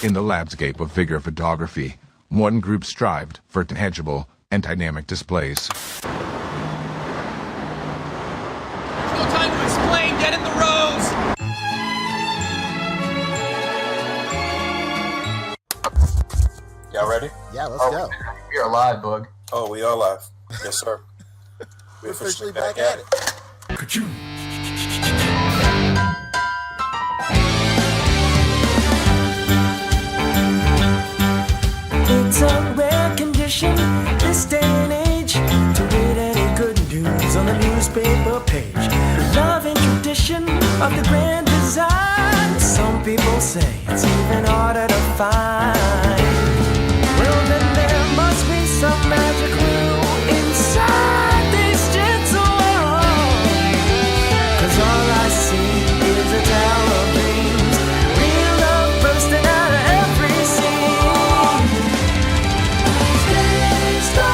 In the landscape of figure photography, one group strived for tangible and dynamic displays. No time to explain. Get in the rows. Y'all ready? Yeah, let's go. We are live, Bug. Oh, we are live. Yes, sir. We're officially back at it. It's a rare condition this day and age to read any good news on the newspaper page. Love and tradition of the grand design. Some people say it's even harder to find. Well, then there must be some magic clue inside these gentle walls. 'Cause all I see is a tower of dreams, real love bursting out of every scene. Days go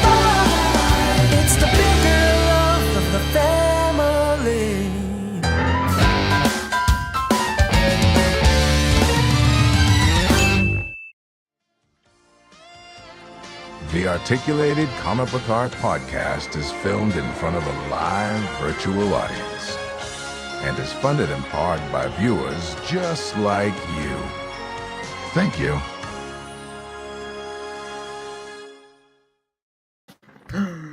by, it's the bigger love of the family. The Articulated Comic Book Art Podcast is filmed in front of a live virtual audience and is funded in part by viewers just like you. Thank you.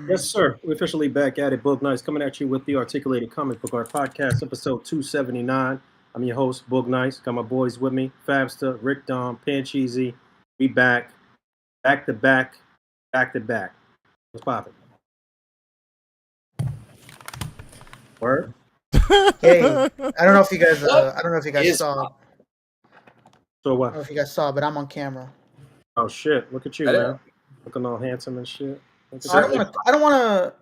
Yes, sir. We're officially back at it. Boog Knight's coming at you with the Articulated Comic Book Art Podcast, episode 279. I'm your host, Boog Knight. Got my boys with me, Fabster, Rick Dom, Pancheezey. We back to back. What's poppin'? Word? Hey, I don't know if you guys saw. So I what? don't know if you guys saw, but I'm on camera. Oh shit! Look at you, I man. know. Looking all handsome and shit. I don't want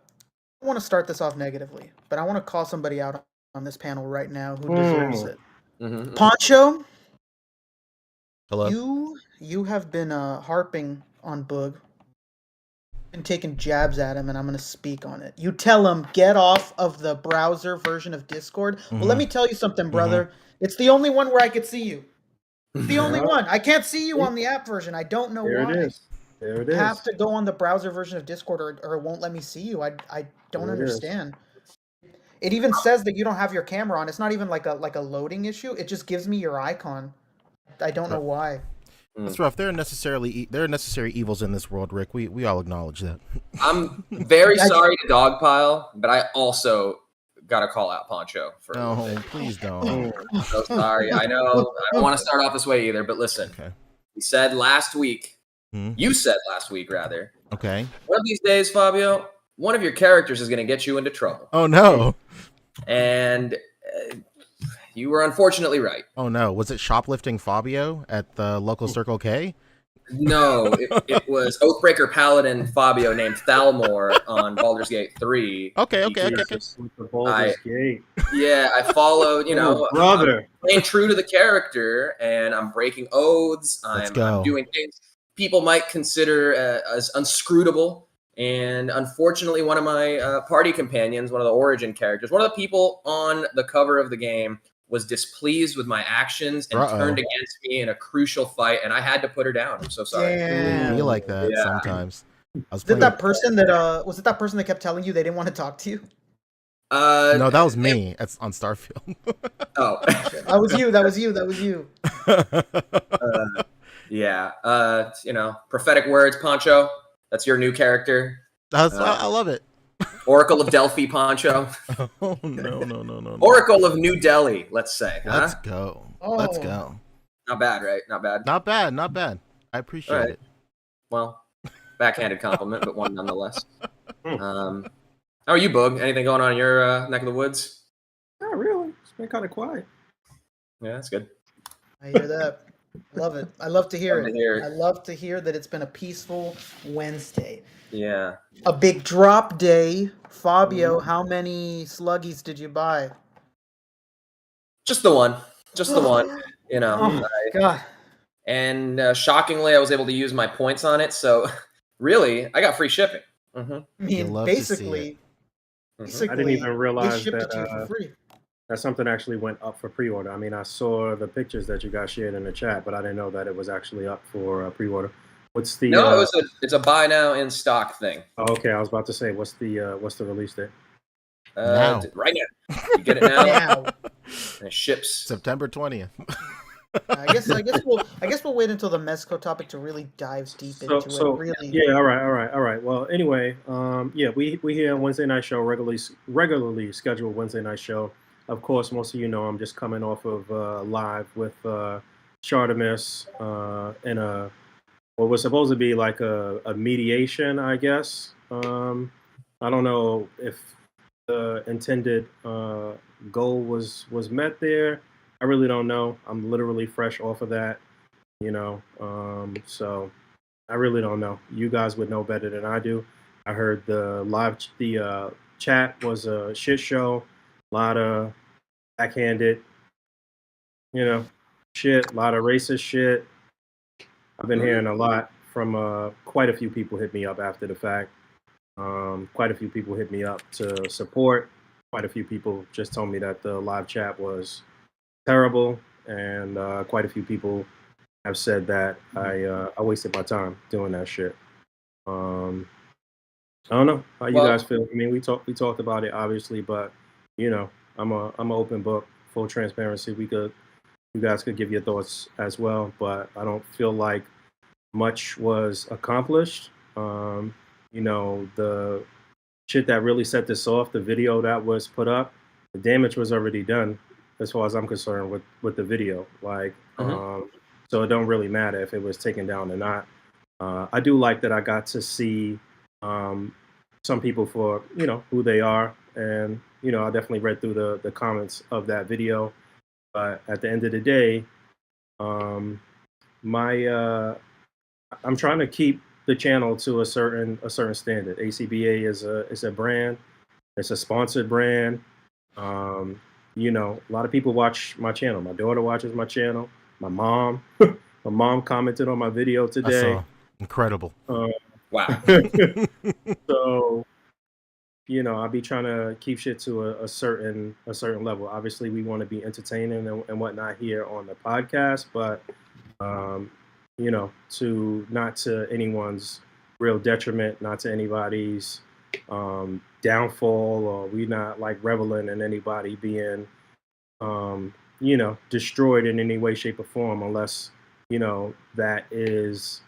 to start this off negatively, but I want to call somebody out on this panel right now who deserves it. Mm-hmm. Poncho, Hello. you have been harping on Boog and taking jabs at him, and I'm going to speak on it. You tell him, get off of the browser version of Discord. Well, let me tell you something, brother. It's the only one where I could see you. It's the only one. I can't see you on the app version. I don't know There why. it is. There it You is. have to go on the browser version of Discord or it won't let me see you. I don't There it is. understand. It even says that you don't have your camera on. It's not even like a loading issue. It just gives me your icon. I don't know why. That's rough. There are necessary evils in this world, Rick. We all acknowledge that. I'm very sorry to Dogpile, but I also got to call out Poncho for. No, please don't. I'm so sorry. I know I don't want to start off this way either, but listen. Okay. We said last week. You said last week, rather. Okay. One of these days, Fabio, one of your characters is going to get you into trouble. Oh no. And you were unfortunately right. Oh no. Was it shoplifting Fabio at the local Circle K? No, it was Oathbreaker Paladin Fabio named Thalmor on Baldur's Gate 3. Okay. Yeah, I followed, brother. I'm staying true to the character, and I'm breaking oaths. I'm doing things people might consider as unscrutable. And unfortunately, one of my party companions, one of the origin characters, one of the people on the cover of the game was displeased with my actions and turned against me in a crucial fight, and I had to put her down. I'm so sorry. Damn. I feel like that sometimes. Was it that person that kept telling you they didn't want to talk to you? No, that was me. That's on Starfield. Oh, that was you. Yeah. Prophetic words, Poncho. That's your new character. I love it. Oracle of Delphi, Poncho. Oh no. Oracle of New Delhi, let's say. Let's go. Let's go. Not bad, right? Not bad. Not bad. I appreciate it. Well, backhanded compliment, but one nonetheless. How are you, Boog? Anything going on in your neck of the woods? Not really. It's been kind of quiet. Yeah, that's good. I hear that. Love it. I love to hear Love it. to hear it. I love to hear that it's been a peaceful Wednesday. Yeah. A big drop day. Fabio, how many sluggies did you buy? Just the one. Oh, God. And shockingly, I was able to use my points on it. So really, I got free shipping. Mm-hmm. I mean, basically, I didn't even realize they shipped that it to you for free. that something actually went up for pre-order. I mean, I saw the pictures that you guys shared in the chat, but I didn't know that it was actually up for pre-order. What's the? No, it's a buy now in stock thing. Oh, okay, I was about to say, what's the release date? Now. Right now. You get it now. Now. And it ships September 20th. I guess we'll wait until the Mezco topic to really dive deep into it. Really. Yeah, all right. Well, anyway, we here on Wednesday night show, regularly scheduled Wednesday night show. Of course, most of you know I'm just coming off of live with Chartemis in what was supposed to be like a mediation, I guess. I don't know if the intended goal was met there. I really don't know. I'm literally fresh off of that, so I really don't know. You guys would know better than I do. I heard the chat was a shit show, a lot of backhanded, shit, a lot of racist shit. I've been hearing a lot from quite a few people hit me up after the fact. Quite a few people hit me up to support. Quite a few people just told me that the live chat was terrible, and quite a few people have said that I wasted my time doing that shit. I don't know how you guys feel. I mean, we talked about it obviously, but I'm an open book, full transparency. You guys could give your thoughts as well, but I don't feel like much was accomplished. The shit that really set this off, the video that was put up, the damage was already done as far as I'm concerned with the video. So it don't really matter if it was taken down or not. I do like that I got to see some people for who they are, and I definitely read through the comments of that video. But at the end of the day, I'm trying to keep the channel to a certain standard. A.C.B.A. is a brand. It's a sponsored brand. A lot of people watch my channel. My daughter watches my channel. My mom commented on my video today. Incredible. Wow. So, I'll be trying to keep shit to a certain level. Obviously, we want to be entertaining and whatnot here on the podcast, but not to anyone's real detriment, not to anybody's downfall, or we not like reveling in anybody being destroyed in any way, shape, or form, unless that is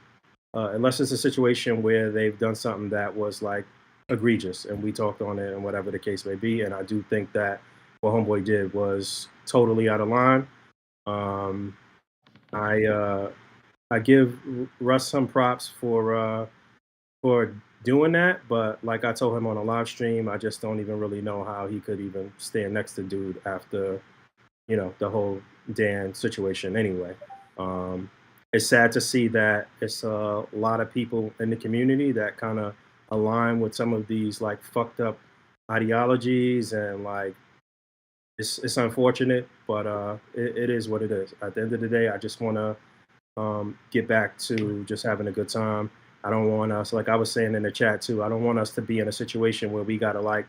unless it's a situation where they've done something that was like egregious and we talked on it and whatever the case may be. And I do think that what Homeboy did was totally out of line. I give Russ some props for doing that, but like I told him on a live stream, I just don't even really know how he could even stand next to dude after the whole Dan situation anyway. It's sad to see that it's a lot of people in the community that kind of align with some of these like fucked up ideologies, and like it's unfortunate, but it is what it is. At the end of the day, I just want to get back to just having a good time. I don't want us, like I was saying in the chat too, I don't want us to be in a situation where we gotta like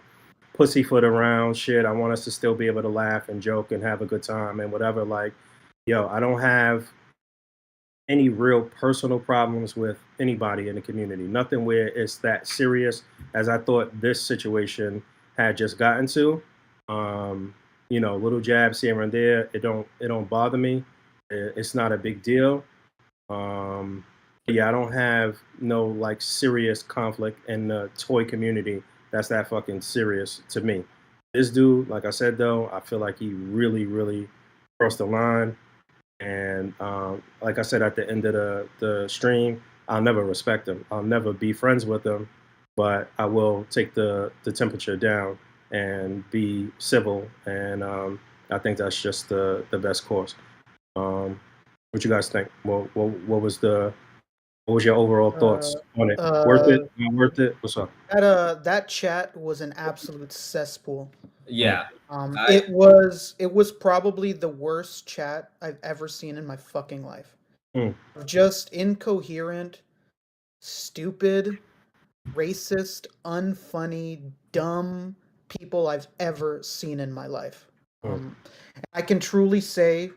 pussyfoot around shit. I want us to still be able to laugh and joke and have a good time and whatever. Like, I don't have any real personal problems with anybody in the community. Nothing where it's that serious as I thought this situation had just gotten to. Little jabs here and there. It don't bother me. It's not a big deal. I don't have no like serious conflict in the toy community that's that fucking serious to me. This dude, like I said though, I feel like he really, really crossed the line. And like I said at the end of the stream, I'll never respect him. I'll never be friends with him, but I will take the temperature down and be civil. And I think that's just the best course. What you guys think? What was your overall thoughts on it? Worth it? Not worth it? What's up? That chat was an absolute cesspool. Yeah. It was probably the worst chat I've ever seen in my fucking life. Just incoherent, stupid, racist, unfunny, dumb people I've ever seen in my life. I can truly say,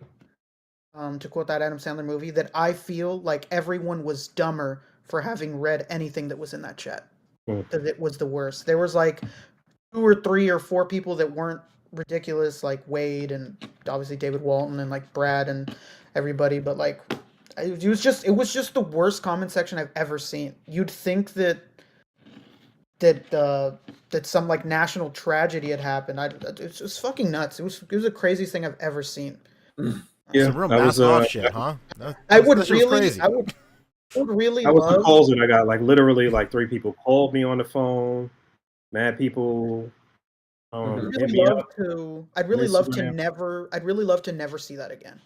to quote that Adam Sandler movie, that I feel like everyone was dumber for having read anything that was in that chat. Because it was the worst. There was like 2 or 3 or 4 people that weren't ridiculous, like Wade and obviously David Walton and like Brad and everybody, but like it was just the worst comment section I've ever seen. You'd think that some like national tragedy had happened. It was fucking nuts. It was the craziest thing I've ever seen. Yeah, some real mask off shit, huh? I would really love the calls that I got. Like literally, like 3 people called me on the phone. Mad people. I'd really love to never see that again.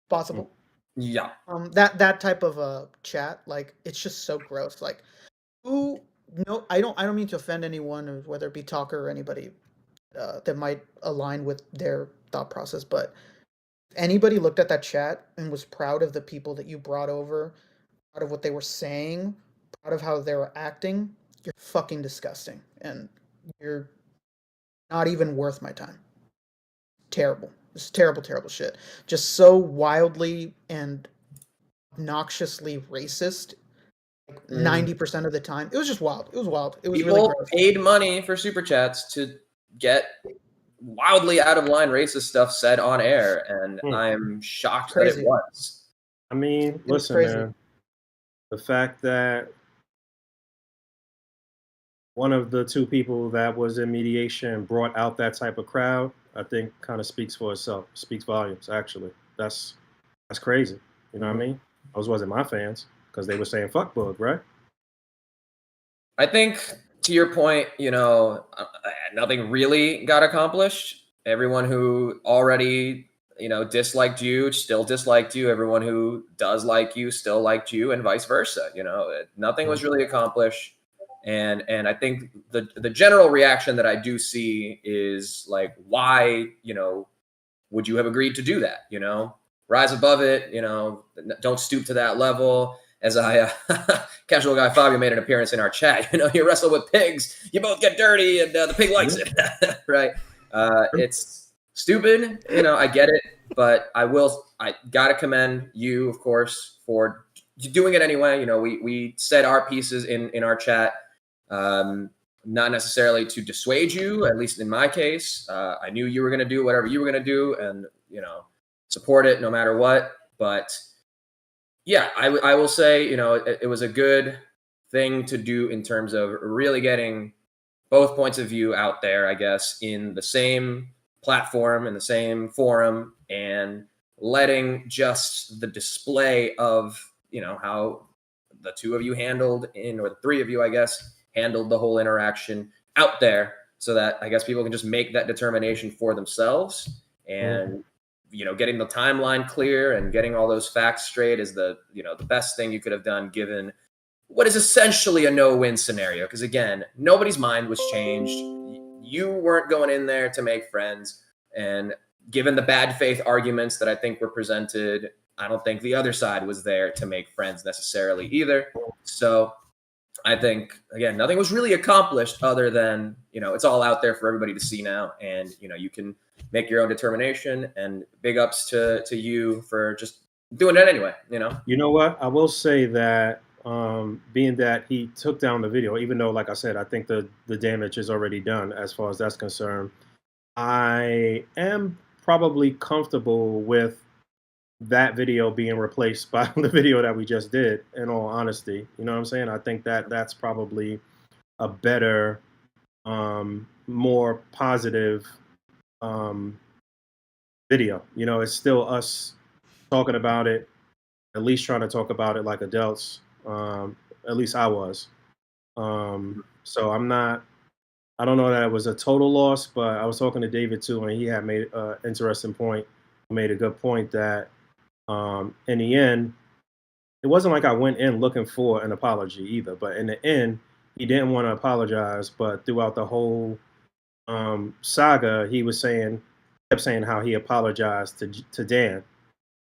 Possible. Yeah. That type of chat, like it's just so gross. Like, I don't mean to offend anyone, whether it be Talker or anybody that might align with their thought process, but if anybody looked at that chat and was proud of the people that you brought over, proud of what they were saying, proud of how they were acting, you're fucking disgusting, and you're not even worth my time. Terrible. It's terrible, terrible shit. Just so wildly and obnoxiously racist. Like 90% of the time. It was just wild. It was wild. It was really gross. Paid money for super chats to get wildly out of line racist stuff said on air, and I'm shocked that it was. I mean, listen, man. The fact that one of the 2 people that was in mediation brought out that type of crowd, I think kind of speaks for itself, speaks volumes, actually. That's crazy. You know what I mean? Those wasn't my fans because they were saying fuck Bug, right? I think, to your point, nothing really got accomplished. Everyone who already, disliked you still disliked you. Everyone who does like you still liked you, and vice versa. Nothing was really accomplished. And I think the general reaction that I do see is like, why, would you have agreed to do that? Rise above it, don't stoop to that level. As casual guy Fabio made an appearance in our chat, you wrestle with pigs, you both get dirty, and the pig likes it, right? It's stupid, I get it, but I gotta commend you, of course, for doing it anyway. We said our pieces in our chat, not necessarily to dissuade you, at least in my case. I knew you were going to do whatever you were going to do, and support it no matter what. But yeah, I will say, it was a good thing to do in terms of really getting both points of view out there, I guess, in the same platform, in the same forum, and letting just the display of, how the 2 of you handled or the 3 of you, I guess, handled the whole interaction out there, so that I guess people can just make that determination for themselves. And getting the timeline clear and getting all those facts straight is the best thing you could have done, given what is essentially a no-win scenario. Because again, nobody's mind was changed. You weren't going in there to make friends, and given the bad faith arguments that I think were presented, I don't think the other side was there to make friends necessarily either. So I think, again, nothing was really accomplished other than, it's all out there for everybody to see now. And, you can make your own determination, and big ups to you for just doing it anyway, You know what? I will say that being that he took down the video, even though, like I said, I think the damage is already done as far as that's concerned, I am probably comfortable with that video being replaced by the video that we just did, in all honesty. You know what I'm saying? I think that's probably a better, more positive video. It's still us talking about it, at least trying to talk about it like adults. At least I was. So I don't know that it was a total loss, but I was talking to David too, and he had made an interesting point, made a good point that in the end, it wasn't like I went in looking for an apology either, but in the end, he didn't want to apologize. But throughout the whole saga, he kept saying how he apologized to Dan,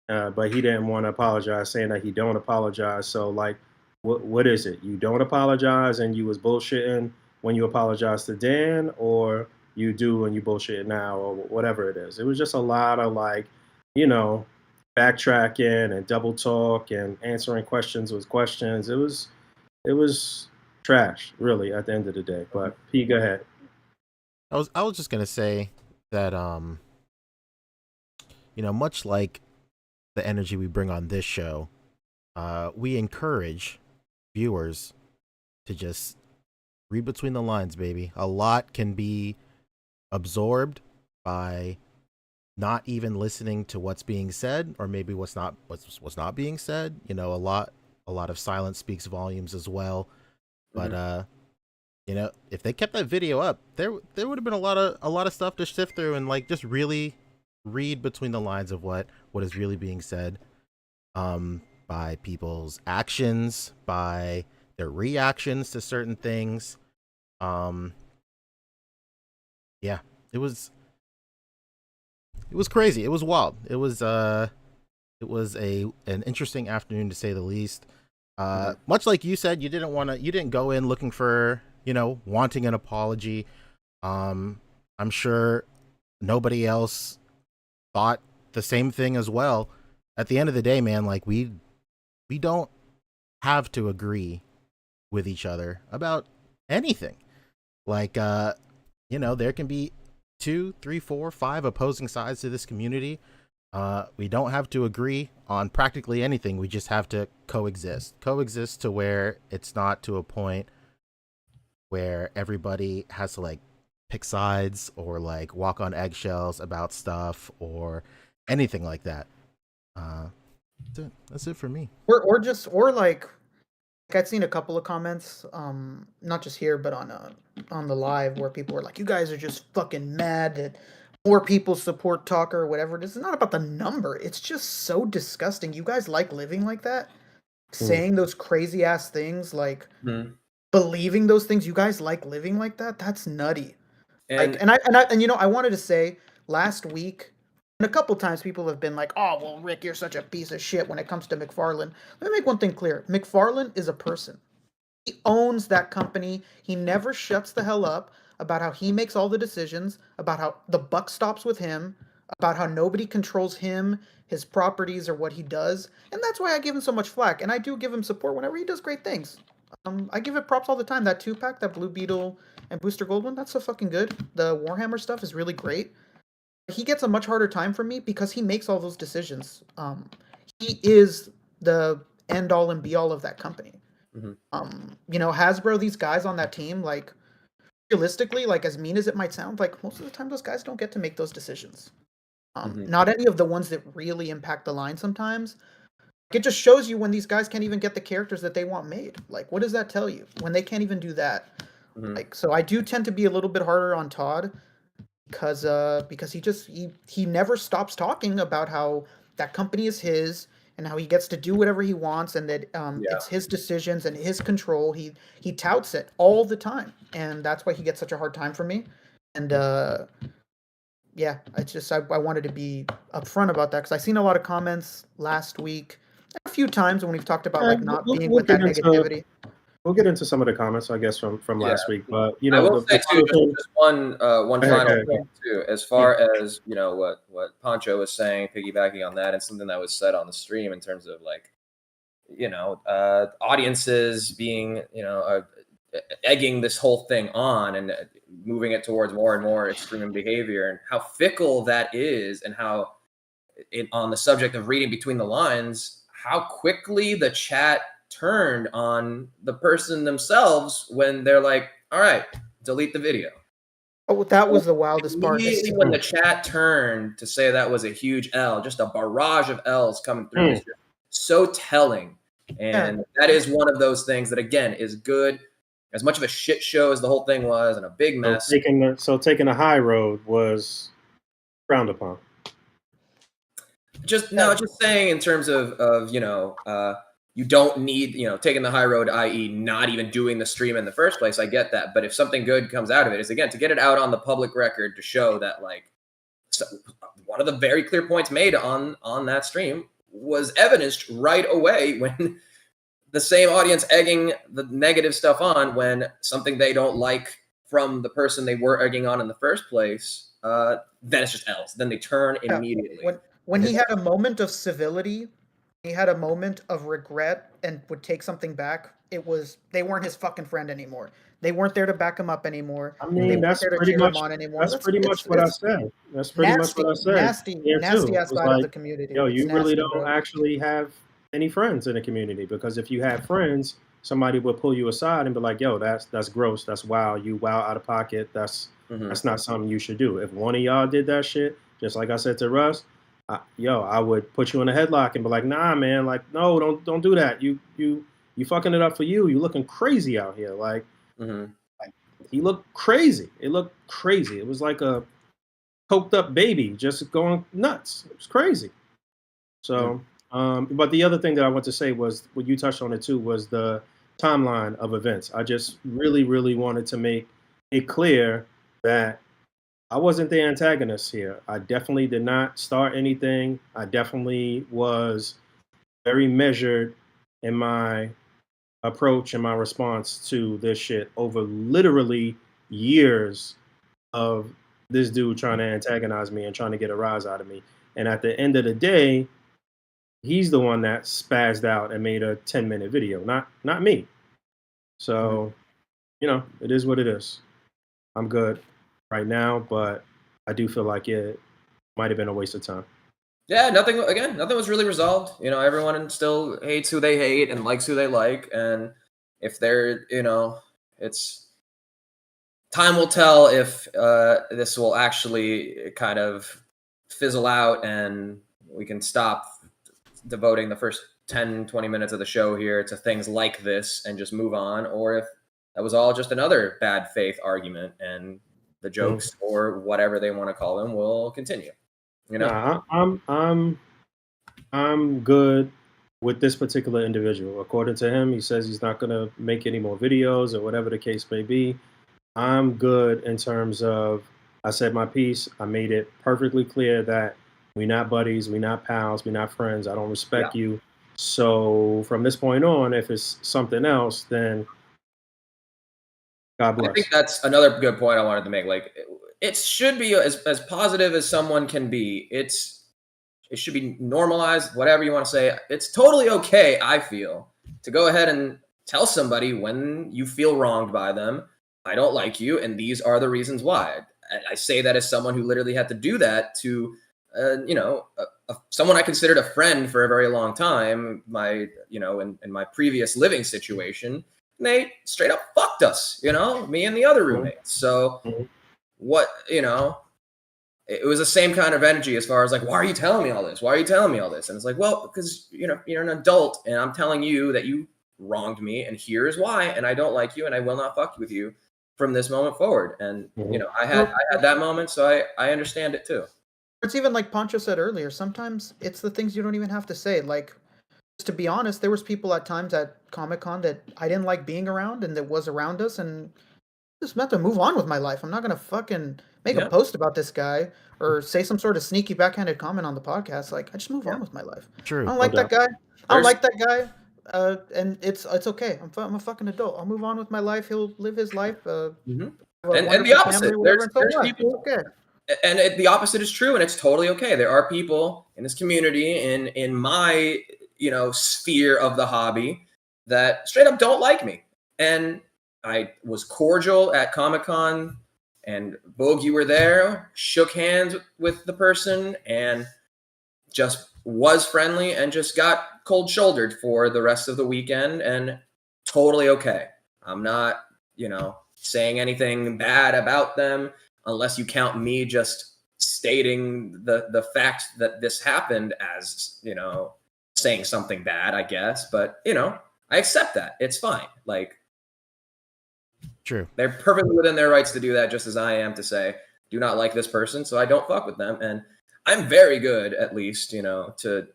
but he didn't want to apologize, saying that he don't apologize. So like, what is it? You don't apologize and you was bullshitting when you apologize to Dan, or you do and you bullshit now or whatever it is. It was just a lot of like, backtracking and double talk and answering questions with questions. It was trash, really, at the end of the day. But P, go ahead. I was just gonna say that much like the energy we bring on this show, we encourage viewers to just read between the lines, baby. A lot can be absorbed by not even listening to what's being said, or maybe what's not being said. A lot of silence speaks volumes as well. But if they kept that video up, there would have been a lot of stuff to sift through and like just really read between the lines of what is really being said by people's actions, by their reactions to certain things. It was crazy. It was wild. It was an interesting afternoon to say the least. Much like you said, you didn't go in looking for, wanting an apology. I'm sure nobody else thought the same thing as well. At the end of the day, man, like we don't have to agree with each other about anything. Like, there can be 2, 3, 4, 5 opposing sides to this community. We don't have to agree on practically anything. We just have to coexist to where it's not to a point where everybody has to like pick sides or like walk on eggshells about stuff or anything like that. That's it for me. Or like I'd seen a couple of comments, not just here but on the live, where people were like, "You guys are just fucking mad that more people support Talker or whatever." It's not about the number. It's just so disgusting. You guys like living like that, saying those crazy ass things, like believing those things. You guys like living like that. That's nutty. And I wanted to say last week, and a couple times people have been like, "Oh, well, Rick, you're such a piece of shit when it comes to McFarlane." Let me make one thing clear. McFarlane is a person. He owns that company. He never shuts the hell up about how he makes all the decisions, about how the buck stops with him, about how nobody controls him, his properties, or what he does. And that's why I give him so much flack. And I do give him support whenever he does great things. I give it props all the time. That 2-pack, that Blue Beetle and Booster Gold one, that's so fucking good. The Warhammer stuff is really great. He gets a much harder time from me because he makes all those decisions. He is the end all and be all of that company. Hasbro, these guys on that team, like, realistically, like, as mean as it might sound, like, most of the time those guys don't get to make those decisions. Not any of the ones that really impact the line sometimes. It just shows you when these guys can't even get the characters that they want made. Like, what does that tell you? When they can't even do that. Like, so I do tend to be a little bit harder on Todd because he never stops talking about how that company is his and how he gets to do whatever he wants, and that it's his decisions and his control. He touts it all the time, and that's why he gets such a hard time for me. And I wanted to be upfront about that because I seen a lot of comments last week, a few times when we've talked about like not being with that negativity. We'll get into some of the comments, I guess, from last week. But I will say too, just one final thing too, as far as what Pancho was saying, piggybacking on that, and something that was said on the stream in terms of like, audiences being egging this whole thing on and moving it towards more and more extreme behavior, and how fickle that is, and how on the subject of reading between the lines, how quickly the chat turned on the person themselves when they're like, "All right, delete the video." Oh, that was the wildest part. Immediately when the chat turned to say that was a huge L, just a barrage of L's coming through. Is so telling. And that is one of those things that, again, is good. As much of a shit show as the whole thing was and a big mess. So taking the high road was frowned upon. Just saying in terms of you don't need, taking the high road, i.e. not even doing the stream in the first place. I get that. But if something good comes out of it, is, again, to get it out on the public record to show that, like, one of the very clear points made on that stream was evidenced right away when the same audience egging the negative stuff on when something they don't like from the person they were egging on in the first place, then it's just L's. Then they turn immediately. When he had a moment of civility, he had a moment of regret and would take something back, they weren't his fucking friend anymore. They weren't there to back him up anymore. I mean, that's pretty much what I said. That's pretty much what I said. Nasty ass side of the community. Yo, you really don't actually have any friends in the community, because if you had friends, somebody would pull you aside and be like, yo, that's gross. That's wild. You wild out of pocket. That's not something you should do. If one of y'all did that shit, just like I said to Russ, I would put you in a headlock and be like, nah, man, like, no, don't do that. You fucking it up for you. You looking crazy out here. Like, like, he looked crazy. It looked crazy. It was like a coked up baby just going nuts. It was crazy. So, but the other thing that I want to say was, what you touched on it too, was the timeline of events. I just really, really wanted to make it clear that I wasn't the antagonist here. I definitely did not start anything. I definitely was very measured in my approach and my response to this shit over literally years of this dude trying to antagonize me and trying to get a rise out of me. And at the end of the day, he's the one that spazzed out and made a 10-minute video, not me. So, it is what it is. I'm good right now, but I do feel like it might have been a waste of time. Yeah, nothing was really resolved. Everyone still hates who they hate and likes who they like. And if they're, it's time will tell if this will actually kind of fizzle out and we can stop devoting the first 10, 20 minutes of the show here to things like this and just move on, or if that was all just another bad faith argument and the jokes or whatever they want to call them will continue. I'm good with this particular individual. According to him, he says he's not going to make any more videos or whatever the case may be. I'm good in terms of, I said my piece. I made it perfectly clear that we're not buddies, we're not pals, we're not friends. I don't respect you. So from this point on, if it's something else, then God bless. I think that's another good point I wanted to make. Like, it should be as positive as someone can be. It should be normalized, whatever you want to say. It's totally okay, I feel, to go ahead and tell somebody when you feel wronged by them, I don't like you, and these are the reasons why. I say that as someone who literally had to do that to, someone I considered a friend for a very long time, in my previous living situation. And they straight up fucked us, me and the other roommates. So what, it was the same kind of energy as far as like, why are you telling me all this? Why are you telling me all this? And it's like, well, because, you're an adult and I'm telling you that you wronged me and here's why. And I don't like you and I will not fuck with you from this moment forward. And, I had that moment. So I understand it too. It's even like Pancho said earlier, sometimes it's the things you don't even have to say. Like, to be honest, there was people at times at Comic-Con that I didn't like being around and that was around us, and I just meant to move on with my life. I'm not going to fucking make a post about this guy or say some sort of sneaky backhanded comment on the podcast. Like, I just move on with my life. True. I don't like that guy. I don't like that guy. And it's okay. I'm a fucking adult. I'll move on with my life. He'll live his life. And the opposite. There's people. Okay. And the opposite is true, and it's totally okay. There are people in this community, in my sphere of the hobby, that straight up don't like me. And I was cordial at Comic-Con, and Boog, you were there, shook hands with the person, and just was friendly, and just got cold-shouldered for the rest of the weekend, and totally okay. I'm not, saying anything bad about them, unless you count me just stating the fact that this happened as, saying something bad, I guess. But, I accept that. It's fine. Like, true. They're perfectly within their rights to do that, just as I am to say, do not like this person, so I don't fuck with them. And I'm very good, at least, to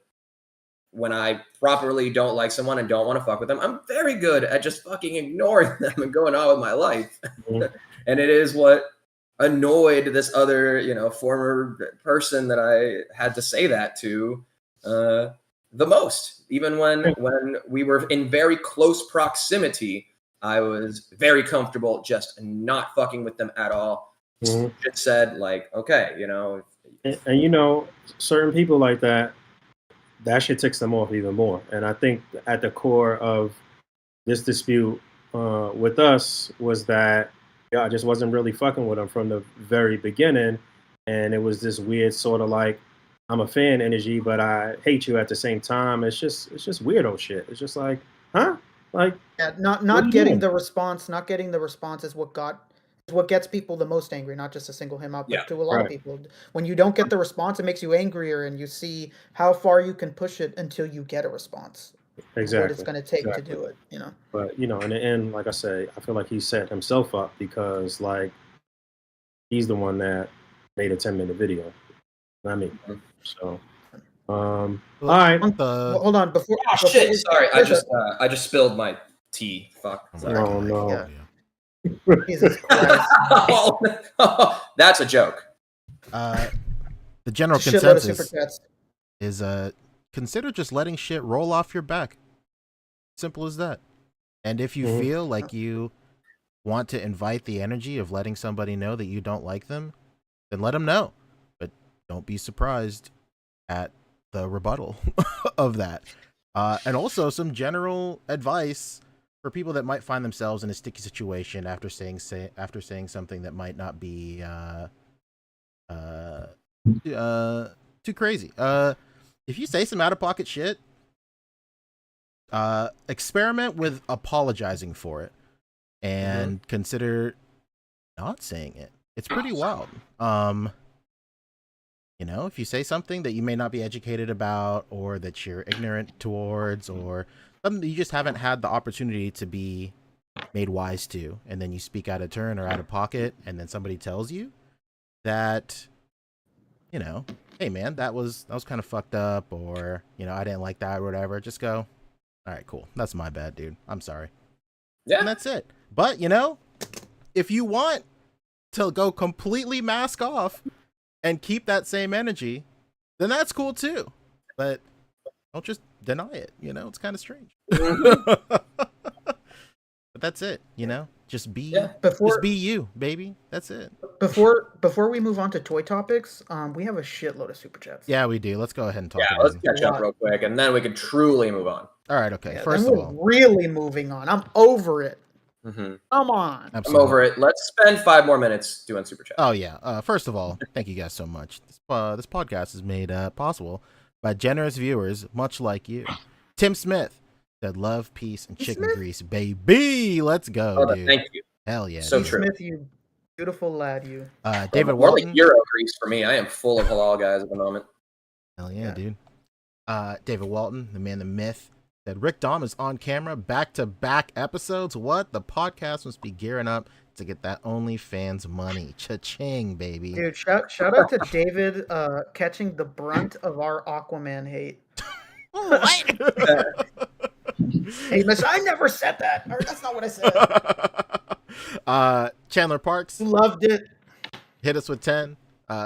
when I properly don't like someone and don't want to fuck with them, I'm very good at just fucking ignoring them and going on with my life. And it is what annoyed this other, former person that I had to say that to the most. Even when we were in very close proximity I was very comfortable just not fucking with them at all. Just said like, okay, and certain people like that shit ticks them off even more. And I think at the core of this dispute with us was that I just wasn't really fucking with them from the very beginning, and it was this weird sort of like I'm a fan energy, but I hate you at the same time. It's just weirdo shit. It's just like, huh? Like, not getting the response. Not getting the response is what gets people the most angry. Not just to single him out, but to a lot of people. When you don't get the response, it makes you angrier, and you see how far you can push it until you get a response. Exactly. What it's going to take to do it, But in the end, like I say, I feel like he set himself up because like he's the one that made a 10-minute video. I mean, so. All right. Hold on. Before. Shit! Sorry, I just spilled my tea. Fuck. Sorry. Oh no. Yeah. Jesus Christ. That's a joke. The general consensus is consider just letting shit roll off your back. Simple as that. And if you feel like you want to invite the energy of letting somebody know that you don't like them, then let them know. But don't be surprised at the rebuttal of that. And also some general advice for people that might find themselves in a sticky situation after saying something that might not be too crazy. If you say some out-of-pocket shit, experiment with apologizing for it and consider not saying it. It's pretty wild. If you say something that you may not be educated about, or that you're ignorant towards, or something that you just haven't had the opportunity to be made wise to, and then you speak out of turn or out of pocket, and then somebody tells you that, hey man, that was kind of fucked up, or, I didn't like that or whatever, just go, all right, cool. That's my bad, dude. I'm sorry. Yeah. And that's it. But, if you want to go completely mask off and keep that same energy, then that's cool too. But don't just deny it. It's kind of strange. But that's it. Just be you, baby. That's it. Before we move on to toy topics, we have a shitload of super chats. Yeah, we do. Let's go ahead and talk. Yeah, let's catch up real quick, and then we can truly move on. All right. Okay. Yeah, First of all, really moving on. I'm over it. Come on. Absolutely. I'm over it. Let's spend 5 more minutes doing super chat. Oh yeah. First of all, thank you guys so much. This podcast is made possible by generous viewers, much like you. Tim Smith said, "Love, peace, and chicken grease, baby. Let's go, dude." Thank you. Hell yeah. So dude. true. Smith, you beautiful lad, you. David More Walton. like Euro grease for me. I am full of halal guys at the moment. Hell yeah, dude. David Walton, the man, the myth, said Rick Dom is on camera back-to-back episodes. What? The podcast must be gearing up to get that OnlyFans money. Cha-ching, baby. Dude, shout out to David catching the brunt of our Aquaman hate. What? Hey, listen, I never said that. Or, that's not what I said. Chandler Parks Loved it. hit us with 10.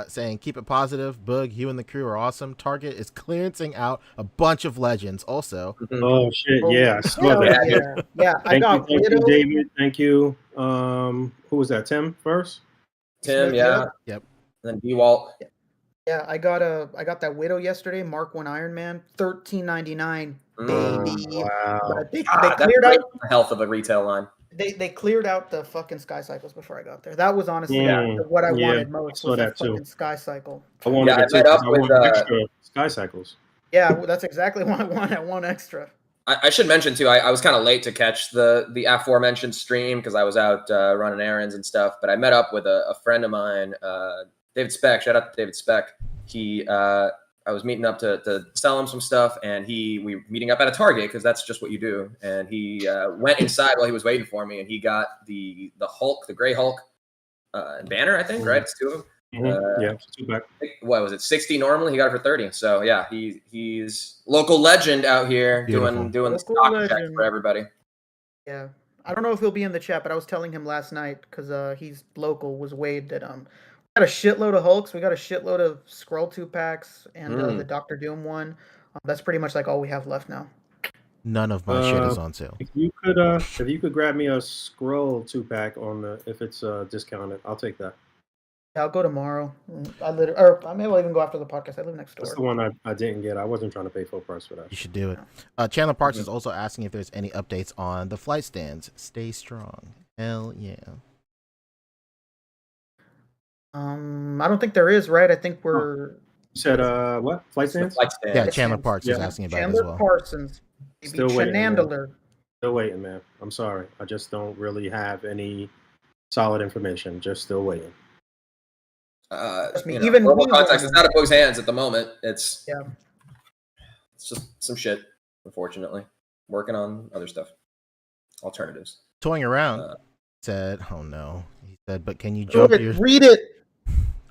Saying, keep it positive. Boog, you and the crew are awesome. Target is clearancing out a bunch of legends. Also, oh shit, yeah, I saw that. Yeah, I got thank you, David. Thank you. Who was that? Tim first. Tim, Smith, yeah. Yep. And then D-Walt. Yeah, I got that Widow yesterday. Mark 1 Iron Man, $13.99, baby. Wow. But they That's cleared out the health of a retail line. They cleared out the fucking Sky Cycles before I got there. That was honestly what I wanted most. Was that fucking Sky Cycle. I wanted extra Sky Cycles. Yeah, that's exactly what I want. I want extra. I should mention too, I was kind of late to catch the aforementioned stream because I was out running errands and stuff. But I met up with a friend of mine, David Speck. Shout out to David Speck. I was meeting up to sell him some stuff, and we were meeting up at a Target because that's just what you do. And he went inside while he was waiting for me, and he got the Hulk, the Gray Hulk, and Banner, I think, right? It's 2 of them. Yeah, 2 back. What was it? 60 normally. He got it for 30. So yeah, he's local legend out here doing the stock check for everybody. Yeah, I don't know if he'll be in the chat, but I was telling him last night because he's local. Was Wade that we got a shitload of Hulks. We got a shitload of Skrull 2-packs and the Doctor Doom one. That's pretty much like all we have left now. None of my shit is on sale. If you could grab me a scroll 2-pack on if it's discounted, I'll take that. Yeah, I'll go tomorrow. I maybe I'll even go after the podcast. I live next door. That's the one I didn't get. I wasn't trying to pay full price for that. You should do it. Chandler Parks is also asking if there's any updates on the flight stands. Stay strong. Hell yeah. I don't think there is, right? I think we're. You said what? Flight stands? Yeah, Chandler Parks is asking about Chandler it as well. Parsons. Still waiting. Still waiting, man. I'm sorry. I just don't really have any solid information. Just still waiting. Even context, it's out of Boog's hands at the moment. It's just some shit. Unfortunately, working on other stuff, alternatives. Toying around said, "Oh no," he said, "But can you jump your read it?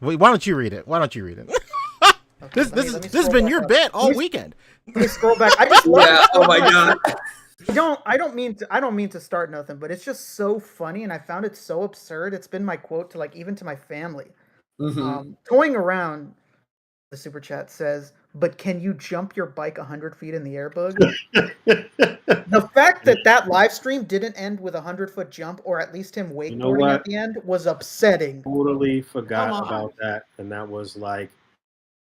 Wait, why don't you read it? Okay, this has been your bit all weekend." Let me scroll back. I just love oh my god. I don't mean to start nothing, but it's just so funny, and I found it so absurd. It's been my quote to even to my family. Toying around, the super chat says, "But can you jump your bike 100 feet in the air, Bug?" The fact that live stream didn't end with 100-foot jump, or at least him wakeboarding at the end, was upsetting. Totally forgot about that, and that was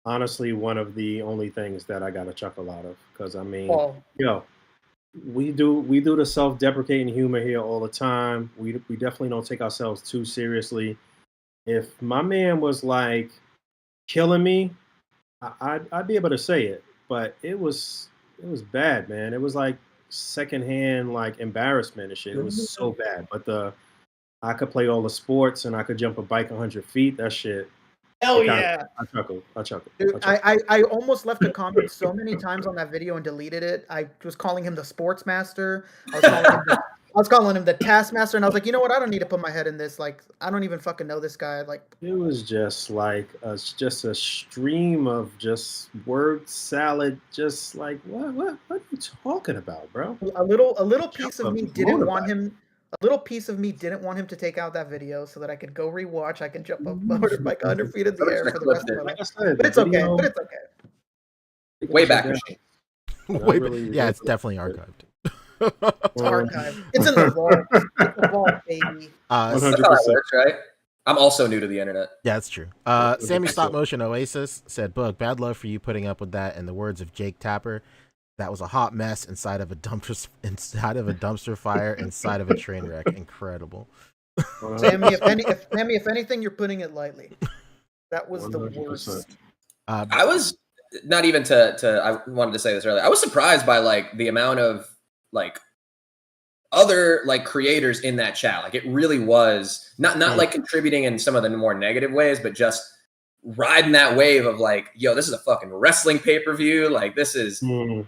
honestly one of the only things that I got a chuckle out of. Because I mean, we do the self-deprecating humor here all the time. We definitely don't take ourselves too seriously. If my man was killing me, I'd be able to say it, but it was bad, man. It was secondhand embarrassment and shit. It was so bad. But I could play all the sports and I could jump a bike 100 feet. That shit. Hell yeah! I chuckled. Dude, I almost left a comment so many times on that video and deleted it. I was calling him the sports master. I was calling him the taskmaster, and I was like, you know what? I don't need to put my head in this. I don't even fucking know this guy. It was just just a stream of just word salad. Just what are you talking about, bro? A little piece of me didn't want him. A little piece of me didn't want him to take out that video so that I could go rewatch. I can jump a motorbike 100 feet in the air for the rest of my life. But it's okay. Way back. Yeah, it's definitely archived. It's archived. It's in the vault. It's the vault, baby. 100%. Right? I'm also new to the internet. Yeah, that's true. Sammy Stop Motion Oasis said, "Book, bad love for you putting up with that." In the words of Jake Tapper, that was a hot mess inside of a dumpster fire inside of a train wreck. Incredible. Sammy, if anything, you're putting it lightly. That was 100%. The worst. I was not even I wanted to say this earlier. I was surprised by the amount of other creators in that chat. It really was not contributing in some of the more negative ways, but just riding that wave of yo, this is a fucking wrestling pay-per-view. This is riding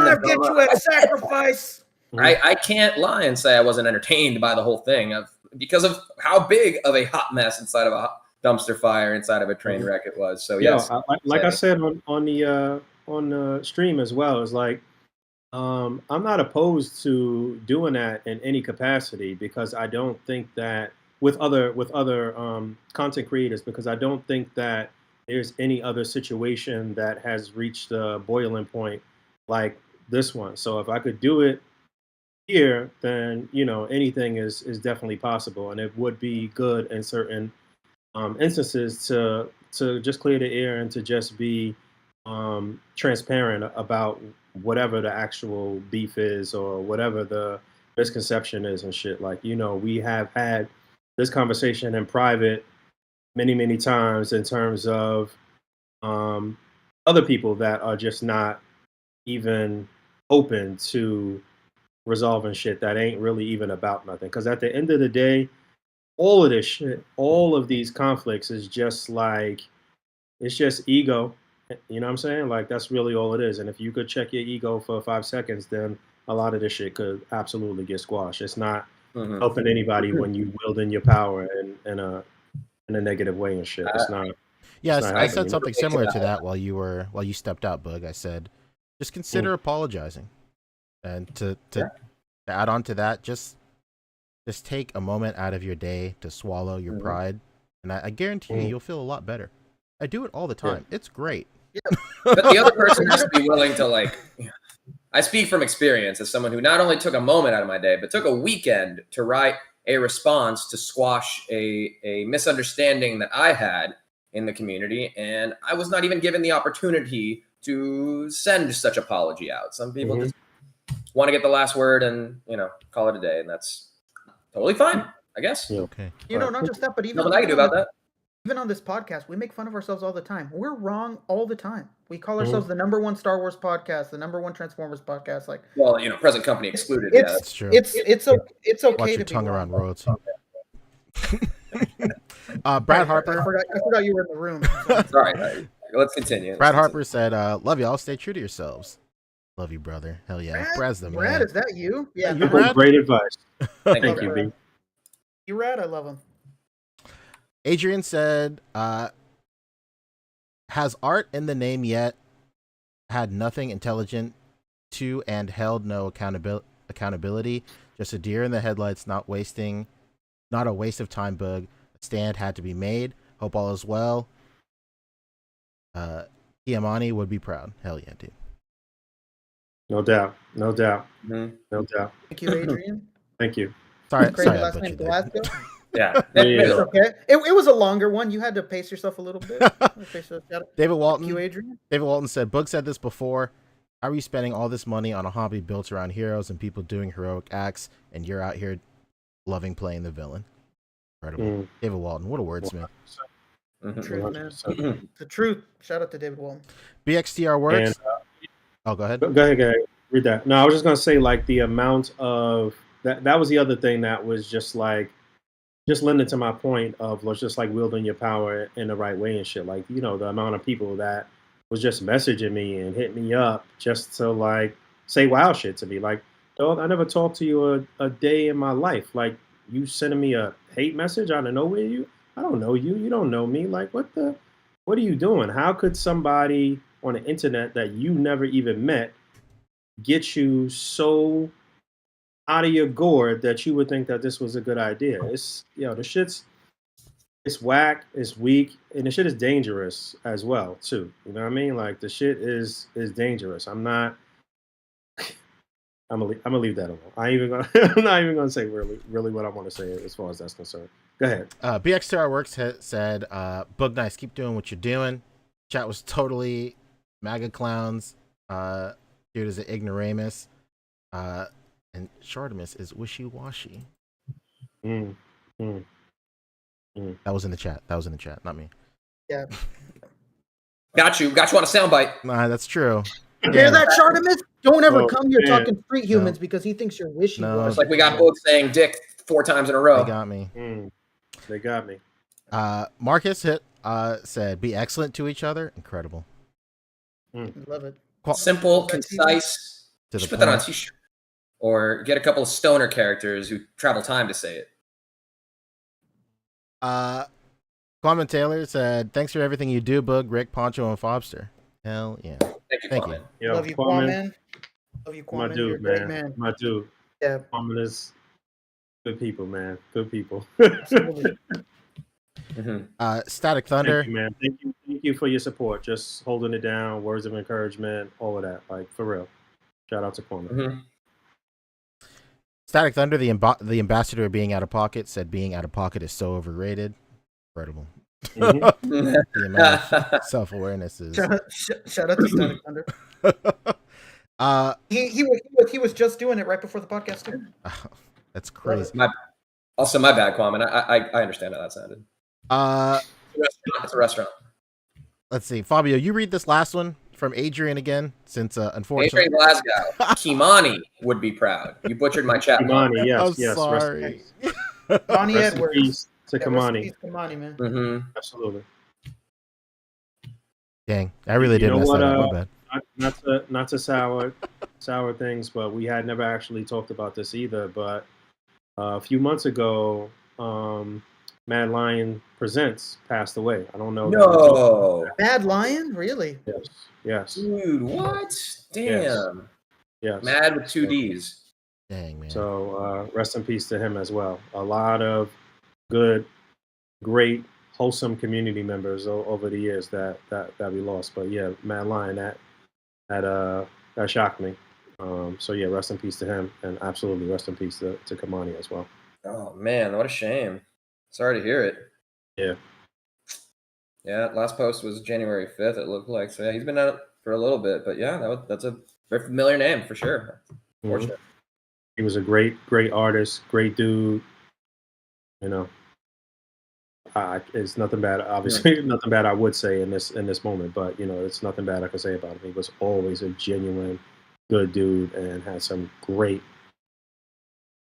the get you at a sacrifice. I can't lie and say I wasn't entertained by the whole thing because of how big of a hot mess inside of a dumpster fire inside of a train wreck it was. So yes, I said on the stream as well, is I'm not opposed to doing that in any capacity, because I don't think that with other content creators, because I don't think that there's any other situation that has reached the boiling point like this one. So if I could do it here, then anything is definitely possible, and it would be good in certain instances to just clear the air and to just be transparent about whatever the actual beef is or whatever the misconception is and shit. We have had this conversation in private many times in terms of other people that are just not even open to resolving shit that ain't really even about nothing. Because at the end of the day, all of this shit, all of these conflicts is just it's just ego. You know what I'm saying? That's really all it is. And if you could check your ego for 5 seconds, then a lot of this shit could absolutely get squashed. It's not helping anybody when you wielding your power in a negative way and shit. It's not. Yes, I said something similar to that while you stepped out, Bug. I said, just consider apologizing, and to add on to that, just take a moment out of your day to swallow your pride, and I guarantee you'll feel a lot better. I do it all the time. It's great. Yeah. But the other person has to be willing to I speak from experience as someone who not only took a moment out of my day, but took a weekend to write a response to squash a misunderstanding that I had in the community. And I was not even given the opportunity to send such apology out. Some people just want to get the last word and, call it a day. And that's totally fine, I guess. Yeah, okay. Not just that, but even nothing I can do about that. Even on this podcast, we make fun of ourselves all the time. We're wrong all the time. We call ourselves the #1 Star Wars podcast, the #1 Transformers podcast. Like, well, present company excluded. It's, that's true. It's okay. Watch your to tongue be around wrong. roads. Brad Harper. I forgot you were in the room. Sorry. Let's continue. Brad Harper said, "Love y'all. Stay true to yourselves." Love you, brother. Hell yeah. Brad's the man. Brad, is that you? Yeah, you Brad? Great advice. Thank you, B. You rad. I love him. Adrian said, has art in the name yet had nothing intelligent to and held no accountability? Just a deer in the headlights, not a waste of time, Bug. A stand had to be made. Hope all is well. Kiamani would be proud. Hell yeah, dude. No doubt. Mm-hmm. No doubt. Thank you, Adrian. Thank you. Sorry, last name Glasgow. Yeah. It's okay. It was a longer one. You had to pace yourself a little bit. David Walton. Thank you, Adrian. David Walton said, Boog said this before. How are you spending all this money on a hobby built around heroes and people doing heroic acts, and you're out here loving playing the villain? Incredible. David Walton, what a wordsmith. Truth, man. The truth. Shout out to David Walton. BXTR works. And, go ahead. Go ahead. Read that. No, I was just going to say, like, the amount of... That was the other thing that was just lending to my point of just like wielding your power in the right way and shit. Like, the amount of people that was just messaging me and hitting me up just to like say wild shit to me. Like, dog, I never talked to you a day in my life. Like, you sending me a hate message out of nowhere. I don't know you. You don't know me. Like, what are you doing? How could somebody on the internet that you never even met get you so out of your gourd that you would think that this was a good idea? It's the shit's it's whack, it's weak, and the shit is dangerous as well too. You know what I mean? Like, the shit is dangerous. I'm gonna leave that alone. I'm not even gonna say really what I want to say as far as that's concerned. Go ahead. BXTR Works said, Bug Nice, keep doing what you're doing. Chat was totally MAGA clowns. Dude is an ignoramus. And Shartimus is wishy-washy. That was in the chat. Not me. Yeah. Got you on a soundbite. Nah, that's true. You hear that, Shartimus? Don't ever come here talking street humans because he thinks you're wishy-washy. No. It's like we got both saying dick 4 times in a row. They got me. They got me. Marcus said, be excellent to each other. Incredible. Love it. Simple, concise. To the Just put point. that on a t-shirt. Or get a couple of stoner characters who travel time to say it. Clement Taylor said, thanks for everything you do, Bug, Rick, Poncho, and Fobster. Hell yeah. Thank you. Yo, Love you, Kwame. Love you, Kwame. My You're a dude, great man. My dude. Yeah. Kwame is good people, man. Good people. Absolutely. Static Thunder. Thank you, man. Thank you for your support. Just holding it down, words of encouragement, all of that. Like, for real. Shout out to Kwame. Static Thunder, the ambassador of being out of pocket, said being out of pocket is so overrated. Incredible. The amount of self-awareness is. Shout out to Static Thunder. He was just doing it right before the podcast too. That's crazy. My bad, Kwame. I understand how that sounded. It's a restaurant. Let's see, Fabio, you read this last one from Adrian again, since unfortunately Adrian Glasgow, Kimani would be proud. You butchered my chat. Kimani, yes, I'm sorry. Bonnie Rest in Edwards. peace to Kimani. Kimani, man. Absolutely. Dang, I really did mess that up. My bad. Not to sour things, but we had never actually talked about this either. But a few months ago, Mad Lion Presents passed away. I don't know. No. Mad Lion? Really? Yes. Dude, what? Damn. Yes. Mad with 2 Ds. Dang, man. So rest in peace to him as well. A lot of good, great, wholesome community members over the years that we lost. But yeah, Mad Lion, that shocked me. So yeah, rest in peace to him, and absolutely rest in peace to Kamani as well. Oh man, what a shame. Sorry to hear it. Yeah. Yeah, last post was January 5th, it looked like. So yeah, he's been out for a little bit, but yeah, that's a very familiar name for sure. Fortunate. He was a great artist, great dude. You know, it's nothing bad. Obviously, nothing bad I would say in this moment, but you know, it's nothing bad I could say about him. He was always a genuine good dude and had some great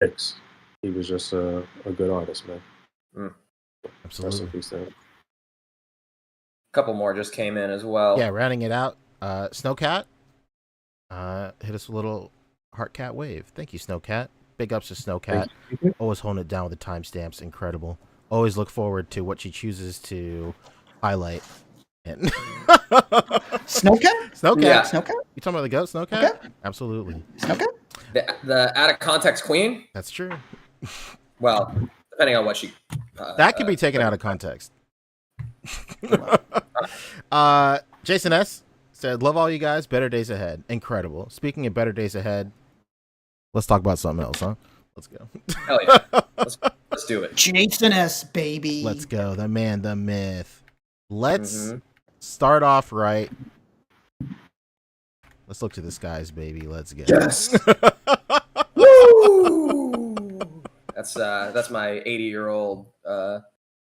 picks. He was just a good artist, man. Absolutely. Rest in peace to him. Couple more just came in as well. Yeah, rounding it out. Snowcat hit us a little heart cat wave. Thank you, Snowcat. Big ups to Snowcat. Always holding it down with the timestamps. Incredible. Always look forward to what she chooses to highlight. And Snowcat? Snowcat. Yeah. Snowcat? You talking about the goat, Snowcat? Okay. Absolutely. Snowcat? The out of context queen? That's true. Well, depending on what she... that could be taken out of context. Jason S. said, love all you guys. Better days ahead. Incredible. Speaking of better days ahead, let's talk about something else, huh? Let's go. Hell yeah. Let's do it. Jason S, baby. Let's go. The man, the myth. Let's start off right. Let's look to the skies, baby. Let's go. Yes. Woo! That's my 80-year-old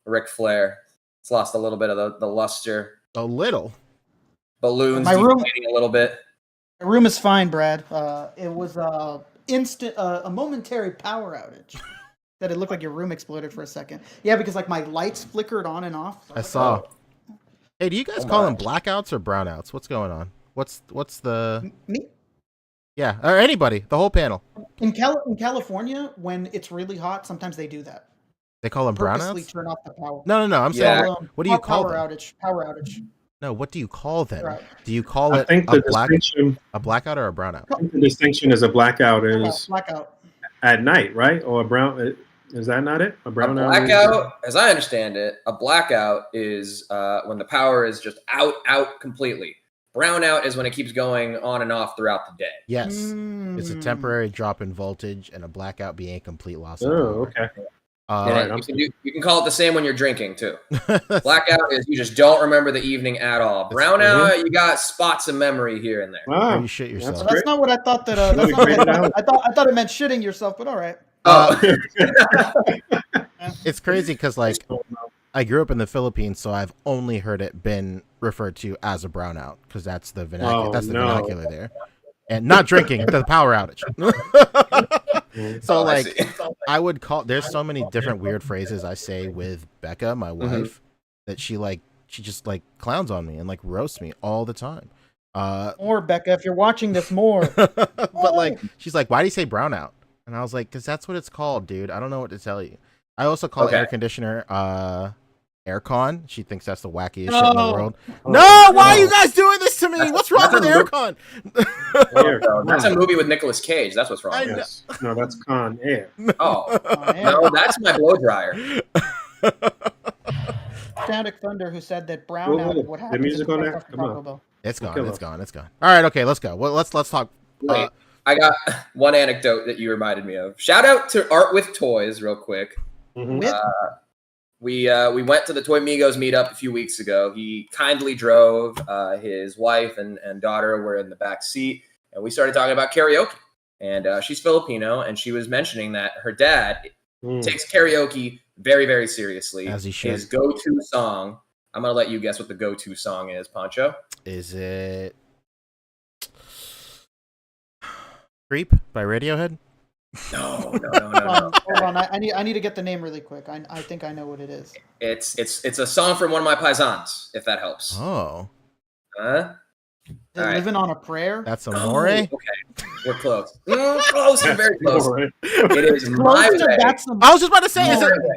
Ric Flair. It's lost a little bit of the luster. A little. Balloons My room- deflating a little bit. My room is fine, Brad. It was a momentary power outage. That it looked like your room exploded for a second. Yeah, because like my lights flickered on and off. So I saw. Hey, do you guys call them blackouts or brownouts? What's going on? What's the... Me? Yeah, or anybody. The whole panel. In California, when it's really hot, sometimes they do that. They call them Purposely brownouts? turn off the power. No. I'm saying, Yeah. what do you call power them? Power outage. No, what do you call them? Right. Do you call I it think a blackout or a brownout? I think the distinction is a blackout is Blackout. at night, right? Or a brown. Is that not it? A brown blackout, as I understand it, a blackout is when the power is just out completely. Brownout is when it keeps going on and off throughout the day. Yes. It's a temporary drop in voltage and a blackout being a complete loss of Oh, power. okay. And you can call it the same when you're drinking too. Blackout is you just don't remember the evening at all. Brownout, you got spots of memory here and there. Wow. You shit yourself. That's not what I thought. I thought it meant shitting yourself, but all right. It's crazy because like I grew up in the Philippines, so I've only heard it been referred to as a brownout because that's the vernacular. Vernacular there, and not drinking the power outage. So like I would call. There's so many different weird phrases I say with Becca, my wife, that she just like clowns on me and like roasts me all the time. More Becca, if you're watching this, more. But like she's like, why do you say brownout? And I was like, because that's what it's called, dude. I don't know what to tell you. I also call air conditioner aircon. She thinks that's the wackiest shit in the world. No, why are you guys doing this to me? What's wrong with aircon? That's a movie with Nicolas Cage. That's what's wrong. Yes. No, that's Con Air. Oh, no, that's my blow dryer. Static Thunder, who said that brownout would happen. The music on there? Come on. It's gone. It's gone. All right, okay, let's go. Well, let's talk. Wait, I got one anecdote that you reminded me of. Shout out to Art with Toys, real quick. We went to the Toy Migos meetup a few weeks ago. He kindly drove. His wife and daughter were in the back seat, and we started talking about karaoke. And she's Filipino, and she was mentioning that her dad takes karaoke very, very seriously. As he should. His go-to song. I'm gonna let you guess what the go-to song is, Pancho. Is it Creep by Radiohead? No. Hold on. I need to get the name really quick. I think I know what it is. It's a song from one of my paisans, if that helps. Oh. Huh? Is it Living on a Prayer? That's Amore? Okay. We're close. Close. Very close. It is My Way. I was just about to say,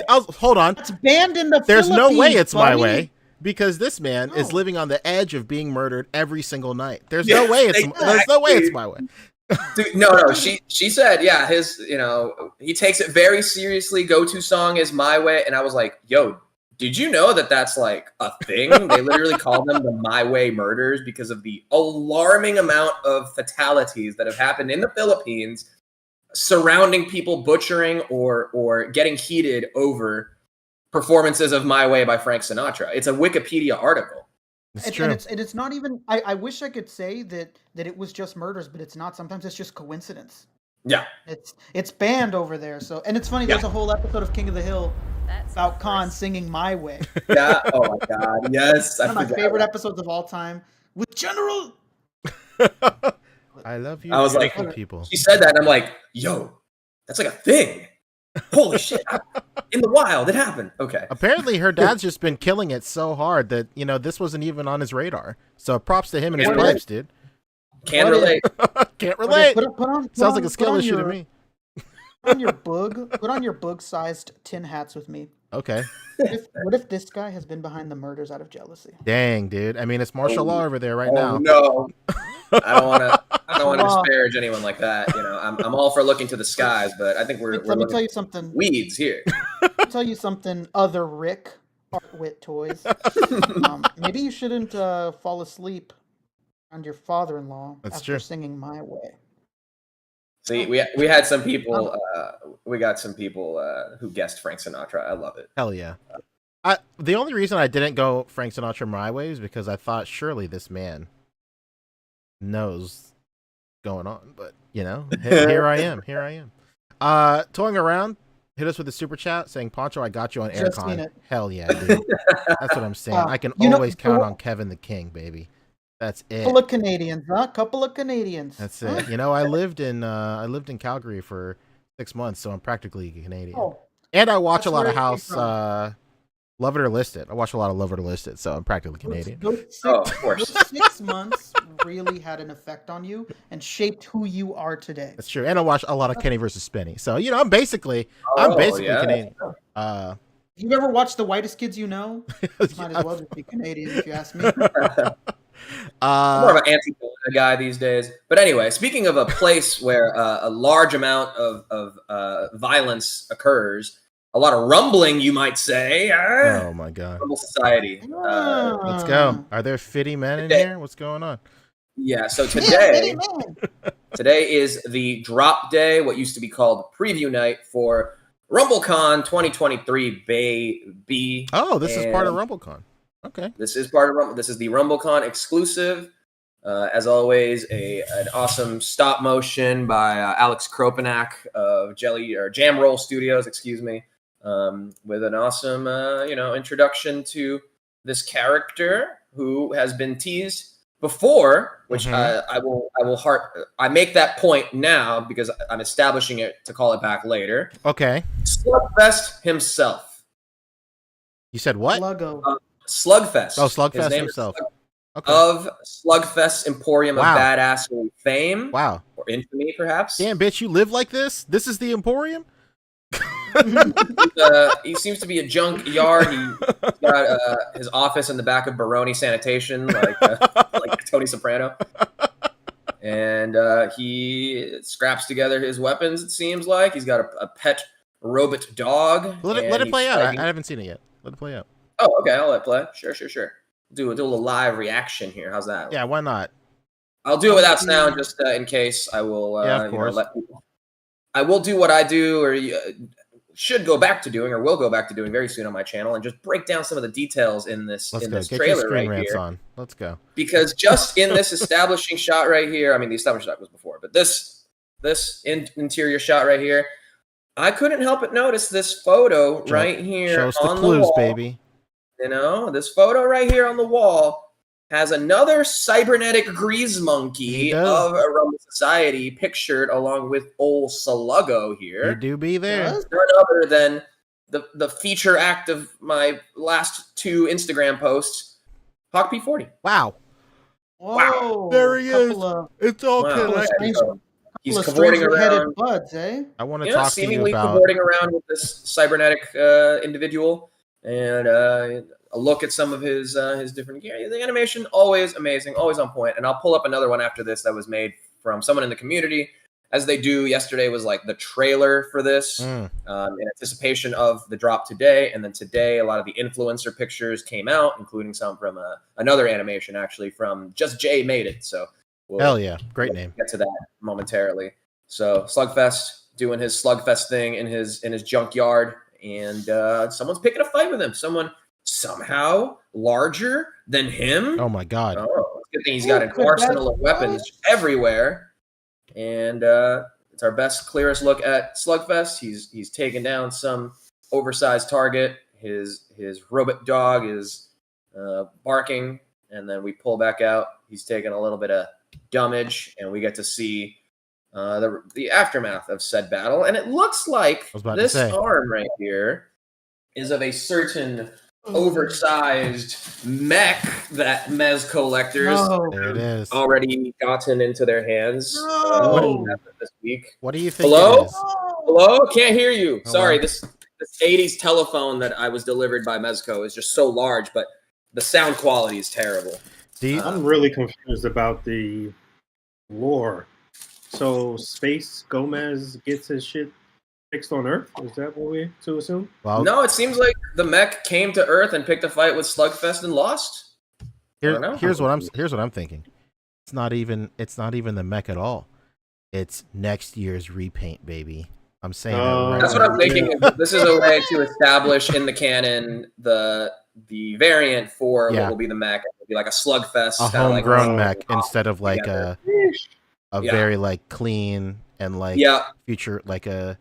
hold on. It's banned in the There's no way it's buddy. My Way. Because this man is living on the edge of being murdered every single night. There's no way it's My Way. Dude, no. She said, yeah, he takes it very seriously. Go-to song is My Way, and I was like, yo, Did you know that that's like a thing? They literally call them the My Way murders because of the alarming amount of fatalities that have happened in the Philippines surrounding people butchering or getting heated over performances of My Way by Frank Sinatra. It's a Wikipedia article. It's true. And it's not even. I wish I could say that it was just murders, but it's not. Sometimes it's just coincidence. Yeah, it's banned over there. So, and it's funny. There's a whole episode of King of the Hill about Khan singing "My Way." Yeah. Oh my God. Yes. One of my favorite episodes of all time with General. I love you. I was like, people. She said that, and I'm like, yo, that's like a thing. Holy shit! In the wild, it happened. Okay. Apparently, her dad's just been killing it so hard that this wasn't even on his radar. So props to him and his pipes, dude. Can't relate. Can't relate. Put Sounds like a skill issue to me. Put on your bug-sized tin hats with me. Okay. What if this guy has been behind the murders out of jealousy? Dang, dude. I mean, it's martial law over there right now. No, I don't want to disparage anyone like that. I'm all for looking to the skies, but I think Let me tell you something. Weeds here. Let me tell you something. Other Rick, Artwit Toys. Maybe you shouldn't fall asleep on your father-in-law after singing "My Way." See, we had some people. We got some people who guessed Frank Sinatra. I love it. Hell yeah. The only reason I didn't go Frank Sinatra "My Way" is because I thought surely this man knows going on, but here I am. Toying around, hit us with a super chat saying, "Poncho, I got you on aircon." Hell yeah, dude. That's what I'm saying. I can always count on Kevin the King, baby. That's it. Couple of Canadians, huh? Couple of Canadians. That's it. I lived in Calgary for 6 months, so I'm practically Canadian. Oh, and I watch a lot of House Love It or List It. I watch a lot of Love It or List It, so I'm practically Canadian. Of course. Those 6 months really had an effect on you and shaped who you are today. That's true. And I watch a lot of Kenny versus Spenny. So, I'm basically Canadian. If you've ever watched The Whitest Kids You Know, might as well just be Canadian if you ask me. I'm more of an anti-Canada guy these days. But anyway, speaking of a place where a large amount of violence occurs, a lot of rumbling, you might say. Oh my God! Rumble society. Let's go. Are there Fiddy men in here? What's going on? Yeah. So today is the drop day, what used to be called preview night for RumbleCon 2023 Bay. Oh, this is part of RumbleCon. Okay. This is part of Rumble. This is the RumbleCon exclusive. As always, an awesome stop motion by Alex Kropanak of Jam Roll Studios, with an awesome, introduction to this character who has been teased before, which I make that point now because I'm establishing it to call it back later. Okay. Slugfest himself. You said what? Slugfest. Oh, Slugfest himself. Of Slugfest Emporium of Badassery fame. Wow. Or infamy, perhaps. Damn, bitch, you live like this? This is the Emporium? He seems to be a junk yard. He's got his office in the back of Baroni Sanitation, like Tony Soprano. And he scraps together his weapons, it seems like. He's got a pet robot dog. Let it play out. I haven't seen it yet. Let it play out. Oh, okay. I'll let it play. Sure. Do a little live reaction here. How's that? Yeah, why not? I'll do it without sound, just in case. I will. Of course. Let people. I will do what I do, or should go back to doing, or will go back to doing very soon on my channel, and just break down some of the details in this trailer right here. On. Let's go. Because just in this establishing shot right here, I mean, the establishing shot was before, but this interior shot right here, I couldn't help but notice this photo right here. Shows on the clues, wall. baby. This photo right here on the wall has another cybernetic grease monkey of a Rumble Society pictured along with old Sluggo here. You do be there. None other than the feature act of my last 2 Instagram posts, Hawk P40. Wow. Whoa. There he is. It's all connected. He's cavorting around. Buds, eh? I want to talk to you seemingly about cavorting around with this cybernetic individual. And a look at some of his different gear. The animation, always amazing, always on point. And I'll pull up another one after this that was made from someone in the community as they do. Yesterday was like the trailer for this in anticipation of the drop today. And then today, a lot of the influencer pictures came out, including some from another animation, actually, from Just Jay Made It. So hell yeah, great name. Get to that momentarily. So Slugfest doing his Slugfest thing in his junkyard, and someone's picking a fight with him. Someone somehow larger than him. Oh my god. Oh, good thing he's got an arsenal of weapons everywhere. And it's our best, clearest look at Slugfest. He's taken down some oversized target. His robot dog is barking, and then we pull back out. He's taking a little bit of damage, and we get to see the aftermath of said battle. And it looks like this arm right here is of a certain oversized mech that Mez collectors have already gotten into their hands this week. What do you think? Hello? Hello? Can't hear you. Sorry, this 80s telephone that I was delivered by Mezco is just so large, but the sound quality is terrible. I'm really confused about the lore. So Space Gomez gets his shit fixed on Earth? Is that what we're to assume? Well, no, it seems like the mech came to Earth and picked a fight with Slugfest and lost. Here's what I'm thinking. It's not even the mech at all. It's next year's repaint, baby. I'm saying that's what I'm thinking. This is a way to establish in the canon the variant for what will be the mech. It'll be like a Slugfest, a homegrown mech instead of like a very like clean and like future like a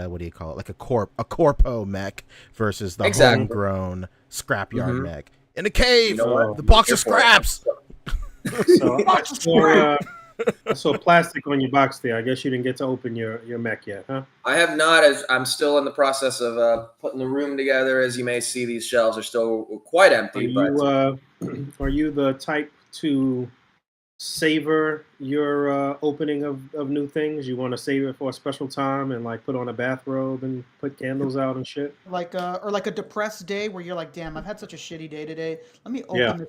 what do you call it, like a corpo mech versus the homegrown scrapyard mech in a cave. The box of scraps. So I saw plastic on your box there. I guess you didn't get to open your mech yet, huh? I have not, as I'm still in the process of putting the room together. As you may see, these shelves are still quite empty. Are you the type to savor your opening of new things? You want to save it for a special time and like put on a bathrobe and put candles out and shit? Or like a depressed day where you're like, damn, I've had such a shitty day today. Let me open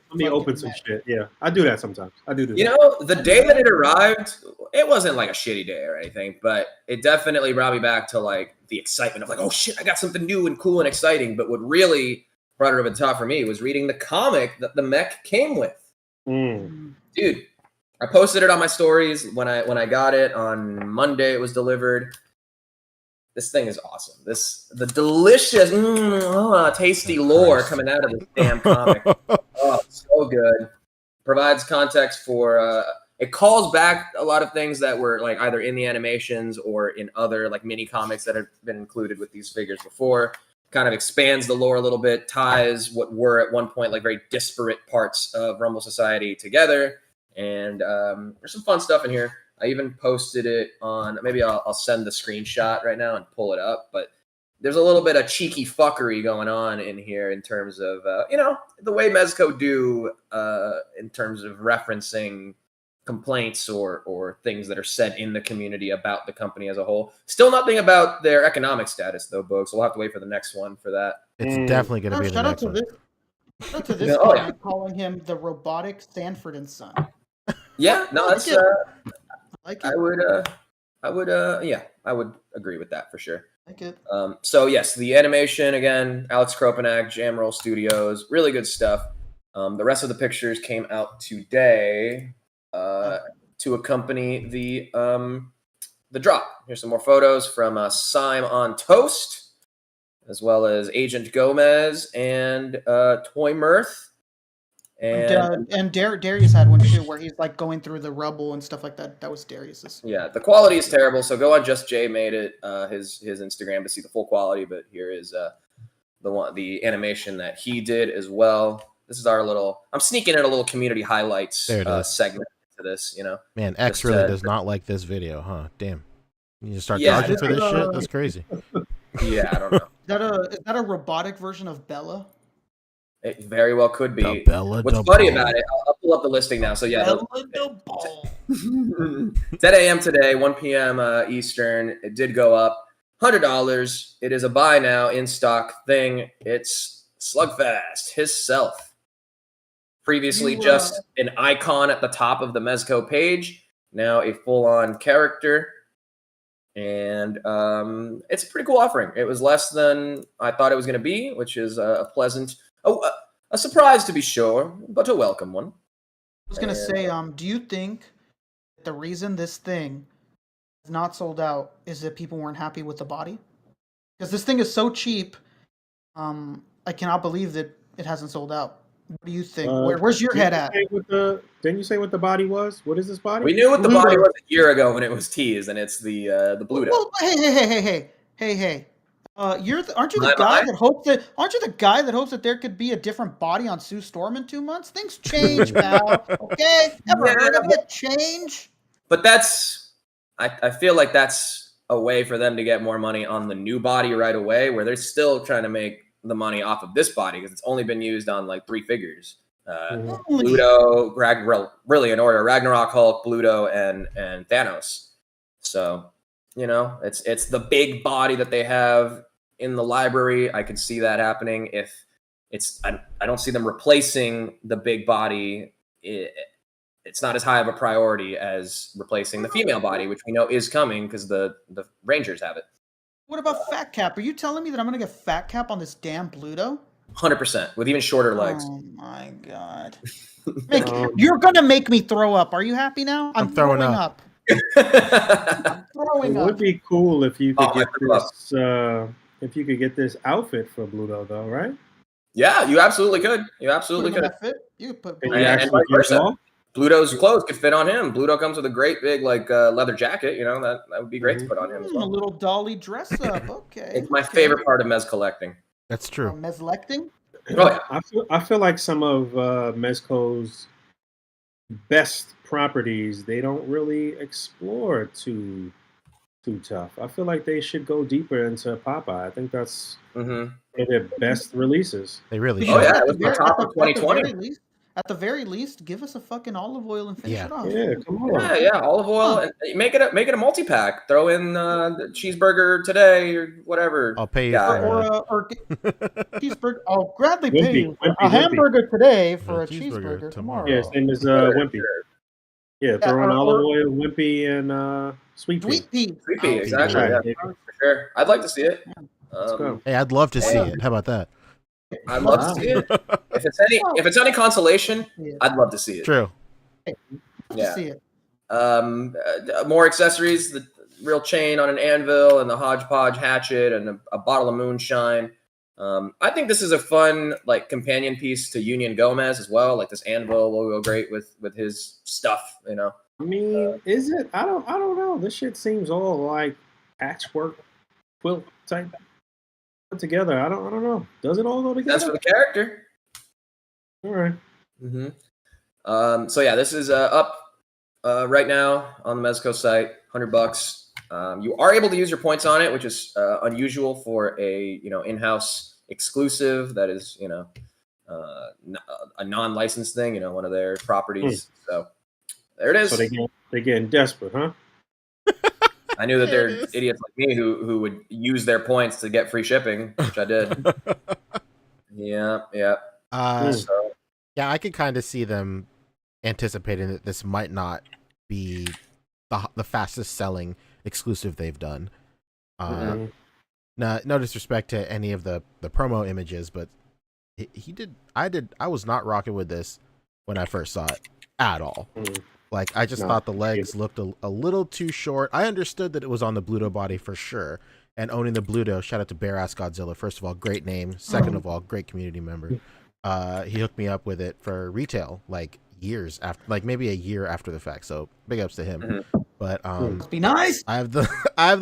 some shit. Yeah, I do that sometimes. I do that. You know, the day that it arrived, it wasn't like a shitty day or anything, but it definitely brought me back to like the excitement of like, oh shit, I got something new and cool and exciting. But what really brought it over the top for me was reading the comic that the mech came with. Dude, I posted it on my stories when I got it on Monday. It was delivered. This thing is awesome. The delicious, tasty lore coming out of this damn comic. Oh, so good. Provides context for. It calls back a lot of things that were like either in the animations or in other like mini comics that have been included with these figures before. Kind of expands the lore a little bit, ties what were at one point like very disparate parts of Rumble Society together. And there's some fun stuff in here. I even posted it on, maybe I'll send the screenshot right now and pull it up. But there's a little bit of cheeky fuckery going on in here in terms of, the way Mezco do in terms of referencing complaints or things that are said in the community about the company as a whole. Still nothing about their economic status, though, Boog. So we'll have to wait for the next one for that. It's definitely going to be the next one. Shout out to this guy calling him the robotic Sanford and Son. Yeah, no, that's. I would agree with that for sure. Like it. So yes, the animation again, Alex Kropanak, Jamroll Studios, really good stuff. The rest of the pictures came out today to accompany the drop. Here's some more photos from Sime on Toast, as well as Agent Gomez and Toy Mirth. And Darius had one too, where he's like going through the rubble and stuff like that. That was Darius's. Yeah, the quality is terrible. So go on Just Jay Made It, his Instagram to see the full quality. But here is the animation that he did as well. This is our little. I'm sneaking in a little community highlights segment to this. Man, X really does not like this video, huh? Damn, you just start dodging for this shit. That's crazy. Yeah, I don't know. Is that a robotic version of Bella? It very well could be. What's funny about it, I'll pull up the listing now. So yeah, 10 a.m. today, 1 p.m. Eastern. It did go up $100. It is a buy now in stock thing. It's Slugfest himself. Previously just an icon at the top of the Mezco page. now a full-on character. And it's a pretty cool offering. It was less than I thought it was going to be, which is a pleasant, a surprise to be sure, but a welcome one. I was going to say, do you think the reason this thing is not sold out is that people weren't happy with the body? Because this thing is so cheap, I cannot believe that it hasn't sold out. What do you think? Where's your head at? Didn't you say what the body was? What is this body? We knew what the body was a year ago when it was teased, and it's the Bluto. Well, hey. Aren't you the guy that hopes that? Aren't you the guy that hopes that there could be a different body on Sue Storm in 2 months? Things change, pal. Okay, ever heard of it? Change. But I feel like that's a way for them to get more money on the new body right away, where they're still trying to make the money off of this body because it's only been used on like 3 figures. Bluto, really in order: Ragnarok, Hulk, Bluto, and Thanos. So it's the big body that they have in the library. I could see that happening. If I don't see them replacing the big body. It's not as high of a priority as replacing the female body, which we know is coming because the Rangers have it. What about Fat Cap? Are you telling me that I'm going to get Fat Cap on this damn Bluto? 100%, with even shorter legs. Oh my god! You're going to make me throw up. Are you happy now? I'm throwing up. I'm throwing up. It would be cool if you could get this. If you could get this outfit for Bluto, though, right? Yeah, you absolutely could. You absolutely could. You could put. And vice versa. Bluto's clothes could fit on him. Bluto comes with a great big leather jacket. That would be great to put on him as well. A little dolly dress up. Okay. It's my favorite part of Mez collecting. That's true. Mezlecting? Oh, yeah. I feel like some of Mezco's best properties they don't really explore too tough. I feel like they should go deeper into Popeye. I think that's one of their best releases. They really should. Oh yeah, it was the top of 2020. At the very least, give us a fucking olive oil and finish it off. Yeah, come on. Yeah, olive oil. And make it a multi-pack. Throw in the cheeseburger today or whatever. I'll pay you or cheeseburger. I'll gladly pay you a hamburger today for a cheeseburger tomorrow. Yeah, his name is Wimpy. Yeah, throw in olive oil, Wimpy, and Sweet Pea. Sweet Pea, exactly. Yeah, for sure. I'd like to see it. Hey, I'd love to see it. How about that? I'd love to see it. If it's any consolation, I'd love to see it. True. Yeah. See it. More accessories, the real chain on an anvil and the hodgepodge hatchet and a bottle of moonshine. I think this is a fun companion piece to Union Gomez as well. Like this anvil will go great with his stuff. I mean, is it? I don't know. This shit seems all like patchwork quilt type. Put together. I don't know. Does it all go together? That's for the character. All right. So yeah, this is up right now on the Mezco site, $100. You are able to use your points on it, which is unusual for a in-house exclusive that is a non-licensed thing. One of their properties. So there it is. So they're getting desperate, huh? I knew that there are idiots like me who would use their points to get free shipping, which I did. Yeah. Yeah, I could kind of see them anticipating that this might not be the fastest selling exclusive they've done. No disrespect to any of the promo images, but I was not rocking with this when I first saw it at all. I just thought the legs looked a little too short. I understood that it was on the Bluto body for sure. And owning the Bluto, shout out to Bear Ass Godzilla. First of all, great name. Second of all, great community member. He hooked me up with it for retail years after, maybe a year after the fact. So big ups to him. But be nice. I have the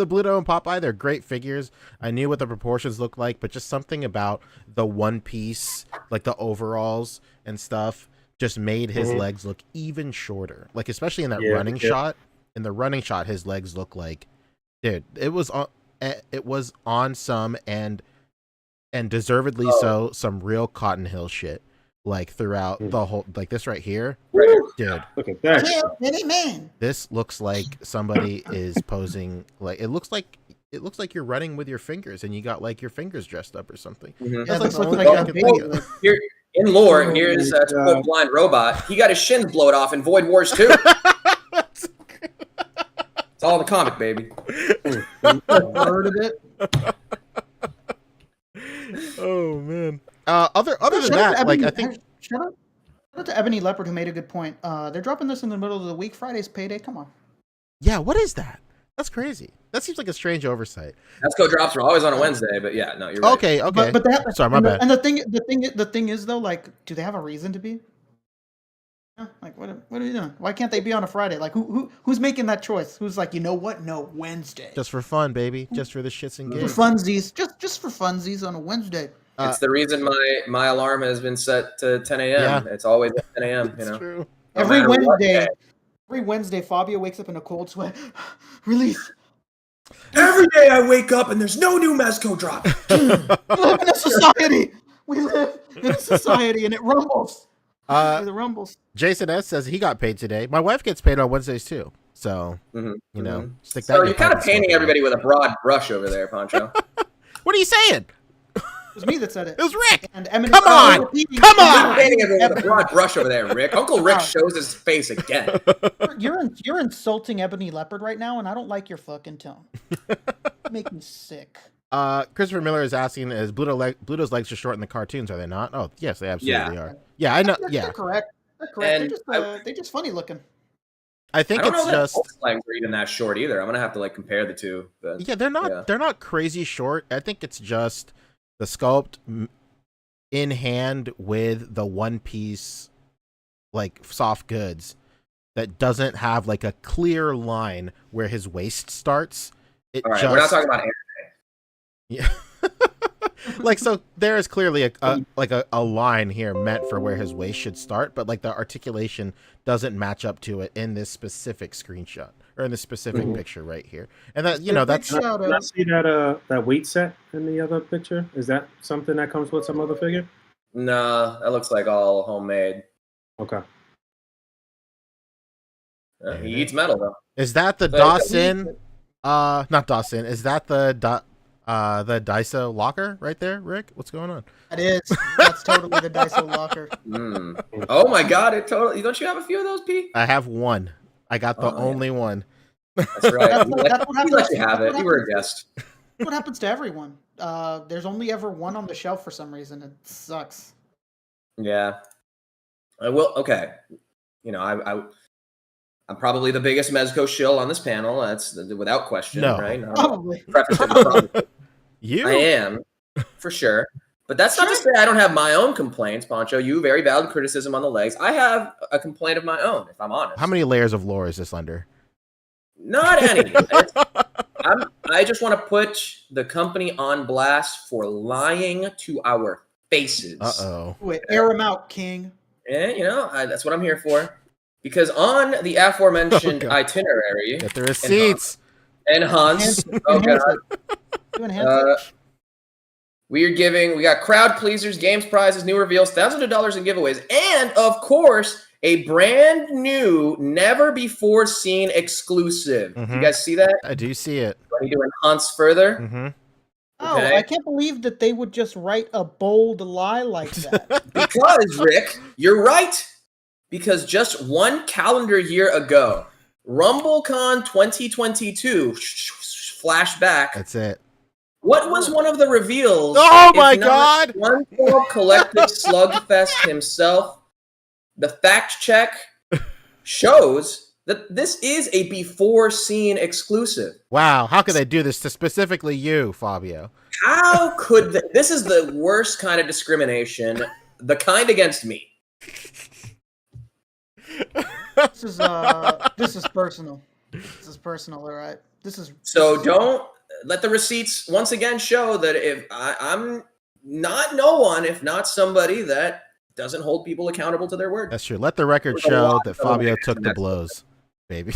Bluto and Popeye. They're great figures. I knew what the proportions looked like, but just something about the one piece, the overalls and stuff, just made his legs look even shorter. Especially in that running shot. In the running shot, his legs look dude, it was on some and deservedly so some real Cotton Hill shit. Throughout the whole this right here. Dude. Look at that. Man. This looks like somebody is posing it looks like you're running with your fingers and you got your fingers dressed up or something. That's Here in lore, here's Blind Robot. He got his shins blowed off in Void Wars 2. all in the comic, baby. Heard of it? Oh man. Other than that, like I think. Shout out to Ebony Leopard who made a good point. They're dropping this in the middle of the week. Friday's payday. Come on. Yeah, what is that? That's crazy. That seems like a strange oversight. Mezco drops are always on a Wednesday, but yeah, no, you're right. Okay. But Sorry, my bad. And the thing is though, like, do they have a reason to be? Like, what are you doing? Why can't they be on a Friday? Like, who's making that choice? Who's like, you know what? No, Wednesday. Just for fun, baby. Just for the shits and gigs. For funsies. Just for funsies on a Wednesday. It's the reason my alarm has been set to 10 a.m. Yeah. It's always at 10 a.m. You know, true. Every Wednesday, Fabio wakes up in a cold sweat. Release. Every day I wake up and there's no new Mezco drop. We live in a society. We live in a society, and it rumbles. It rumbles. Jason S says he got paid today. My wife gets paid on Wednesdays too. So you know, stick that. So you're kind of painting everybody with a broad brush over there, Poncho. What are you saying? It was me that said it. It was Rick. And come on. You're painting everyone with a broad brush over there, Rick. Uncle Rick shows his face again. You're insulting Ebony Leopard right now, and I don't like your fucking tone. You make me sick. Christopher Miller is asking, is Bluto's legs are short in the cartoons, are they not? Oh, yes, they absolutely are. Yeah, I know. Yeah. They're correct. They're just funny looking. I think it's just legs are even that short either. I'm gonna have to like compare the two. But, yeah, they're not crazy short. I think it's just the sculpt in hand with the one piece like soft goods that doesn't have like a clear line where his waist starts. All right, we're not talking about anime. Yeah. Like, so there is clearly a line here meant for where his waist should start, but like the articulation doesn't match up to it in this specific screenshot or in this specific picture right here. And that, you know, that's Did I see that weight set in the other picture? Is that something that comes with some other figure? No, that looks like all homemade. Okay. He eats metal though. Is that the Dawson? Not Dawson. Is that the Daiso locker right there, Rick? What's going on? That is. That's totally the Daiso locker. Oh my god! It totally. Don't you have a few of those, P? I have one. I got the only one. That's right. That's what happens. You have it. You were a guest. What happens to everyone? There's only ever one on the shelf for some reason. It sucks. Yeah. I will. Okay. You know, I'm probably the biggest Mezco shill on this panel. That's without question, right? Probably. You? I am, for sure. But that's not to say I don't have my own complaints, Poncho. You very valid criticism on the legs. I have a complaint of my own, if I'm honest. How many layers of lore is this under? Not any. I just want to put the company on blast for lying to our faces. Wait, air them out, King. And, you know, that's what I'm here for. Because on the aforementioned itinerary... Get the receipts. Enhance. Oh, God. We got crowd pleasers, games prizes, new reveals, thousands of dollars in giveaways, and, of course, a brand new, never before seen exclusive. You guys see that? I do see it. Want me to enhance further? Oh, I can't believe that they would just write a bold lie like that. Because, Rick, you're right. Because just one calendar year ago, RumbleCon 2022, flashback. That's it. What was one of the reveals? Oh my God! One collective Slugfest himself. The fact check shows that this is a before seen exclusive. Wow, how could they do this to specifically you, Fabio? How could they? This is the worst kind of discrimination, the kind against me. This is personal. This is personal, all right? So don't let the receipts once again show that if I'm not no one, if not somebody that doesn't hold people accountable to their word. That's true. Let the record show that Fabio took the blows, baby.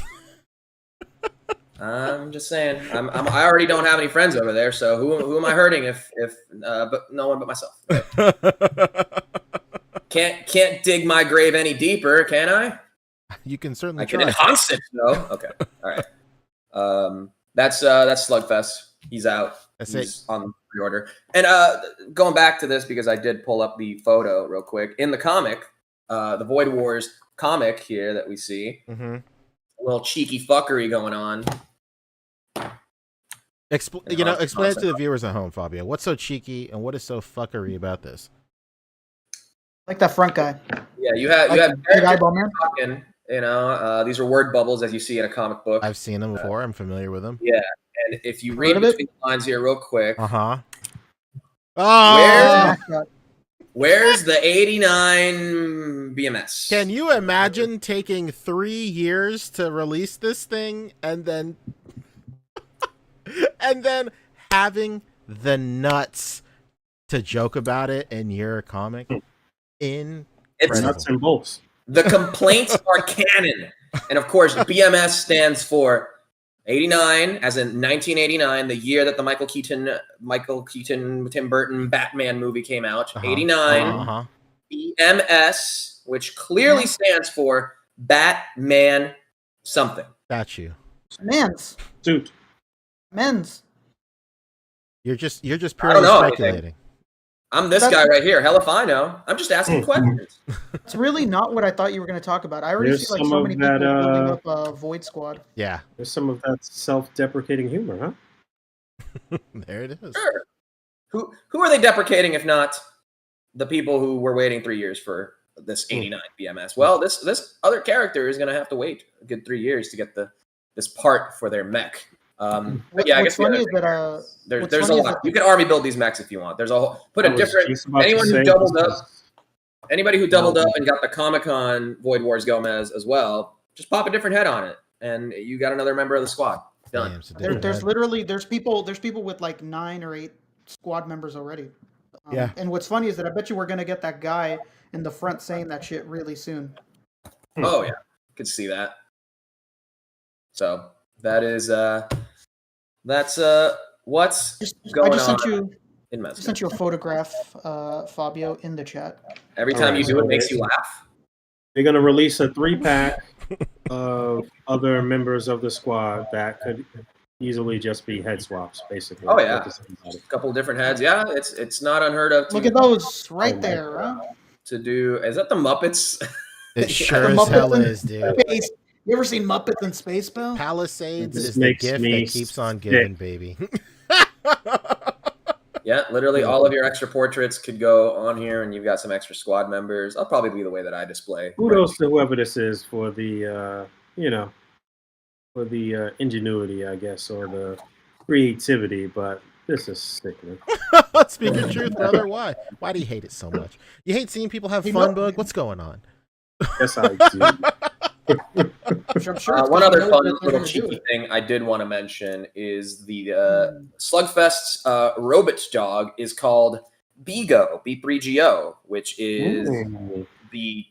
I'm just saying. I already don't have any friends over there, so who am I hurting if but no one but myself. Can't dig my grave any deeper, can I? You can certainly. I can enhance it. No. Okay. All right. That's Slugfest. He's out. He's on pre-order. And going back to this because I did pull up the photo real quick in the comic, the Void Wars comic here that we see. A little cheeky fuckery going on. Explain it to the viewers at home, Fabio. What's so cheeky and what is so fuckery about this? Like that front guy. Yeah, you have big eyeball man. Talking, these are word bubbles as you see in a comic book. I've seen them before. I'm familiar with them. Yeah, and if you read between the lines here real quick. Oh, where's the 89 BMS? Can you imagine taking 3 years to release this thing and then having the nuts to joke about it in your comic? It's nuts and bolts. The complaints are canon. And of course, BMS stands for 89, as in 1989, the year that the Michael Keaton, Tim Burton Batman movie came out. 89. BMS, which clearly stands for Batman something. Got you. Men's. Dude. Men's. You're just purely speculating. Anything. I'm this guy right here. Hell if I know. I'm just asking questions. It's really not what I thought you were going to talk about. I already see like so many people building up a Void Squad. Yeah. There's some of that self-deprecating humor, huh? There it is. Sure. Who are they deprecating if not the people who were waiting 3 years for this 89 BMS? Well, this other character is going to have to wait a good 3 years to get this part for their mech. But yeah, I guess funny is that there's a lot. You can army build these mechs if you want. There's a whole anybody who doubled up and got the Comic-Con Void Wars Gomez as well, just pop a different head on it, and you got another member of the squad. Done. There's people with like 9 or 8 squad members already. And what's funny is that I bet you we're gonna get that guy in the front saying that shit really soon. Oh yeah, could see that. So that is that's what's going on in Mezco. I sent you a photograph, Fabio, in the chat. Every time you do it, makes you laugh. They're going to release a 3-pack of other members of the squad that could easily just be head swaps, basically. Oh yeah, a couple different heads. Yeah, it's not unheard of. Look at those right there. Huh? To do is that the Muppets? It sure as hell is, dude. Space. You ever seen Muppets in Space, Bill? Palisades is the gift that keeps on giving, baby. Yeah, literally all of your extra portraits could go on here, and you've got some extra squad members. I'll probably be the way that I display. Kudos to whoever this is for the, for the ingenuity, I guess, or the creativity. But this is sickening. Speak your truth, brother. Why? Why do you hate it so much? You hate seeing people have fun, Bug? What's going on? Yes, I do. One other fun little cheeky thing I did want to mention is the Slugfest's robot dog is called Bigo, B3GO, which is the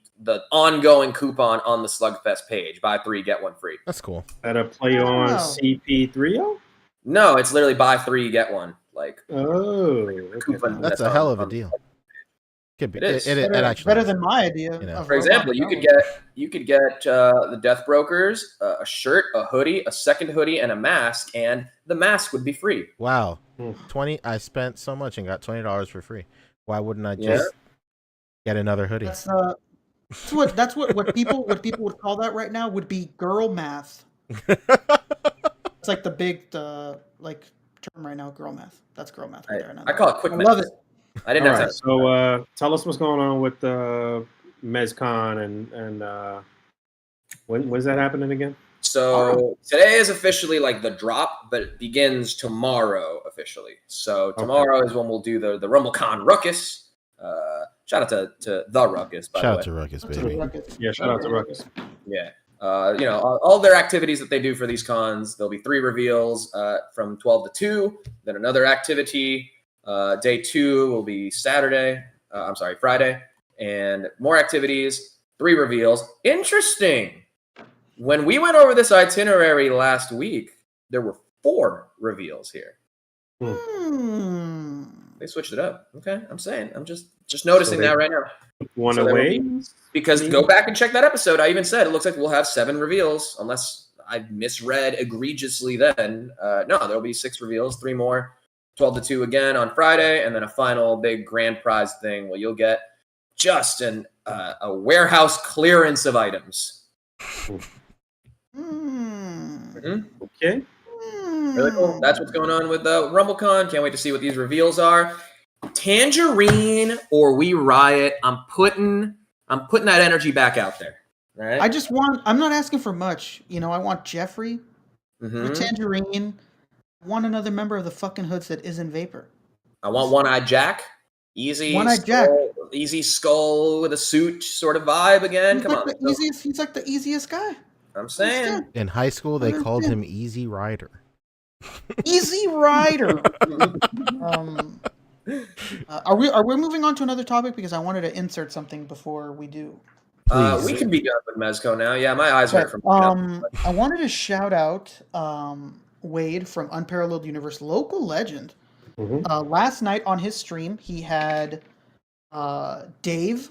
ongoing coupon on the Slugfest page. Buy 3, get 1 free. That's cool. That a play on CP30? No, it's literally buy 3, get 1. Like, coupon that's a hell of a deal. It is better than my idea. For example, you could get the Death Brokers a shirt, a hoodie, a second hoodie, and a mask, and the mask would be free. Wow, I spent so much and got $20 for free. Why wouldn't I just get another hoodie? That's what people would call that right now would be girl math. It's like the big term right now, girl math. That's girl math right there. I call it quick math. I love it. I didn't have that. So tell us what's going on with Mezcon and when's that happening again? So today is officially like the drop, but it begins tomorrow officially. So tomorrow is when we'll do the RumbleCon Ruckus. Shout out to the Ruckus. By shout the out to Ruckus, baby. Yeah, shout out to Ruckus. Yeah. All their activities that they do for these cons, there'll be 3 reveals from 12 to 2, then another activity. Day 2 will be Friday, and more activities, 3 reveals. Interesting. When we went over this itinerary last week, there were 4 reveals here. They switched it up. Okay, I'm saying. I'm just noticing that right now. One away? Because go back and check that episode. I even said it looks like we'll have 7 reveals, unless I misread egregiously then. No, there'll be 6 reveals, 3 more. 12 to 2 again on Friday, and then a final big grand prize thing where you'll get just a warehouse clearance of items. Okay. Really cool. That's what's going on with RumbleCon. Can't wait to see what these reveals are. Tangerine or We Riot. I'm putting that energy back out there. All right. I'm not asking for much. You know, I want Jeffrey with Tangerine. I want another member of the fucking Hoods that isn't Vapor. I want One-Eyed Jack. One-Eyed Jack. Easy skull with a suit sort of vibe again. He's Come like on. He's like the easiest guy. I'm saying. In high school, they called him Easy Rider. Easy Rider. Are we moving on to another topic? Because I wanted to insert something before we do. We can be done with Mezco now. Yeah, my eyes hurt from. I wanted to shout out Wade from Unparalleled Universe, local legend. Last night on his stream, he had Dave,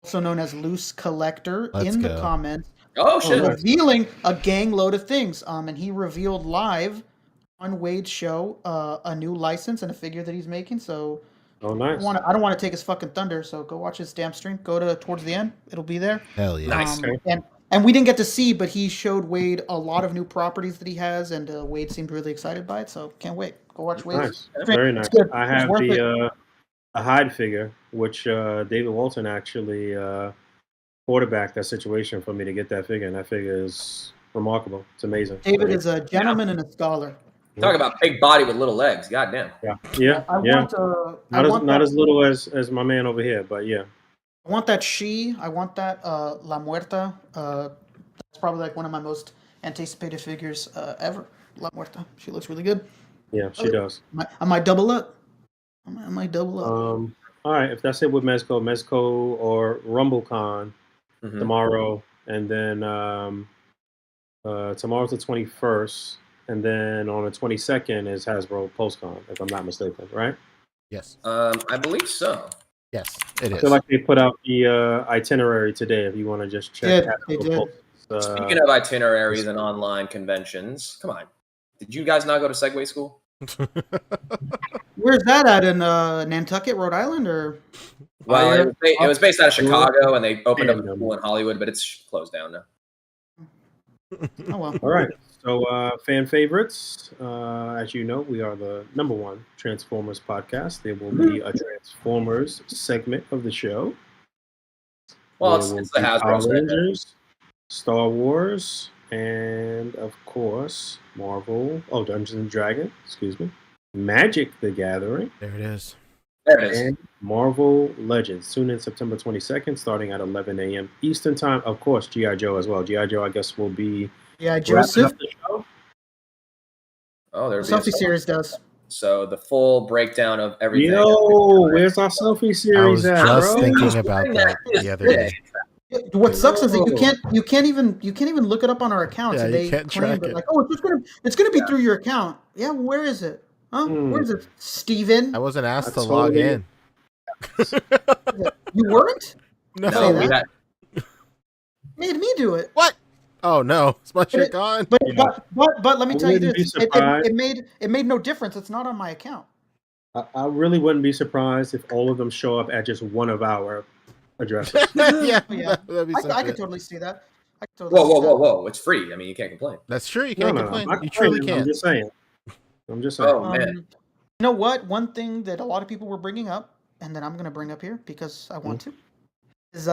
also known as Loose Collector, the comments. Oh shit! Revealing a gang load of things. And he revealed live on Wade's show a new license and a figure that he's making. So, nice. I don't want to take his fucking thunder. So go watch his damn stream. Go to towards the end. It'll be there. Hell yeah! Nice. And we didn't get to see, but he showed Wade a lot of new properties that he has, and Wade seemed really excited by it. So can't wait. Go watch Wade's Nice. stream. Very nice. I have a Hyde figure, which David Walton actually quarterbacked that situation for me to get that figure, and that figure is remarkable. It's amazing. David is a gentleman and a scholar. Talk about big body with little legs. Goddamn. Yeah. Not as little as my man over here, but yeah. I want that I want that La Muerta. That's probably like one of my most anticipated figures ever. La Muerta. She looks really good. Yeah, she does. I might double up. I might double up. All right, if that's it with Mezco or RumbleCon tomorrow, and then tomorrow's the 21st, and then on the 22nd is Hasbro Pulse-Con, if I'm not mistaken, right? Yes. I believe so. Yes, it is. I feel like they put out the itinerary today. If you want to just check. They did. Speaking of itineraries and online conventions, come on. Did you guys not go to Segway school? Where's that at, in Nantucket, Rhode Island, or? Well, it was based out of Chicago, and they opened up a school in Hollywood, but it's closed down now. Oh well. All right. So, fan favorites. As you know, we are the #1 Transformers podcast. There will be a Transformers segment of the show. Well, it's the Hasbro Rangers, Star Wars, and of course Marvel. Oh, Dungeons and Dragons. Excuse me. Magic: The Gathering. There it is. There it is. And Marvel Legends. Soon in September 22nd, starting at 11 a.m. Eastern time. Of course, G.I. Joe as well. G.I. Joe, I guess, will be. Yeah, Joseph. Oh, there's the selfie series does. So the full breakdown of everything. Yo, where's our selfie series I was at, just bro? thinking about that the other day. What sucks is that you can't even look it up on our accounts. Yeah, and they you can't claim track that, it. like, oh, it's gonna be through your account. Yeah, well, where is it? Huh? Where is it, Steven? I wasn't asked to That's log totally- in. You weren't? No. Say that. we had, Made me do it. What? Oh no, is my shit gone? But let me tell you wouldn't be this: surprised. it made no difference. It's not on my account. I really wouldn't be surprised if all of them show up at just one of our addresses. Yeah, Yeah, that'd be so I could good. totally see that. whoa! It's free. I mean, you can't complain. That's true. You can't complain. I'm You truly complaining. can't. I'm just saying. Oh man. You know what? One thing that a lot of people were bringing up, and that I'm going to bring up here because I want to, is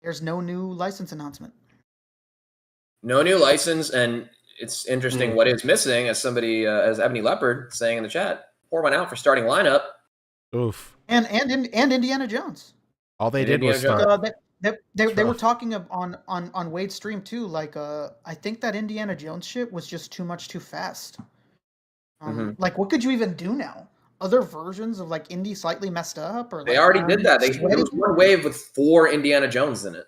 there's no new license announcement. No new license, and it's interesting what is missing, as somebody, as Ebony Leopard saying in the chat, pour one out for starting lineup. Oof. And Indiana Jones. All they And did was Indiana start. They were talking on Wade's stream too. Like, I think that Indiana Jones shit was just too much too fast. Like, what could you even do now? Other versions of like Indy slightly messed up, or They like, already did that. There was one wave with 4 Indiana Jones in it.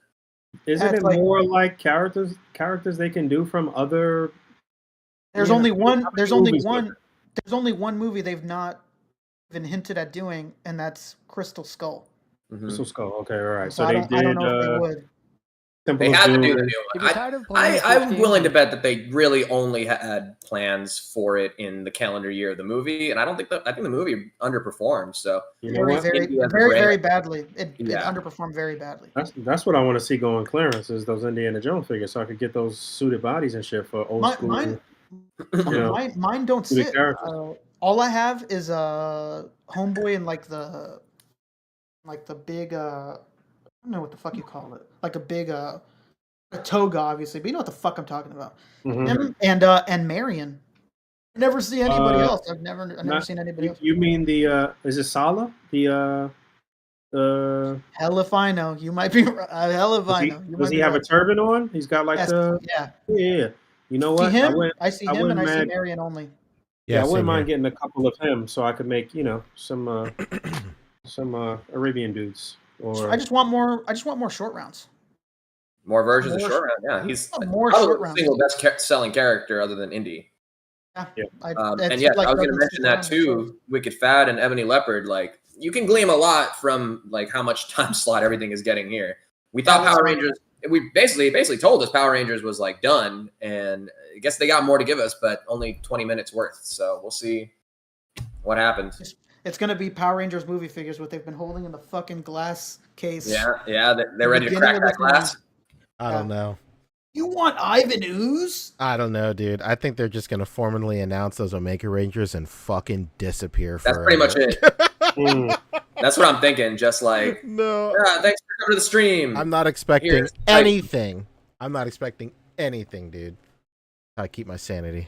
Isn't it more like characters they can do from other? There's only one movie they've not even hinted at doing, and that's Crystal Skull. Crystal Skull. Okay, all right. So I don't know if they would. They had to do the new one. I'm willing to bet that they really only had plans for it in the calendar year of the movie, and I think the movie underperformed. So very badly. It underperformed very badly. That's what I want to see go on clearance is those Indiana Jones figures, so I could get those suited bodies and shit for old school. Mine don't the sit. characters. All I have is Homeboy and like the big I don't know what the fuck you call it. Like a big a toga, obviously, but you know what the fuck I'm talking about. Him and Marion. I never see anybody else. I've never seen anybody else. You mean the is it Sala? The hell if I know. You might be hell if I know. Does he have a turban on? He's got like yeah. You know what? See him? I see him and I see Marion only. Yeah, I wouldn't mind getting a couple of him so I could make, some Arabian dudes. Or I just want more short rounds. More versions of short round. Yeah, he's more probably short the rounds. single best selling character other than Indy. Yeah. I was going to mention that too. Wicked Fad and Ebony Leopard, like you can glean a lot from like how much time slot everything is getting here. We thought Power Rangers. We basically told us Power Rangers was like done, and I guess they got more to give us, but only 20 minutes worth. So we'll see what happens. It's going to be Power Rangers movie figures, what they've been holding in the fucking glass case. Yeah, they're ready to crack that glass. I don't know. You want Ivan Ooze? I don't know, dude. I think they're just gonna formally announce those Omega Rangers and fucking disappear. That's pretty much it. That's what I'm thinking. Just like no. Thanks for coming to the stream. I'm not expecting anything. I'm not expecting anything, dude. I keep my sanity.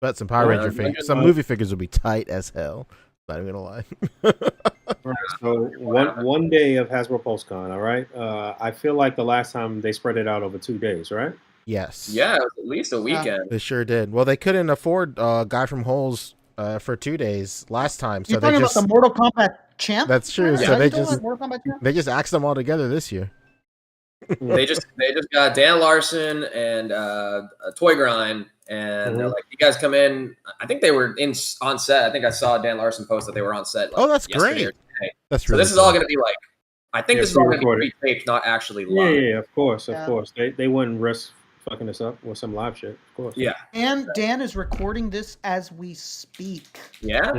But some Power Ranger figures, some movie figures will be tight as hell. Not even gonna lie. Right, so one day of Hasbro Pulse-Con, all right? I feel like the last time they spread it out over 2 days, right? Yes. Yeah, it was at least a weekend. They sure did. Well, they couldn't afford Guy from Holes for 2 days last time, so You're talking about the Mortal Kombat champ? That's true. Yeah, So they just axed them all together this year. they just got Dan Larson and Toy Grind, and they're like, "You guys come in." I think they were on set. I think I saw Dan Larson post that they were on set. Like, that's great. That's really so. This is all going to be like, I think this is all going to be pre-taped, not actually live. Yeah, of course. They wouldn't risk fucking us up with some live shit, of course. Yeah. And Dan is recording this as we speak. Yeah.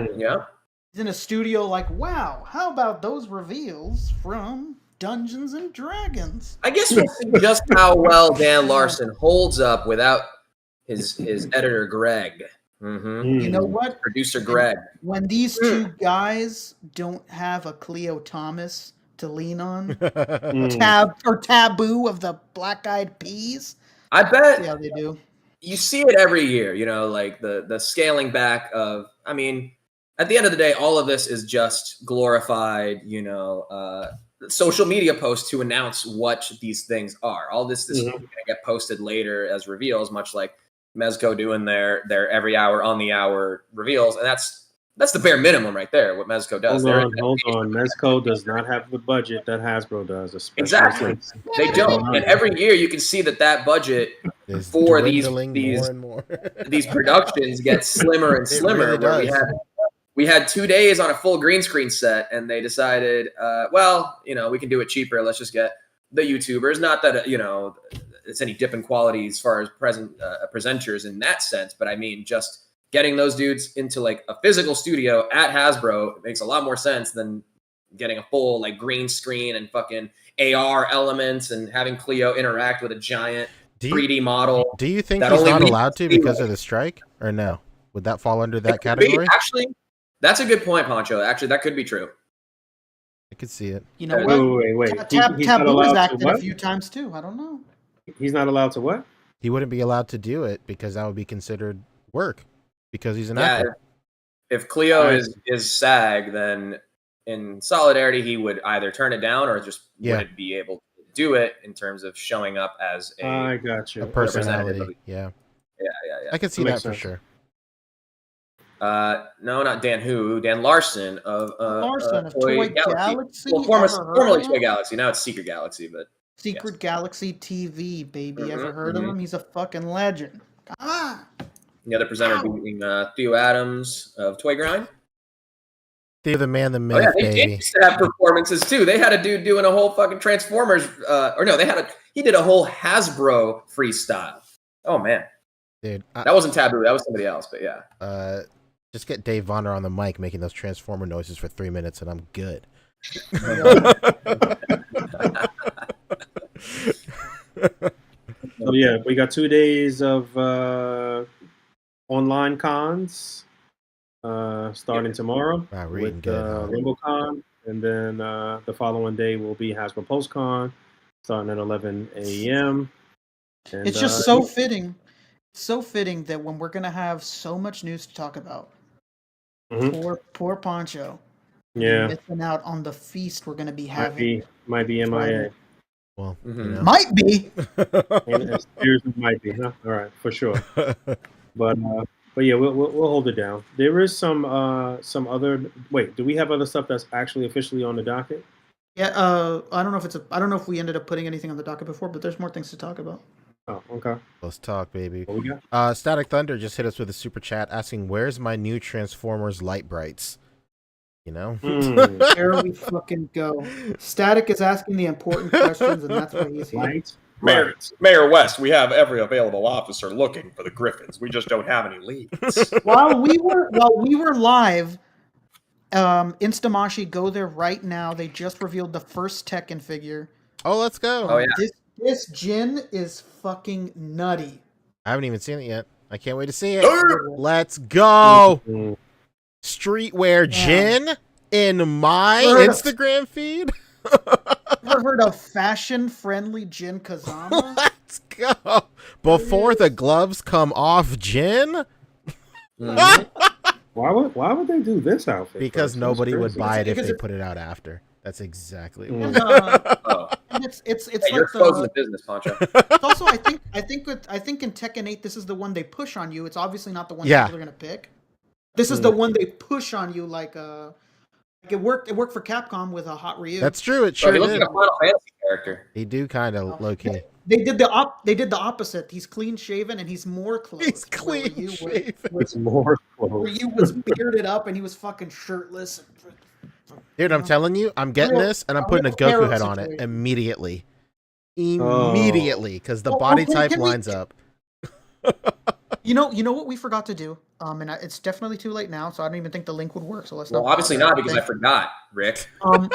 He's in a studio. Like, wow, how about those reveals from Dungeons and Dragons? I guess we'll see just how well Dan Larson holds up without his editor Greg. You know what? Producer Greg. When these two guys don't have a Cleo Thomas to lean on, Taboo of the Black Eyed Peas, I bet. Yeah, they do. You see it every year. Like the scaling back of. I mean, at the end of the day, all of this is just glorified. Social media posts to announce what these things are. All this is going to get posted later as reveals, much like Mezco doing their every hour on the hour reveals, and that's the bare minimum right there. What Mezco does. Hold on. Mezco does not have the budget that Hasbro does. Exactly, they don't. And every year you can see that budget for these productions gets slimmer and slimmer. Really we had 2 days on a full green screen set, and they decided, we can do it cheaper. Let's just get the YouTubers. Not that it's any dip in quality as far as presenters in that sense, but I mean just getting those dudes into like a physical studio at Hasbro makes a lot more sense than getting a full like green screen and fucking AR elements and having Cleo interact with a giant 3D model. Do you think he's not allowed to because of the strike, or no? Would that fall under that category? Actually, that's a good point, Poncho. Actually, that could be true. I could see it. You know what? Wait. Taboo has acted a few times too. I don't know. He's not allowed to what? He wouldn't be allowed to do it because that would be considered work because he's an actor. If Cleo is SAG, then in solidarity he would either turn it down or just wouldn't be able to do it in terms of showing up as I got you. A personality. Yeah. I could see that for sure. No, not Dan Dan Larson of Toy Galaxy. Well, formerly Toy Galaxy. Now it's Secret Galaxy, but Secret Galaxy TV, baby. Ever heard of him? He's a fucking legend. The other presenter being Theo Adams of Toy Grind. Theo the Man, the Myth, they used to have performances too. They had a dude doing a whole fucking Transformers, he did a whole Hasbro freestyle. Oh man, dude, that wasn't Taboo. That was somebody else. But yeah, just get Dave Vonner on the mic making those Transformer noises for 3 minutes, and I'm good. So yeah, we got 2 days of online cons starting tomorrow with RumbleCon, and then the following day will be Hasbro Pulse-Con starting at 11 a.m. And, it's just so fitting. So fitting that when we're gonna have so much news to talk about, poor Poncho, missing out on the feast we're gonna be having. Might be MIA. Well, might be. And seriously, might be, huh? All right, for sure. But yeah, we'll hold it down. There is some other. Wait, do we have other stuff that's actually officially on the docket? Yeah. I don't know if we ended up putting anything on the docket before, but there's more things to talk about. Oh, okay. Let's talk, baby. What we got? Static Thunder just hit us with a super chat asking, "Where's my new Transformers light brights?" You know, there we fucking go. Static is asking the important questions, and that's why he's here. Mayor West, we have every available officer looking for the Griffins. We just don't have any leads. While we were live, Instamashi, go there right now. They just revealed the first Tekken figure. Oh, let's go. Oh yeah. This Jin is fucking nutty. I haven't even seen it yet. I can't wait to see it. Let's go. Streetwear Jin in my Instagram feed. Ever heard of fashion-friendly Jin Kazama? Let's go. Before the gloves come off, Jin. Why would they do this outfit? Because nobody would buy it if they put it out after. That's exactly what. It's Hey, like you're exposing the business, Poncho. It's also, I think in Tekken 8, this is the one they push on you. It's obviously not the one people are gonna pick. This is the one they push on you, like it worked. It worked for Capcom with a Hot Ryu. That's true. It sure he did. looks like a Final Fantasy character. He do kind of low key. They did the opposite. He's clean shaven and he's more clothed. He's clean shaven. It's more clothed. Ryu was bearded up and he was fucking shirtless. Dude, I'm telling you, I'm getting this, and I'm putting a Goku head on it immediately. Immediately, because the body type lines up. You know what we forgot to do? And it's definitely too late now, so I don't even think the link would work. So let's not. Well, obviously not, because I forgot, Rick.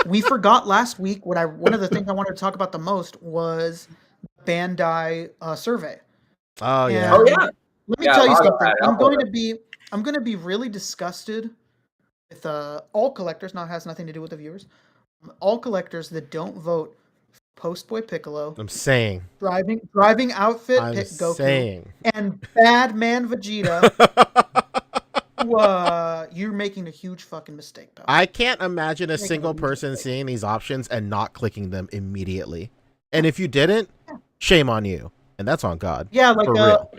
We forgot last week. One of the things I wanted to talk about the most was Bandai survey. Oh yeah. And oh yeah. Let me tell you something. I'm going to be really disgusted with all collectors. Now it has nothing to do with the viewers. All collectors that don't vote Postboy Piccolo. I'm saying. Driving outfit pick Goku. Saying. And Badman Vegeta. You're making a huge fucking mistake, pal. I can't imagine a single person seeing these options and not clicking them immediately. And if you didn't, shame on you. And that's on God. Yeah,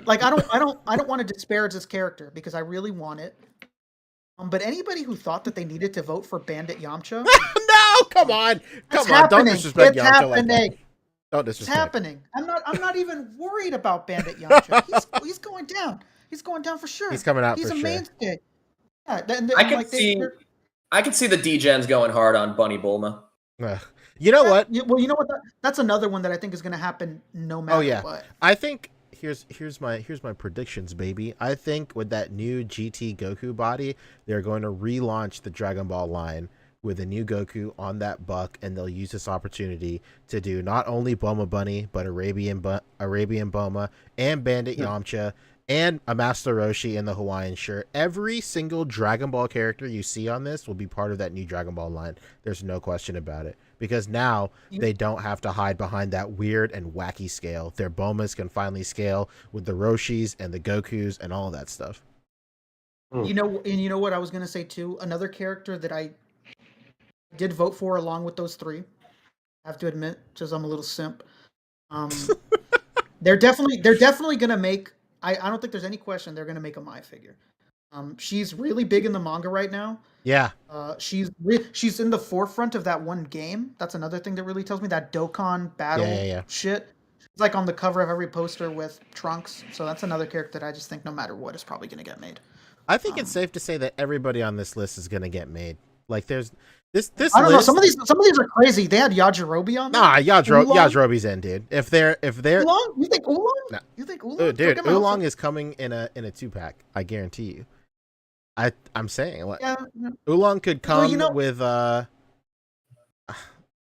like I don't want to disparage this character because I really want it. But anybody who thought that they needed to vote for Bandit Yamcha, no, come on, don't disrespect Yamcha like that. Don't disrespect. It's happening. I'm not even worried about Bandit Yamcha. He's going down. He's going down for sure. He's coming out. He's for a sure. mainstay. Yeah, I could see the D-Gens going hard on Bunny Bulma. You know what? Well, you know what? That's another one that I think is going to happen no matter what. I think here's my predictions, baby. I think with that new GT Goku body, they're going to relaunch the Dragon Ball line with a new Goku on that buck, and they'll use this opportunity to do not only Bulma Bunny, but Arabian Bulma and Bandit Yamcha and a Master Roshi in the Hawaiian shirt. Every single Dragon Ball character you see on this will be part of that new Dragon Ball line. There's no question about it. Because now they don't have to hide behind that weird and wacky scale. Their Bomas can finally scale with the Roshis and the Gokus and all that stuff. You know what I was gonna say too? Another character that I did vote for along with those three. I have to admit, because I'm a little simp. They're definitely gonna make. I don't think there's any question they're gonna make a Mai figure. She's really big in the manga right now. Yeah. She's in the forefront of that one game. That's another thing that really tells me that Dokkan battle shit. She's like on the cover of every poster with Trunks. So that's another character that I just think no matter what is probably going to get made. I think it's safe to say that everybody on this list is going to get made. Like there's this I don't list. know. Some of these are crazy. They had Yajirobe on there. Nah, Yajirobe's in, dude. If they're Oolong? You think Oolong? No. You think Oolong? Oh, dude, Oolong is coming in a 2-pack. I guarantee you. I'm saying, like, Oolong could come with I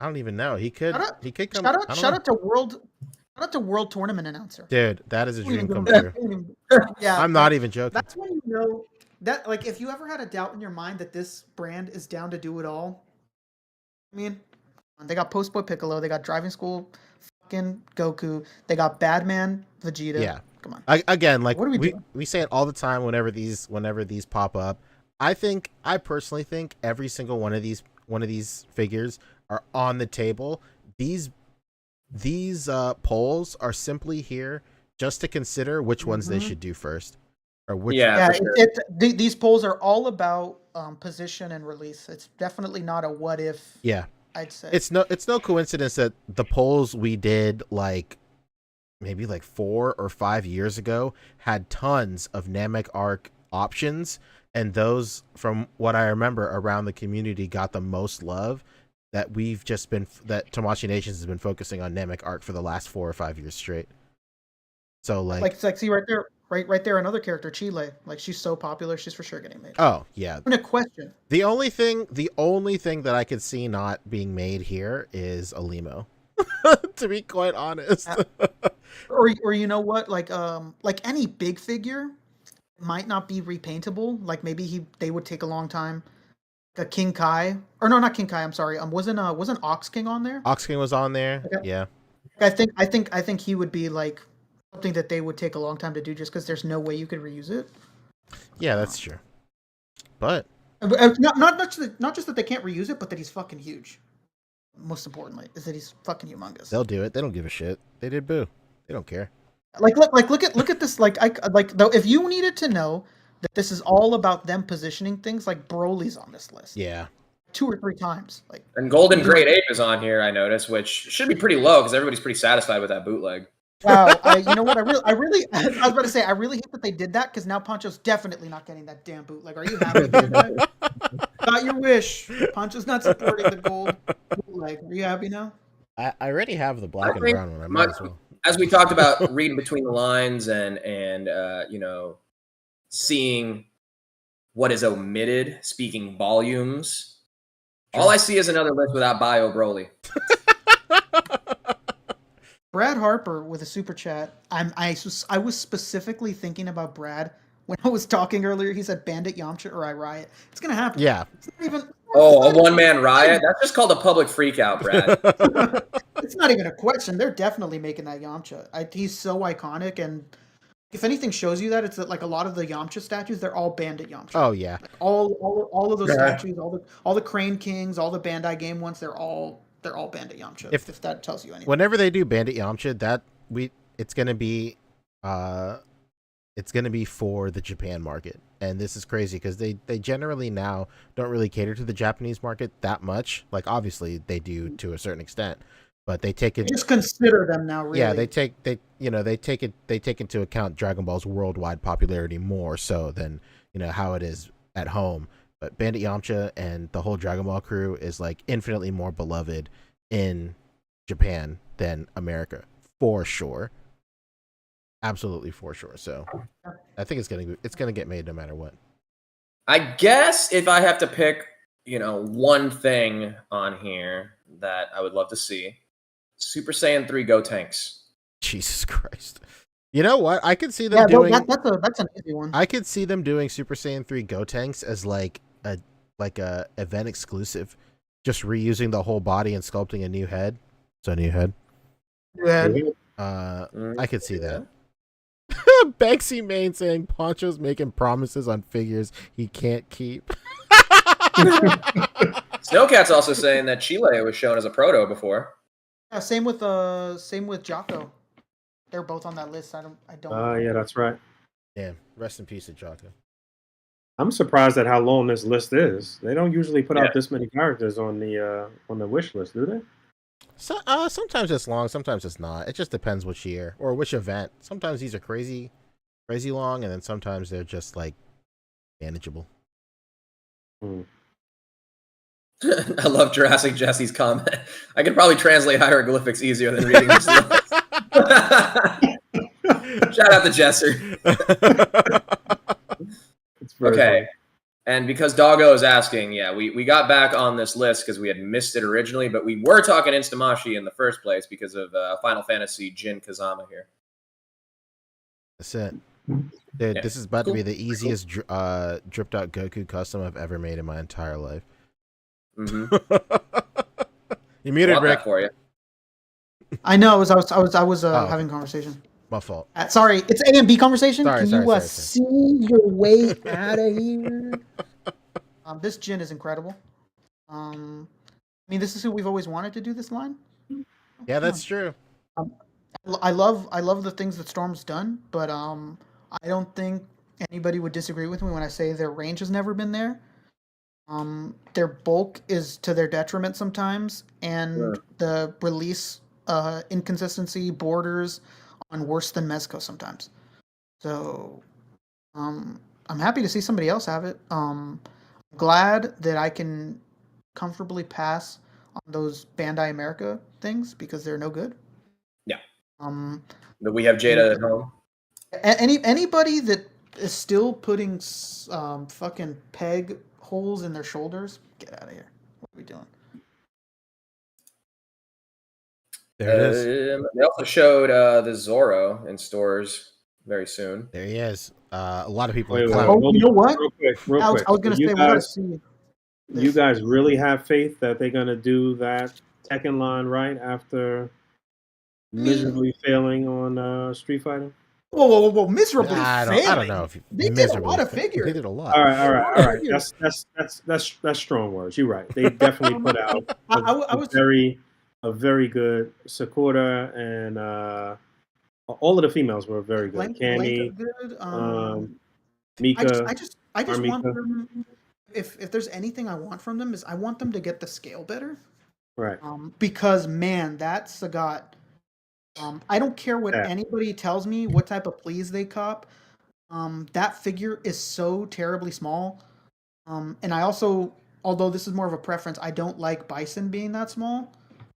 don't even know. He could come. Shout out to Not the world tournament announcer. Dude, that is a dream come true. Yeah, I'm not even joking. That's when you know that, like, if you ever had a doubt in your mind that this brand is down to do it all. I mean, they got Post Boy Piccolo, they got Driving School, fucking Goku, they got Badman, Vegeta. Yeah, come on. Again, like what are we doing? We say it all the time whenever these pop up. I personally think every single one of these figures are on the table. These polls are simply here just to consider which ones they should do first, or which. Yeah, sure. These polls are all about position and release. It's definitely not a what if. Yeah, I'd say it's no coincidence that the polls we did maybe 4 or 5 years ago had tons of Namek Arc options, and those, from what I remember, around the community got the most love. That Tamashii Nations has been focusing on Namek Arc for the last 4 or 5 years straight. So like see right there, another character, Chile. Like, she's so popular, she's for sure getting made. Oh yeah. A question. The only thing that I could see not being made here is a limo. To be quite honest. Or you know what? Like any big figure might not be repaintable. Like, maybe they would take a long time. Like a King Kai, or no, not King Kai. I'm sorry. Wasn't Ox King on there? Ox King was on there. Okay. Yeah. I think he would be like something that they would take a long time to do, just because there's no way you could reuse it. Yeah, that's true. But not just that they can't reuse it, but that he's fucking huge. Most importantly, is that he's fucking humongous. They'll do it. They don't give a shit. They did Boo. They don't care. Look at this. Though, if you needed to know that this is all about them positioning things, like Broly's on this list. Yeah. 2 or 3 times. And Golden Great Ape is on here, I noticed, which should be pretty low because everybody's pretty satisfied with that bootleg. Wow. You know what? I was about to say, I really hate that they did that, because now Pancho's definitely not getting that damn bootleg. Are you happy with that? Got your wish. Pancho's not supporting the gold bootleg. Are you happy now? I already have the black and brown one. I might as well. As we talked about, reading between the lines and seeing what is omitted, speaking volumes. All I see is another list without Bio Broly. Brad Harper with a super chat. I was specifically thinking about Brad when I was talking earlier. He said Bandit Yamcha or I Riot. It's gonna happen. Yeah. It's not even. A one-man riot? That's just called a public freakout, Brad. It's not even a question. They're definitely making that Yamcha. He's so iconic, and if anything shows you that, it's that, like, a lot of the Yamcha statues, they're all Bandit Yamcha. Oh yeah. Like, all of those statues, all the Crane Kings, all the Bandai game ones, they're all Bandit Yamcha. If that tells you anything. Whenever they do Bandit Yamcha, it's gonna be for the Japan market. And this is crazy because they generally now don't really cater to the Japanese market that much. Like, obviously they do to a certain extent, but they take it. Just consider them now. Really. Yeah, they take into account Dragon Ball's worldwide popularity more so than how it is at home. But Bandit Yamcha and the whole Dragon Ball crew is like infinitely more beloved in Japan than America, for sure. Absolutely, for sure. So I think it's gonna get made no matter what. I guess if I have to pick, one thing on here that I would love to see, Super Saiyan 3 Go Tanks. Jesus Christ! You know what? I could see them doing. That's an easy one. I could see them doing Super Saiyan 3 Go Tanks as like a event exclusive, just reusing the whole body and sculpting a new head. So a new head. Yeah. I could see that. Banksy Main saying Poncho's making promises on figures he can't keep. Snowcat's also saying that Chile was shown as a proto before. Yeah, same with Jocko. They're both on that list. I don't. Yeah, that's right. Yeah, rest in peace to Jocko. I'm surprised at how long this list is. They don't usually put out this many characters on the wish list, do they? So, sometimes it's long, sometimes it's not. It just depends which year or which event. Sometimes these are crazy long, and then sometimes they're just like manageable. I love Jurassic Jesse's comment. I could probably translate hieroglyphics easier than reading this list. Shout out to Jesser. Okay. And because Doggo is asking, yeah, we got back on this list because we had missed it originally, but we were talking Instamashi in the first place because of Final Fantasy Jin Kazama here. That's it. Dude, this is about to be the easiest dripped out Goku custom I've ever made in my entire life. Mm-hmm. You muted, Rick. For you. I know. I was having a conversation. My fault. Sorry, it's A and B conversation. Sorry, Can you see your way out of here? This Jin is incredible. I mean, this is who we've always wanted to do this line. Yeah, that's true. I love the things that Storm's done, but I don't think anybody would disagree with me when I say their range has never been there. Their bulk is to their detriment sometimes, and the release inconsistency borders on worse than Mezco sometimes. So I'm happy to see somebody else have it. I'm glad that I can comfortably pass on those Bandai America things because they're no good. Yeah. But we have Jada at home. Anybody that is still putting fucking peg holes in their shoulders, get out of here. What are we doing? There it is. They also showed the Zorro in stores very soon. There he is. A lot of people. You know what? Real quick. I was gonna say, we gotta see. You guys really have faith that they're gonna do that Tekken line right after miserably failing on Street Fighter? Whoa! Miserably failing. I don't know if they did a lot of figures. They did a lot. All right. That's strong words. You're right. They definitely put out a very good Sakura, and all of the females were very good. Cammy, Mika. I just want them. If there's anything I want from them, is I want them to get the scale better. Right. Because man, that Sagat. I don't care what anybody tells me, what type of please they cop. That figure is so terribly small. And I also, although this is more of a preference, I don't like Bison being that small.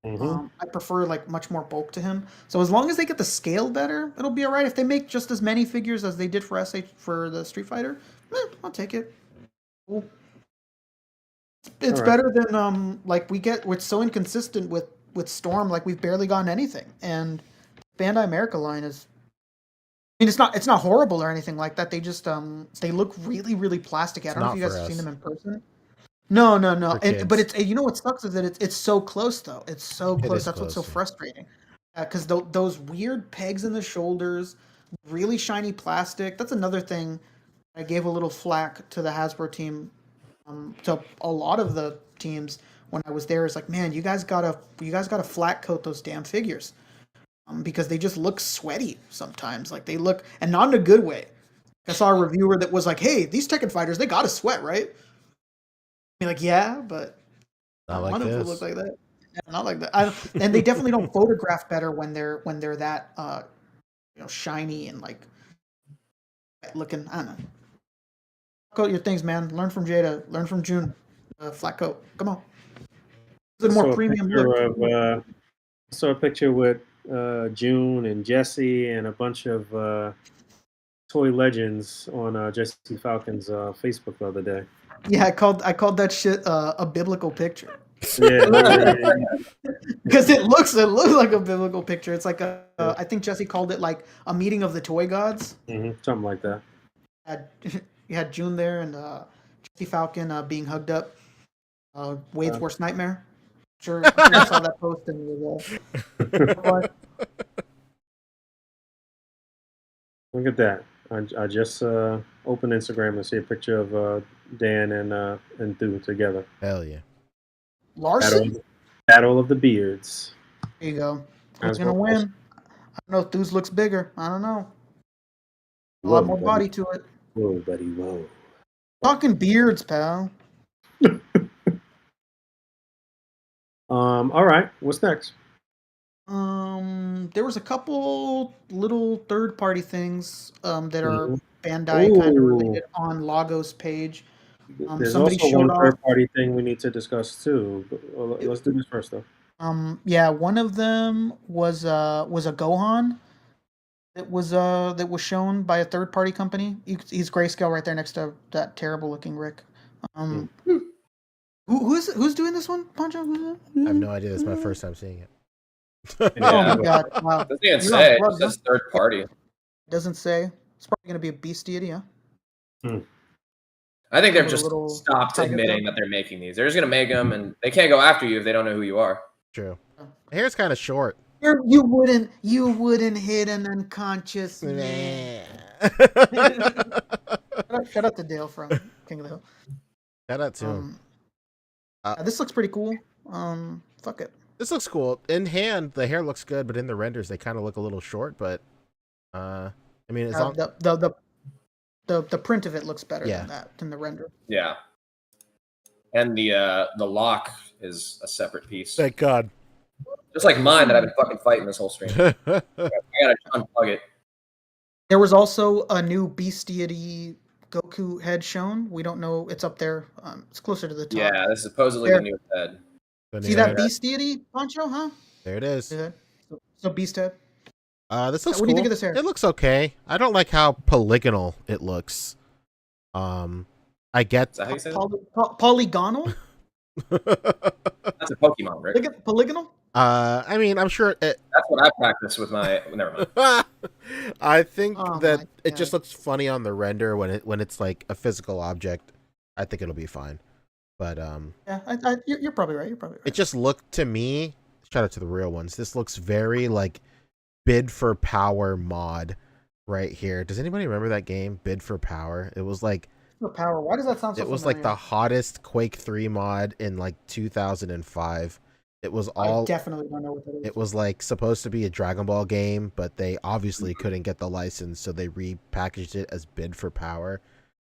Mm-hmm. I prefer like much more bulk to him. So as long as they get the scale better, it'll be all right. If they make just as many figures as they did for for the Street Fighter, I'll take it. Cool. It's better than like we're so inconsistent with Storm, like we've barely gotten anything. And Bandai America line is, I mean, it's not horrible or anything like that. They just they look really, really plastic. I don't know if you guys have seen them in person. No. But it's, you know what sucks is that it's so close though. It's so close. That's what's so frustrating. Because those weird pegs in the shoulders, really shiny plastic. That's another thing. I gave a little flack to the Hasbro team, to a lot of the teams when I was there. Is like, man, you guys gotta flat coat those damn figures, because they just look sweaty sometimes. Like they look, and not in a good way. I saw a reviewer that was like, hey, these Tekken fighters, they gotta sweat, right? I mean, like, yeah, but not like one this. of them look like that. Yeah, not like that. And they definitely don't photograph better when they're that shiny and like looking. I don't know. Coat your things, man. Learn from Jada. Learn from June. Flat coat. Come on. It's a more premium look. I saw a picture with June and Jesse and a bunch of toy legends on Jesse Falcon's Facebook the other day. Yeah, I called that shit a biblical picture. Yeah. Because it looks like a biblical picture. It's like I think Jesse called it like a meeting of the toy gods. Mm-hmm, something like that. You had June there and Jesse Falcon being hugged up. Wade's worst nightmare. Sure, I saw that post and Look at that. I just opened Instagram and see a picture of Dan and Thu together. Hell yeah. Larson? Battle of the Beards. There you go. Who's going to win? I don't know if Thu's looks bigger. I don't know. A lot more body to it. Whoa, buddy, whoa. Talking beards, pal. All right. What's next? There was a couple little third-party things that are Bandai kind of related on Lagos page. There's also one third-party thing we need to discuss too. But let's do this first, though. Yeah, one of them was a Gohan that was shown by a third-party company. He's grayscale right there next to that terrible-looking Rick. Who's doing this one, Pancho? I have no idea. This is my first time seeing it. Oh my god! Wow. Doesn't even say. It says third party. Doesn't say. It's probably gonna be a beast deity, huh? I think they've just stopped admitting that they're making these. They're just gonna make them, and they can't go after you if they don't know who you are. True. The hair's kind of short. You wouldn't hit an unconscious man. Shout out to Dale from King of the Hill. Shout out to him. This looks pretty cool. Fuck it. This looks cool. In hand, the hair looks good, but in the renders, they kind of look a little short. But I mean, it's the print of it looks better than the render. Yeah. And the lock is a separate piece. Thank God. Just like mine that I've been fucking fighting this whole stream. I gotta unplug it. There was also a new Beast Deity Goku head shown. We don't know. It's up there. It's closer to the top. Yeah, this is supposedly the new head. See that Beast Deity, Pancho, huh? There it is. So Beast head. This looks cool. What do you think of this hair? It looks okay. I don't like how polygonal it looks. I get... Is that how you say that? Polygonal? That's a Pokemon, Rick. Polygonal? I mean, I'm sure... That's what I practice with my... Never mind. I think that it just looks funny on the render when it's like a physical object. I think it'll be fine. But yeah, you're probably right. It just looked to me. Shout out to the real ones. This looks very like Bid for Power mod right here. Does anybody remember that game, Bid for Power? It was like for Power. Why does that sound so? It was familiar? like the hottest Quake 3 mod in like 2005. It was all. I definitely don't know what that is. It was like supposed to be a Dragon Ball game, but they obviously couldn't get the license, so they repackaged it as Bid for Power,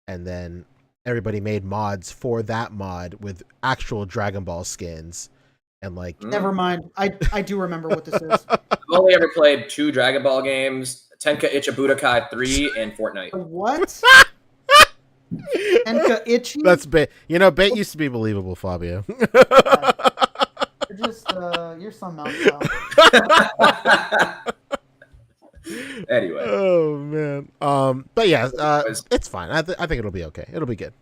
and then everybody made mods for that mod with actual Dragon Ball skins. And like, never mind. I do remember what this is. I've only ever played 2 Dragon Ball games: Tenka Ichi Budokai 3 and Fortnite. What? Tenka Ichi? That's bait. You know, bait used to be believable, Fabio. You're just you're some else. Anyway. Oh man. But yeah, it's fine. I think it'll be okay. It'll be good.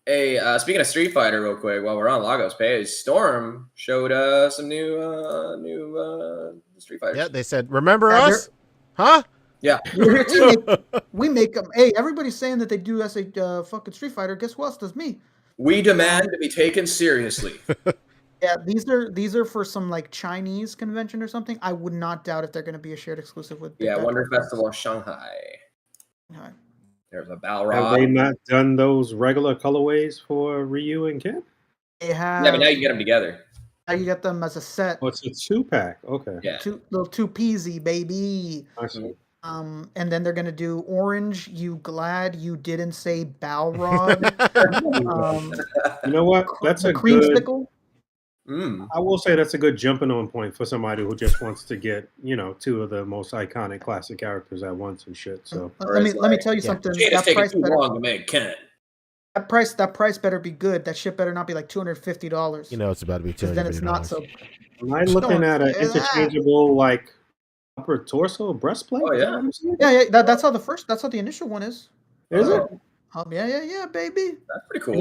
Hey, speaking of Street Fighter, real quick, while we're on Lagos page, Storm showed some new Street Fighters. Yeah, they said, "Remember us?" Huh? Yeah. We make them. Hey, everybody's saying that they do as a fucking Street Fighter. Guess who else does me? We demand to be taken seriously. Yeah, these are for some like Chinese convention or something. I would not doubt if they're going to be a shared exclusive with. Yeah, Wonder Festival Shanghai. Okay. There's a Balrog. Have they not done those regular colorways for Ryu and Ken? They have. Yeah, but now you get them together. Now you get them as a set. Oh, it's a 2-pack. Okay. Yeah. Little 2-peasy, baby. I see. And then they're gonna do Orange. You glad you didn't say Balrog? You know what? That's a creamsicle. I will say that's a good jumping on point for somebody who just wants to get, 2 of the most iconic classic characters at once and shit. So let me tell you something. That price too long to make Ken. That price better be good. That shit better not be like $250. You know it's about to be $250. Then it's not so. Am I looking at an interchangeable like upper torso breastplate? Oh yeah, yeah. That's how the initial one is. Is it? Yeah, baby. That's pretty cool.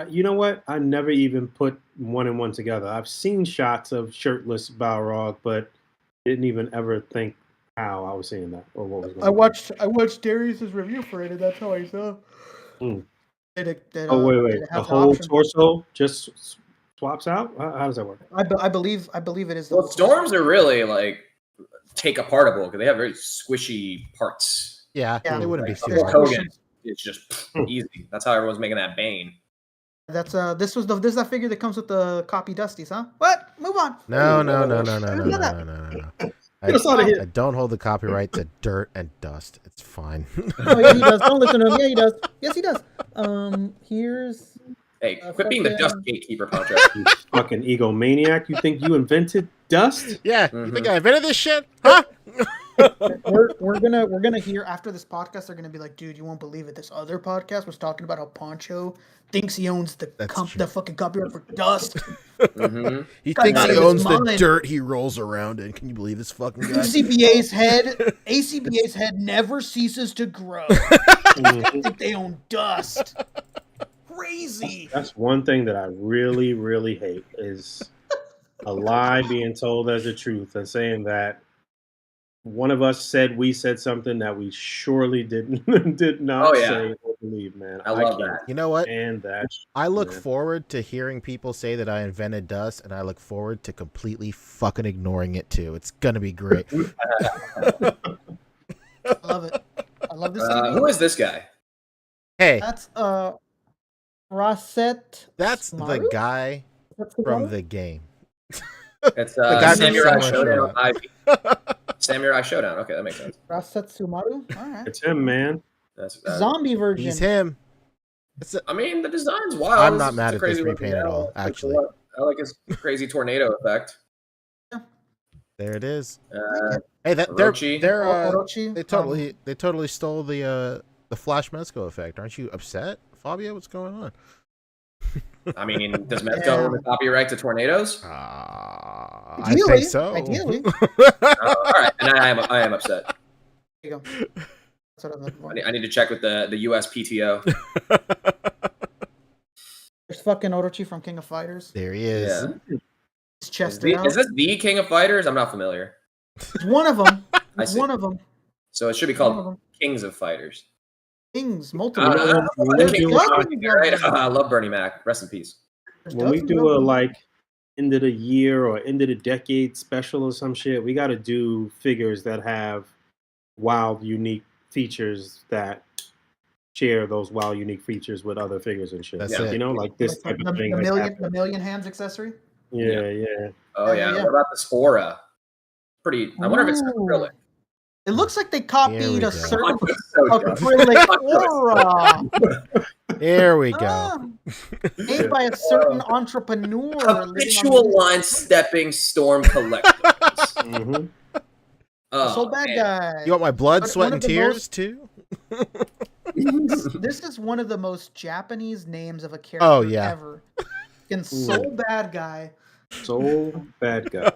You know what? I never even put one and one together. I've seen shots of shirtless Balrog, but didn't even ever think how I was seeing that or what was going on. I watched Darius's review for it, and that's how I saw. Wait. The whole torso just swaps out? How does that work? I believe it is. Well, Storms are really like take apartable because they have very squishy parts. Yeah. They wouldn't be too hard. It's just easy. That's how everyone's making that Bane. That's this is that figure that comes with the copy Dusties, huh? What? Move on. No. I don't hold the copyright to dirt and dust. It's fine. Oh yeah, he does. Don't listen to him. Yeah, he does. Yes, he does. Here's. Hey, quit being the dust gatekeeper, Pancho. You fucking egomaniac! You think you invented dust? Yeah. You think I invented this shit? Huh? we're gonna hear after this podcast. They're gonna be like, dude, you won't believe it. This other podcast was talking about how Pancho thinks he owns the fucking copyright for dust. He thinks he owns the dirt he rolls around in. Can you believe this fucking guy? A.C.B.A's head never ceases to grow. I think they own dust. crazy. That's one thing that I really, really hate is a lie being told as the truth and saying that one of us said we said something that we surely did not say or believe, man. I love that. You know what? And that I look forward to hearing people say that I invented dust, and I look forward to completely fucking ignoring it too. It's gonna be great. I love it. I love this. Who is this guy? Hey, That's Rosette. that's Smaru? the guy That's the from guy? the game. It's guy from Samurai Samurai Showdown. Samurai Showdown. Okay, that makes sense. Rosette Sumaru. All right. it's him, man. That's, Zombie version. He's him. I mean, the design's wild. I'm not It's mad a at this crazy repaint at all, actually. I like his crazy tornado effect. There it is. Uh, Hey, that Orochi. Orochi. they totally stole the Flash Mezco effect. Aren't you upset, Fabio? What's going on? I mean, does Mezco own the copyright to tornadoes? I think so. Ideally. All right, and I am upset. There you go. That's what I'm looking for. I need to check with the USPTO. There's fucking Orochi from King of Fighters. There he is. Yeah. His chest out. Is this the King of Fighters? I'm not familiar. It's one of them. I It's see. one of them. So it should be One of called them. Kings of Fighters. Things, multiple. I love Bernie Mac. Rest in peace. When we do a like end of the year or end of the decade special or some shit, we got to do figures that have wild, unique features that share those wild, unique features with other figures and shit. That's it. You know, like this type of thing. The million hands accessory. Yeah. Oh yeah. What about this aura? Pretty. I wonder if it's Ooh. acrylic. It looks like they Here we copied go. a certain So dumb. acrylic aura. There we go. Made by a certain entrepreneur. Habitual line stepping storm collectibles. Mm-hmm. So bad guy. You want my blood, But sweat, one and of the tears most- too? This is one of the most Japanese names of a character Oh, yeah. ever. And so bad guy. So bad guy.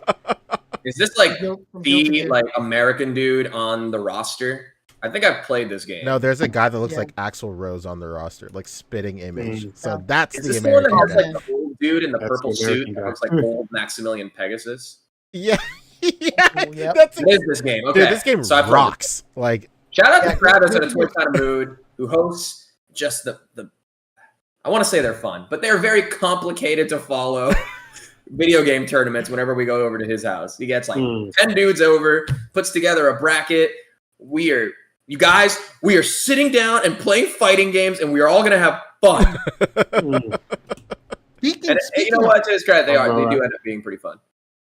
Is this like From the Guilty Gear. like American dude on the roster? I think I've played this game. No, there's a guy that looks Yeah. like Axl Rose on the roster, like spitting image. Mm. So Yeah. that's Is the this the one that American has guy. like the old dude in the That's purple the suit American that guy. looks like old Maximilian Pegasus? Yeah, yeah. Oh, yep. That's It is this game. Okay. dude. This game So I played it. rocks. Like, Shout out Yeah, to Travis in a good- Toy Kind of Mood who hosts just the I want to say they're fun, but they're very complicated to follow video game tournaments whenever we go over to his house. He gets like 10 dudes over, puts together a bracket. We are sitting down and playing fighting games, and we are all going to have fun. And you know what? To his credit, they do end up being pretty fun.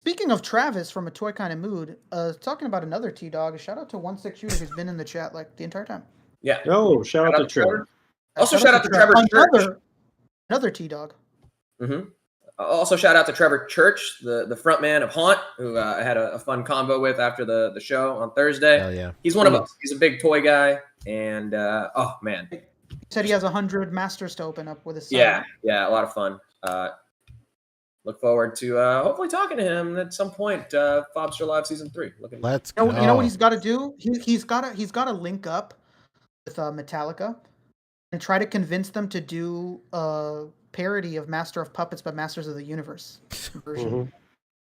Speaking of Travis from A Toy Kind of Mood, talking about another T-Dog, shout out to 16 Shooter who's been in the chat like the entire time. Yeah. Oh, shout out to Trevor. Also, shout out to Trevor Church. Another T-Dog. Mm-hmm. Also, shout out to Trevor Church, the front man of Haunt, who I had a fun combo with after the show on Thursday. hell yeah. He's one of us. He's a big toy guy, and oh man, He said he has 100 masters to open up with his son. yeah, a lot of fun. Look forward to hopefully talking to him at some point. Fobster Live Season 3. Let's go. You know what he's got to do? He's got to link up with Metallica and try to convince them to do a parody of Master of Puppets but Masters of the Universe version.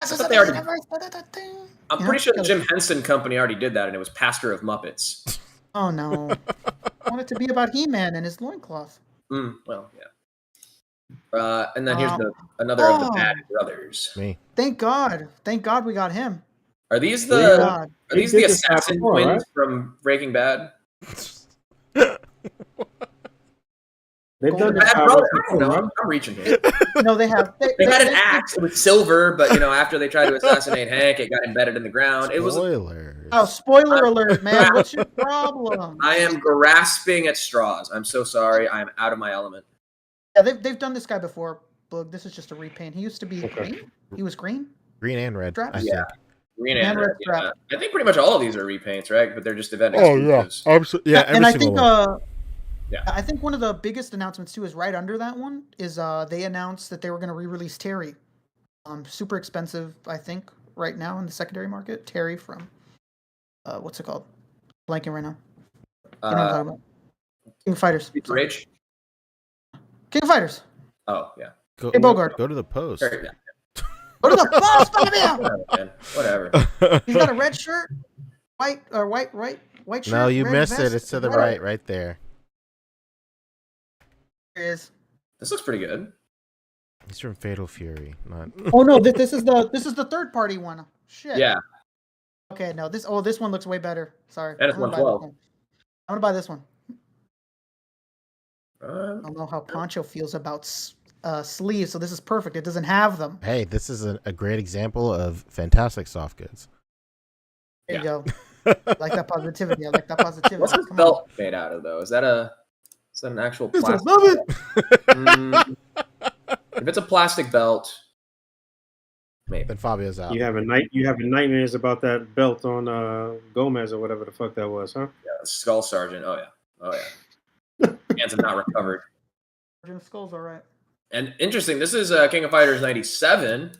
I'm pretty sure the Jim Henson Company already did that, and it was Pastor of Muppets. Oh no! I want it to be about He-Man and his loincloth. Well, yeah. And then here's another of the bad brothers. Me. Thank God we got him. Are these Thank the God. are these the assassin twins from Breaking Bad? They've done Bad this brother? I before, don't know. right? I'm reaching here. No, they have. They had an axe with silver, but after they tried to assassinate Hank, it got embedded in the ground. It was. Spoilers. Oh, spoiler alert, man! What's your problem? I am grasping at straws. I'm so sorry. I am out of my element. Yeah, they've done this guy before. Boog. This is just a repaint. He used to be green. He was green. Green and red. Straps? I think. Yeah. Green and And red. red strap. I think pretty much all of these are repaints, right? But they're just event Oh yeah. exclusives. Absolutely. Yeah. Every and I single think one. I think one of the biggest announcements too is right under that one is they announced that they were going to re-release Terry. Super expensive, I think, right now in the secondary market. Terry from what's it called? Blanking right now. You know what I'm talking about. King of Fighters. Rage. King of Fighters. Oh yeah. Go, Hey, Bogard. Go to the post. Sure, yeah. Go to the boss, Fabio. Whatever. He's got a red shirt, white shirt. No, you red missed vest, it. It's to the red- right there. There it is. This looks pretty good. He's from Fatal Fury. Not. Oh no, this is the third party one. Shit. Yeah. Okay, no, this one looks way better. Sorry. And it's I'm gonna buy this 112. one. I'm gonna buy this one. I Uh, don't know how Poncho feels about sleeves, so this is perfect. It doesn't have them. Hey, this is a great example of fantastic soft goods. There you go. I like that positivity. I like that positivity. what's this Come belt made out of though? Is that an actual on. plastic? Love it. Mm, if it's a plastic belt, maybe. Then Fabio's out. You have nightmares about that belt on Gomez or whatever the fuck that was, huh? Yeah, Skull Sergeant. Oh yeah. Hands have not recovered. Sergeant of Skull's all right. And interesting, this is King of Fighters 97.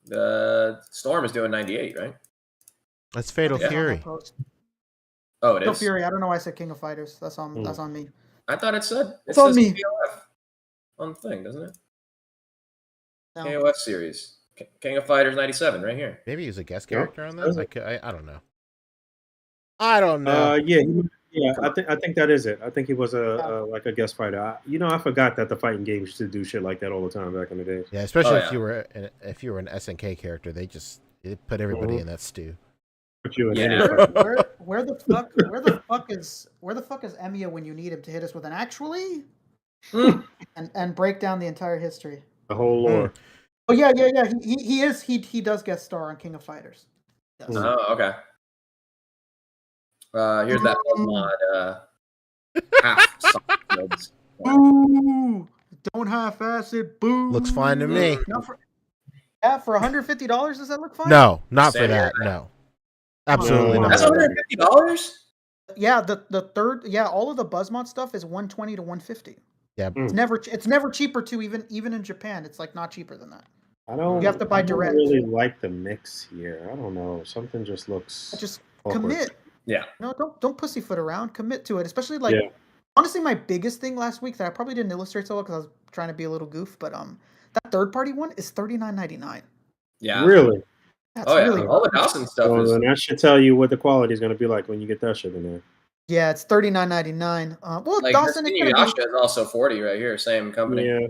The Storm is doing 98, right? That's Fatal Yeah. Fury. Oh, it Fatal is. Fury. I don't know why I said King of Fighters. That's on me. I thought it said It's on me. KOF on the thing, doesn't it? No. KOF series. King of Fighters 97, right here. Maybe he was a guest Yeah. character on this. I don't know. I don't know. Yeah. I think that is it. I think he was like a guest fighter. I forgot that the fighting games used to do shit like that all the time back in the day. Yeah, especially Oh, if you were an SNK character, they put everybody in that stew. Put you in Yeah. any Where the fuck is Emiya when you need him to hit us with an actually and break down the entire history? the whole lore. Oh yeah. He does guest star on King of Fighters. Yes. Oh, okay. Here's that mod half soft goods. Boo! Don't half-ass it. Boo! Looks fine to me. For $150, does that look fine? No, not for Same that. here. No, absolutely No. not. That's $150? Yeah, the third. Yeah, all of the Buzzmod stuff is $120 to $150. Yeah, It's never cheaper to even in Japan. It's like not cheaper than that. You have to buy direct. I don't really like the mix here. I don't know. Something just looks. Just awkward. commit. Yeah. No, don't pussyfoot around. Commit to it. Especially like honestly, my biggest thing last week that I probably didn't illustrate so well because I was trying to be a little goof, but that third party one is $39.99. Yeah. Really? That's Oh yeah. really All the Dawson stuff Well, is. then that should tell you what the quality is going to be like when you get that shit in there. yeah, it's $39.99. Well, Like Dawson, this it's gonna Inuyasha be, is also 40 right here, same company. Yeah.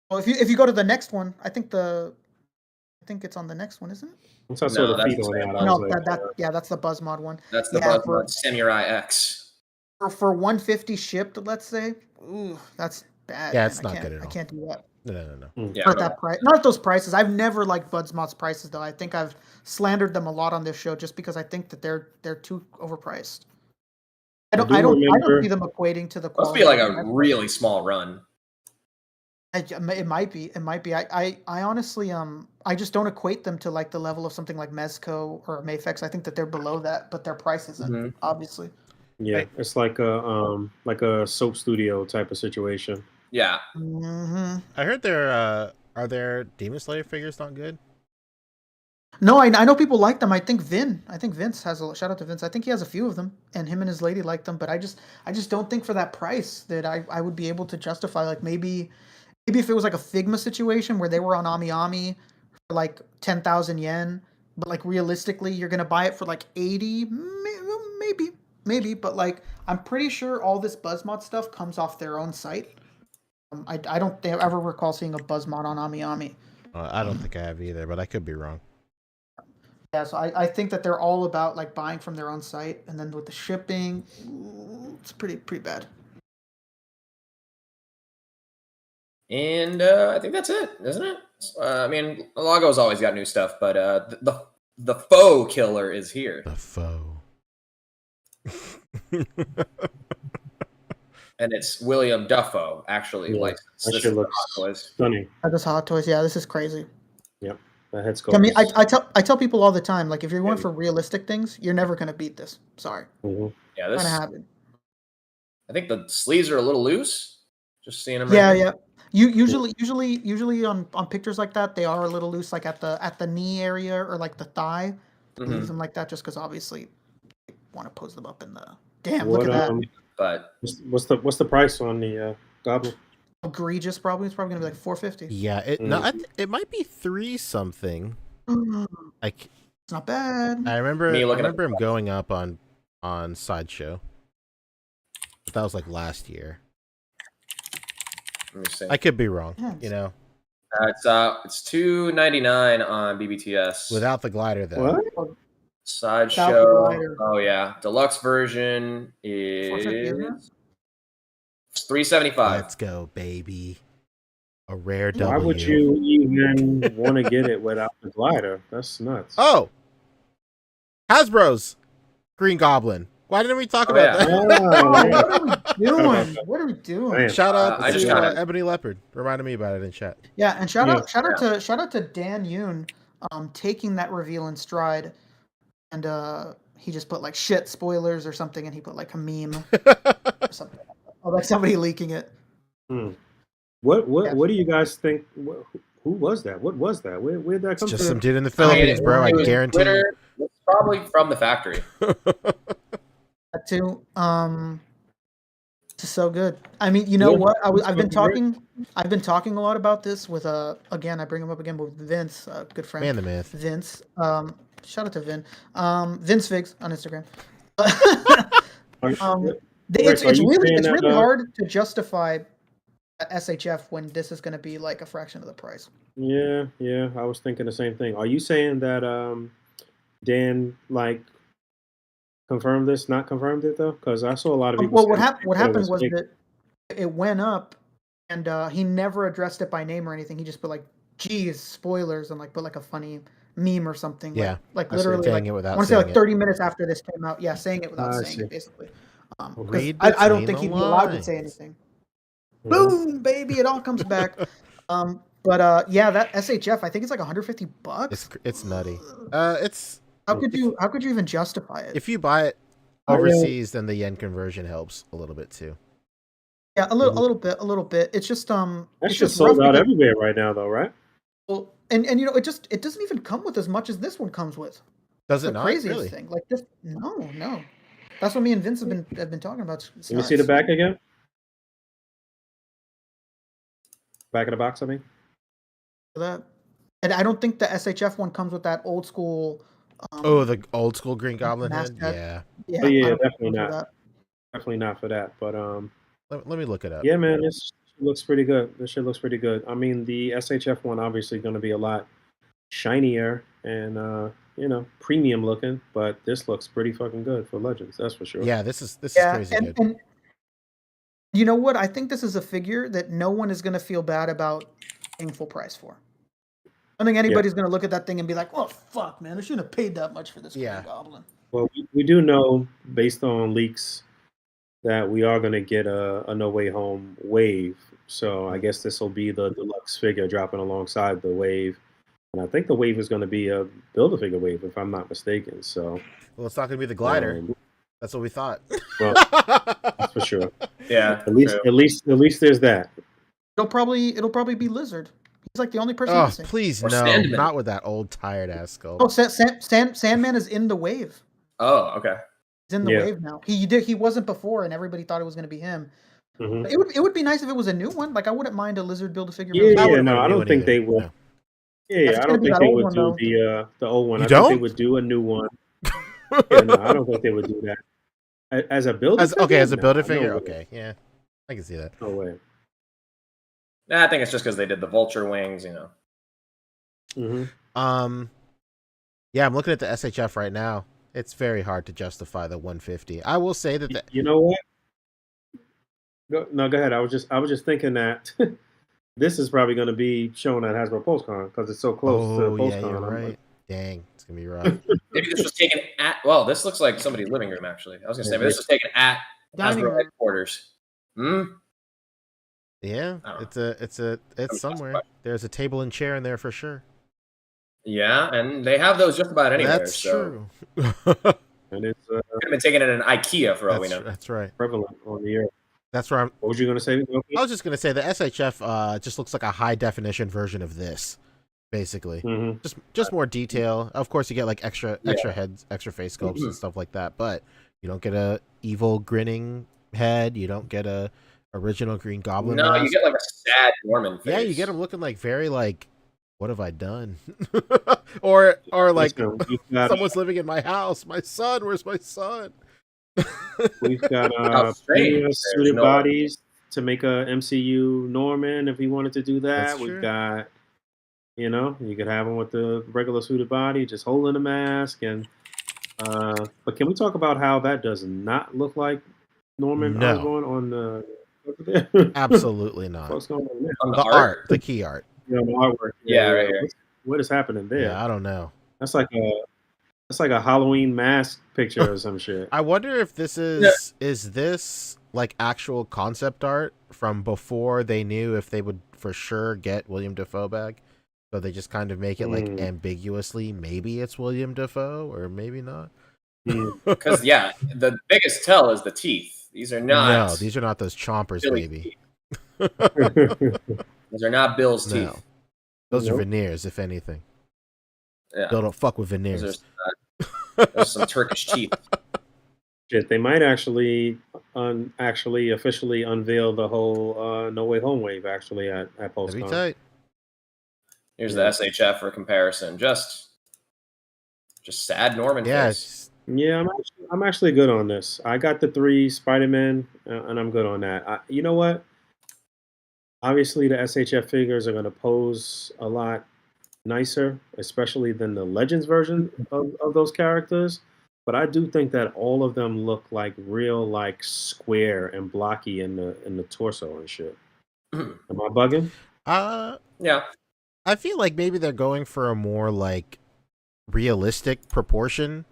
well, if you go to the next one, I think it's on the next one, isn't it? Once I No, saw the that's feet the on same that, I No, was like, that's the Buzzmod one. That's the Yeah, Buzzmod Samurai X. For $150 shipped, let's say. Ooh, that's bad. Yeah, man. it's not good at I all. can't do that. No. Yeah. Not at that price. Not at those prices. I've never liked Buzzmod's prices though. I think I've slandered them a lot on this show just because I think that they're too overpriced. I don't remember- see them equating to the Must quality. be like of a the- really small run. It might be. I honestly I just don't equate them to like the level of something like Mezco or Mayfex. I think that they're below that, but their price isn't obviously. yeah, it's like a soap studio type of situation. Yeah. Mm-hmm. I heard are their Demon Slayer figures not good? No, I know people like them. I think Vince has a shout out to Vince. I think he has a few of them, and him and his lady like them. But I just don't think for that price that I would be able to justify. Like maybe if it was like a Figma situation where they were on Ami for like 10,000 yen, but like realistically you're gonna buy it for like 80, maybe. But like I'm pretty sure all this Buzzmod stuff comes off their own site. I don't ever recall seeing a Buzzmod on Ami. I don't think I have either, but I could be wrong. Yeah, so I think that they're all about like buying from their own site, and then with the shipping, it's pretty bad. And I think that's it, isn't it? I mean, Lago's always got new stuff, but the foe killer is here. The foe. And it's William Duffo, actually. Yeah, Licensed. that This shit is looks Hot Toys. stunning. This Hot Toys, yeah, this is crazy. Yep, that head sculpt. I mean, I tell people all the time, like if you're going for realistic things, you're never gonna beat this. Sorry, Yeah, not this. gonna happen. I think the sleeves are a little loose. Just seeing them. Yeah, right yeah. Usually on pictures like that, they are a little loose, like at the knee area or like the thigh. They leave them like that just because obviously they want to pose them up in the. Damn, look at that. But What's the price on the Goblin? Egregious, probably. It's probably gonna be like 450. Yeah, it might be 3 something. Like, It's not bad. I remember him going up on Sideshow. But that was like last year. Let me see. I could be wrong, It's $299 on BBTS without the glider though. What? Sideshow. Oh yeah, deluxe version is $375. Let's go, baby. A rare W. Why would you even want to get it without the glider? That's nuts. Oh, Hasbro's Green Goblin. Why didn't we talk about that? What are we doing? Shout out to Ebony Leopard. Reminded me about it in chat. Yeah, and shout out to Dan Yoon, taking that reveal in stride, and he just put like shit spoilers or something, and he put like a meme or something. Oh, like somebody leaking it. What do you guys think? Who was that? What was that? Where'd that come from? Just some dude in the Philippines, bro. I guarantee. Twitter. It's probably from the factory. That too. It's so good. I mean, you know what? I've been talking a lot about this with again. I bring him up again with Vince, a good friend. Man the myth. Vince. Shout out to Vin. Vince Figs on Instagram. It's really hard to justify SHF when this is going to be like a fraction of the price. Yeah. I was thinking the same thing. Are you saying that Dan like confirmed this, not confirmed it though? Because I saw a lot of people. Well, what happened was that it went up, and he never addressed it by name or anything. He just put like, "Geez, spoilers," and like put like a funny meme or something. Yeah, like literally. Saying it without. I want to say like 30 minutes after this came out. Yeah, saying it without saying it, basically. I don't think he'd be allowed to say anything. Boom, baby! It all comes back. But that SHF, I think it's like $150. It's nutty. It's how could you even justify it? If you buy it overseas, then the yen conversion helps a little bit too. Yeah, a little bit. It's just That's just sold out everywhere right now, though, right? Well, and it doesn't even come with as much as this one comes with. Does it not? Craziest really? thing like this? No. That's what me and Vince have been talking about. Let me see the back again. Back of the box, I mean. That, and I don't think the SHF one comes with that old school. The old school Green Goblin head. Yeah, definitely not. Definitely not for that. But let me look it up. Yeah, man, this looks pretty good. This shit looks pretty good. I mean, the SHF one obviously going to be a lot shinier and premium looking, but this looks pretty fucking good for Legends. That's for sure. Yeah, this is crazy good. And you know what? I think this is a figure that no one is going to feel bad about paying full price for. I don't think anybody's going to look at that thing and be like, "Oh fuck, man, I shouldn't have paid that much for this Green Goblin." Well, we do know based on leaks that we are going to get a No Way Home wave. So I guess this will be the deluxe figure dropping alongside the wave. And I think the wave is going to be a Build-A-Figure wave, if I'm not mistaken. So, well, it's not going to be the glider. That's what we thought. Well, that's for sure. Yeah. At least there's that. It'll probably be Lizard. He's like the only person. Oh, please no, Sandman. Not with that old tired ass skull. Oh, Sandman is in the wave. Oh, okay. He's in the wave now. He wasn't before, and everybody thought it was going to be him. Mm-hmm. It would be nice if it was a new one. Like I wouldn't mind a Lizard Build-A-Figure. I don't think they will. No. Yeah, I don't think they would do the old one. I think they would do a new one. I don't think they would do that. As a Build-A-Figure? As a Build-A-Figure? Okay, yeah. I can see that. No way. I think it's just because they did the vulture wings, Mm-hmm. Yeah, I'm looking at the SHF right now. It's very hard to justify the 150. I will say that you know what? Go ahead. I was just thinking that this is probably going to be shown at Hasbro Pulse-Con because it's so close to Pulse-Con. Yeah, you're right. Dang, it's gonna be rough. Maybe this was taken at. Well, this looks like somebody's living room. Actually, I was gonna say, but this was taken at Hasbro headquarters. Yeah, it's somewhere. There's a table and chair in there for sure. Yeah, and they have those just about anywhere. That's true. And it's could have been taken at an IKEA for all we know. That's right. Prevalent on the air. That's where I'm. What was you gonna say? I was just gonna say the SHF just looks like a high definition version of this, basically. Mm-hmm. Just more detail. Of course, you get like extra heads, extra face sculpts and stuff like that, but you don't get a evil grinning head. You don't get a original Green Goblin No, mask. you get like a sad Norman face. Yeah, you get him looking like very like, what have I done? or like someone's living in my house. My son, where's my son? We've got plenty of suited bodies to make a MCU Norman if he wanted to do that. That's We've true. got, you know, you could have him with the regular suited body, just holding a mask. And but can we talk about how that does not look like Norman Osborn on the over there? Absolutely not. What's going on there? On The art, the key art. Yeah, the artwork. Yeah, right here. What is happening there? Yeah, I don't know. That's like a Halloween mask picture or some shit. I wonder if this is this like actual concept art from before they knew if they would for sure get William Dafoe back. So they just kind of make it like ambiguously, maybe it's William Dafoe or maybe not. Because the biggest tell is the teeth. These are not. No, these are not those chompers, baby. These are not Bill's teeth. Those are veneers, if anything. Yeah. Bill don't fuck with veneers. Those are some Turkish teeth. Shit, they might actually officially unveil the whole No Way Home wave actually at Pulse-Con. That'd be tight. Here's the SHF for comparison. Just sad Norman face. Yeah, I'm actually good on this. I got the 3 Spider-Man, and I'm good on that. You know what? Obviously, the SHF figures are going to pose a lot nicer, especially than the Legends version of those characters. But I do think that all of them look like real, like square and blocky in the torso and shit. Am I bugging? Yeah. I feel like maybe they're going for a more like realistic proportion.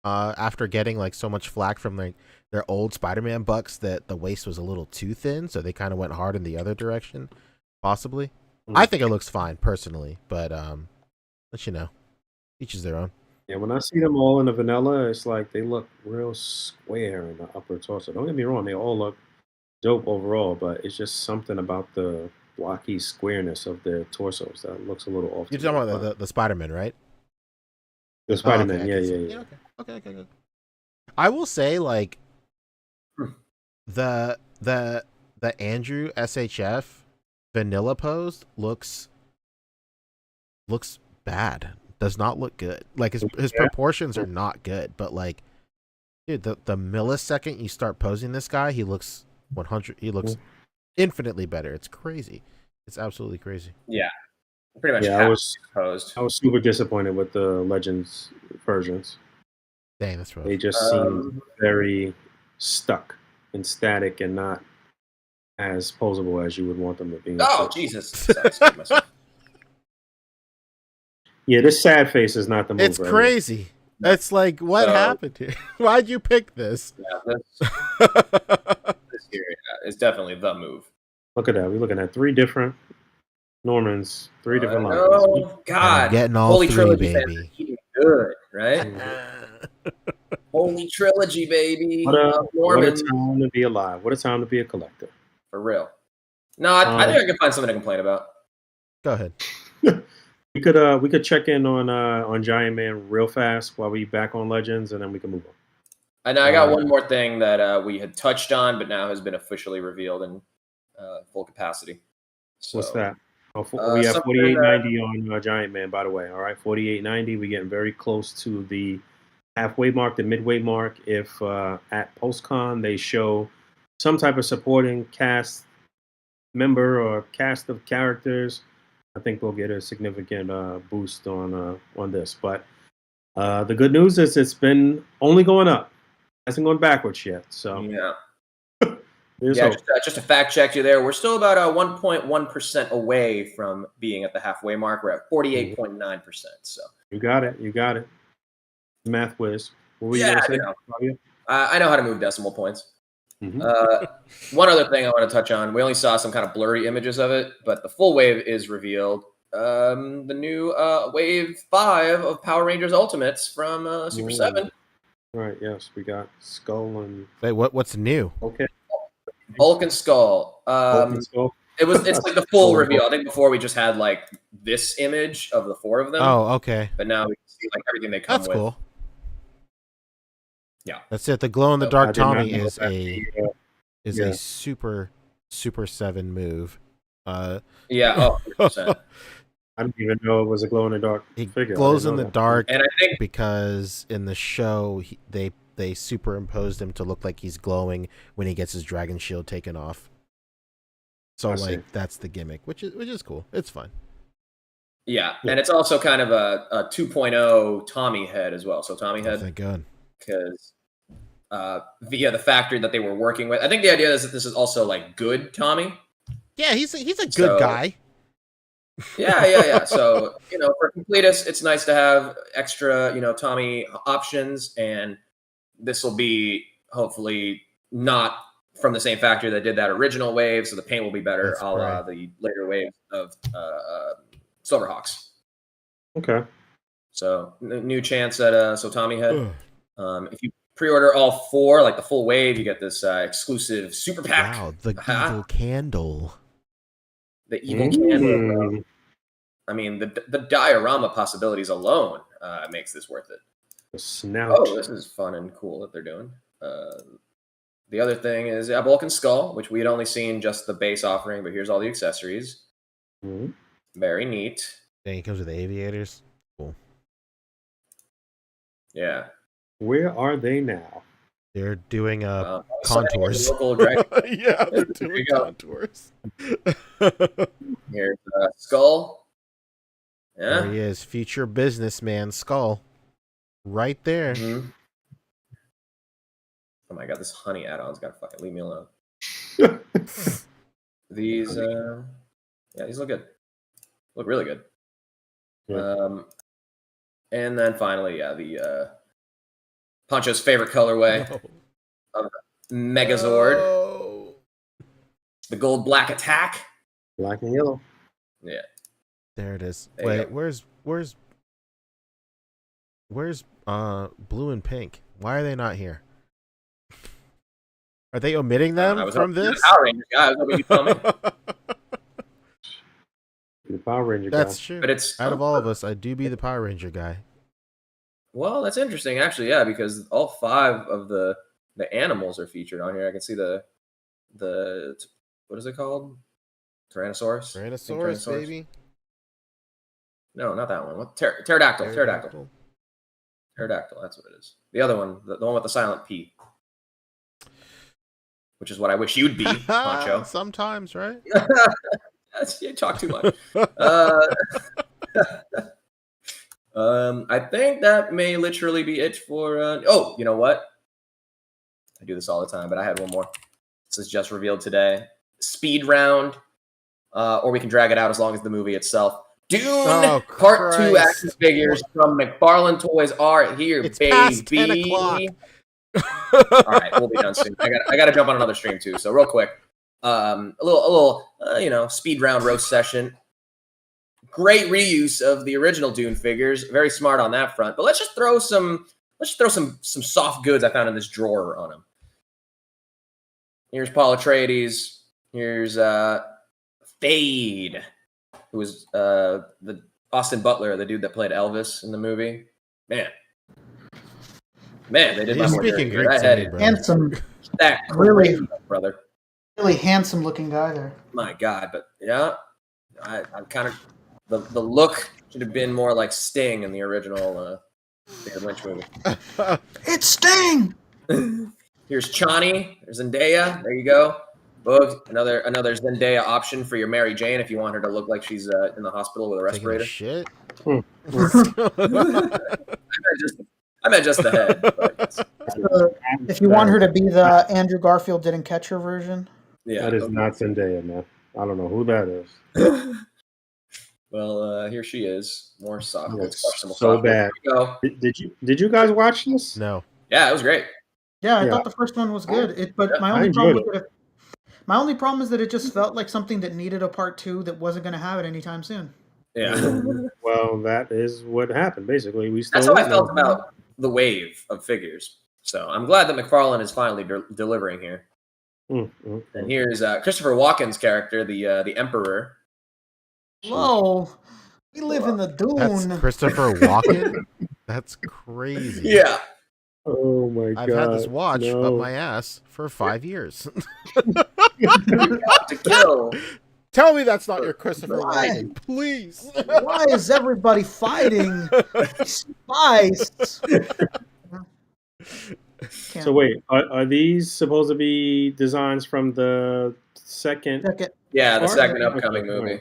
After getting like so much flack from like their old Spider-Man bucks that the waist was a little too thin, so they kind of went hard in the other direction, possibly. I think it looks fine personally, but let you know, each is their own. Yeah, when I see them all in the vanilla, it's like they look real square in the upper torso. Don't get me wrong, they all look dope overall, but it's just something about the blocky squareness of their torsos that looks a little off. You're talking about the Spider-Man, right? The Spider-Man, yeah. Okay. I will say, like, the Andrew SHF vanilla pose looks bad. Does not look good. Like his proportions are not good. But like, dude, the millisecond you start posing this guy, he looks 100. He looks infinitely better. It's crazy. It's absolutely crazy. Yeah, pretty much. Yeah, I was posed. super disappointed with the Legends versions. Dang, that's rough. They just seem very stuck and static and not as posable as you would want them to be. Oh, Jesus. Sorry, excuse myself. Yeah, this sad face is not the move. It's crazy. It's like, what happened here? Why'd you pick this? Yeah, this here is definitely the move. Look at that. We're looking at 3 different Normans, 3 different lines. Oh, God. Getting all Holy 3, Trilogy baby. fans are eating good, right? Holy Trilogy, baby. What a time to be alive. What a time to be a collector. For real. No, I think I can find something to complain about. Go ahead. We could check in on Giant Man real fast while we back on Legends, and then we can move on. And I got one more thing that we had touched on, but now has been officially revealed in full capacity. So, what's that? We have 4890 on Giant Man, by the way. All right, 4890. We're getting very close to the halfway mark, the midway mark. If at Pulse-Con they show some type of supporting cast member or cast of characters, I think we'll get a significant boost on this. But the good news is it's been only going up. It hasn't gone backwards yet. So yeah. Yeah, just to fact check you there, we're still about 1.1% away from being at the halfway mark. We're at 48.9%. So you got it. Math whiz. What were you yeah, going to say, Fabio? I know how to move decimal points. Mm-hmm. One other thing I want to touch on. We only saw some kind of blurry images of it, but the full wave is revealed. The new wave 5 of Power Rangers Ultimates from Super 7. Right. Yes, we got Skull and. Wait, what's new? Okay. Hulk and Skull. Hulk and Skull. It's like the full reveal. I think before we just had like this image of the 4 of them. Oh, okay. But now we can see like everything they come with. That's cool. Yeah. That's it. The glow in the dark Tommy is a is a Super 7 move. Yeah, oh, 100%. I didn't even know it was a glow in the dark figure. Glows in the dark, and I think because in the show they superimposed him to look like he's glowing when he gets his dragon shield taken off. So that's the gimmick, which is cool. It's fun. Yeah, and it's also kind of a 2.0 Tommy head as well. So Tommy head. Thank God. Because via the factory that they were working with, I think the idea is that this is also like good Tommy. Yeah, he's a good guy. Yeah. So, for completists, it's nice to have extra, Tommy options, and this will be hopefully not from the same factory that did that original wave, so the paint will be better, a la the later wave of Silverhawks. Okay. So, new chance at Tommy head. If you pre-order all 4, like the full wave, you get this exclusive super pack. Wow, the evil candle. The evil candle. I mean, the diorama possibilities alone makes this worth it. The snout. Oh, this is fun and cool that they're doing. The other thing is Bulk and Skull, which we had only seen just the base offering, but here's all the accessories. Mm-hmm. Very neat. Then he comes with the aviators. Cool. Yeah. Where are they now? They're doing contours. Yeah, they're doing contours. Here's Skull. Yeah. There he is, future businessman Skull. Right there. Mm-hmm. Oh my god, this honey add-on's gotta fucking leave me alone. These these look good. Look really good. Yeah. And then finally, the Poncho's favorite colorway of Megazord. Oh. The gold black attack. Black and yellow. Yeah. There it is. There Wait, where's blue and pink? Why are they not here? Are they omitting them from this? Power Rangers guy. I was hoping you'd tell me. The Power Ranger That's guy. true. But it's out of all of us, I do be the Power Ranger guy. Well, that's interesting, actually. Yeah, because all 5 of the animals are featured on here. I can see the what is it called? Tyrannosaurus. Tyrannosaurus, baby. No, not that one. What? Pterodactyl. Pterodactyl. That's what it is. The other one, the one with the silent P, which is what I wish you'd be, Poncho. Sometimes, right? You talk too much. I think that may literally be it for. Oh, you know what? I do this all the time, but I had one more. This is just revealed today. Speed round, or we can drag it out as long as the movie itself. Dune Part 2 action figures from McFarlane Toys are here, it's baby. Past 10 o'clock. All right, we'll be done soon. I got to jump on another stream too. So real quick, a little, speed round roast session. Great reuse of the original Dune figures. Very smart on that front. But let's just throw some soft goods I found in this drawer on them. Here's Paul Atreides. Here's Fade, who was the Austin Butler, the dude that played Elvis in the movie. Man, they did my more dirty here. That head, handsome, that really, brother, really handsome looking guy there. My God, but yeah, I'm kind of the look should have been more like Sting in the original David Lynch movie. It's Sting. Here's Chani. There's Zendaya. There you go. Boog, another Zendaya option for your Mary Jane if you want her to look like she's in the hospital with a respirator. Shit. I meant just the head. But if you want her to be the Andrew Garfield didn't catch her version. Yeah, that is not Zendaya, man. I don't know who that is. Well, here she is. More soft. So bad. Did you guys watch this? No. Yeah, it was great. Yeah, I thought the first one was good. My only problem is that it just felt like something that needed a part 2 that wasn't going to have it anytime soon. Yeah. Well, that is what happened. Basically, that's how I felt about the wave of figures. So I'm glad that McFarlane is finally delivering here. And here's Christopher Walken's character, the Emperor. Whoa, we live in the Dune. That's Christopher Walken? That's crazy. Yeah. Oh my god! I've had this watch up my ass for 5 years. To kill. Tell me that's not your Christopher Why? Walken, please. Why is everybody fighting? Spice. So wait, are these supposed to be designs from the second? Yeah, the part? second upcoming movie.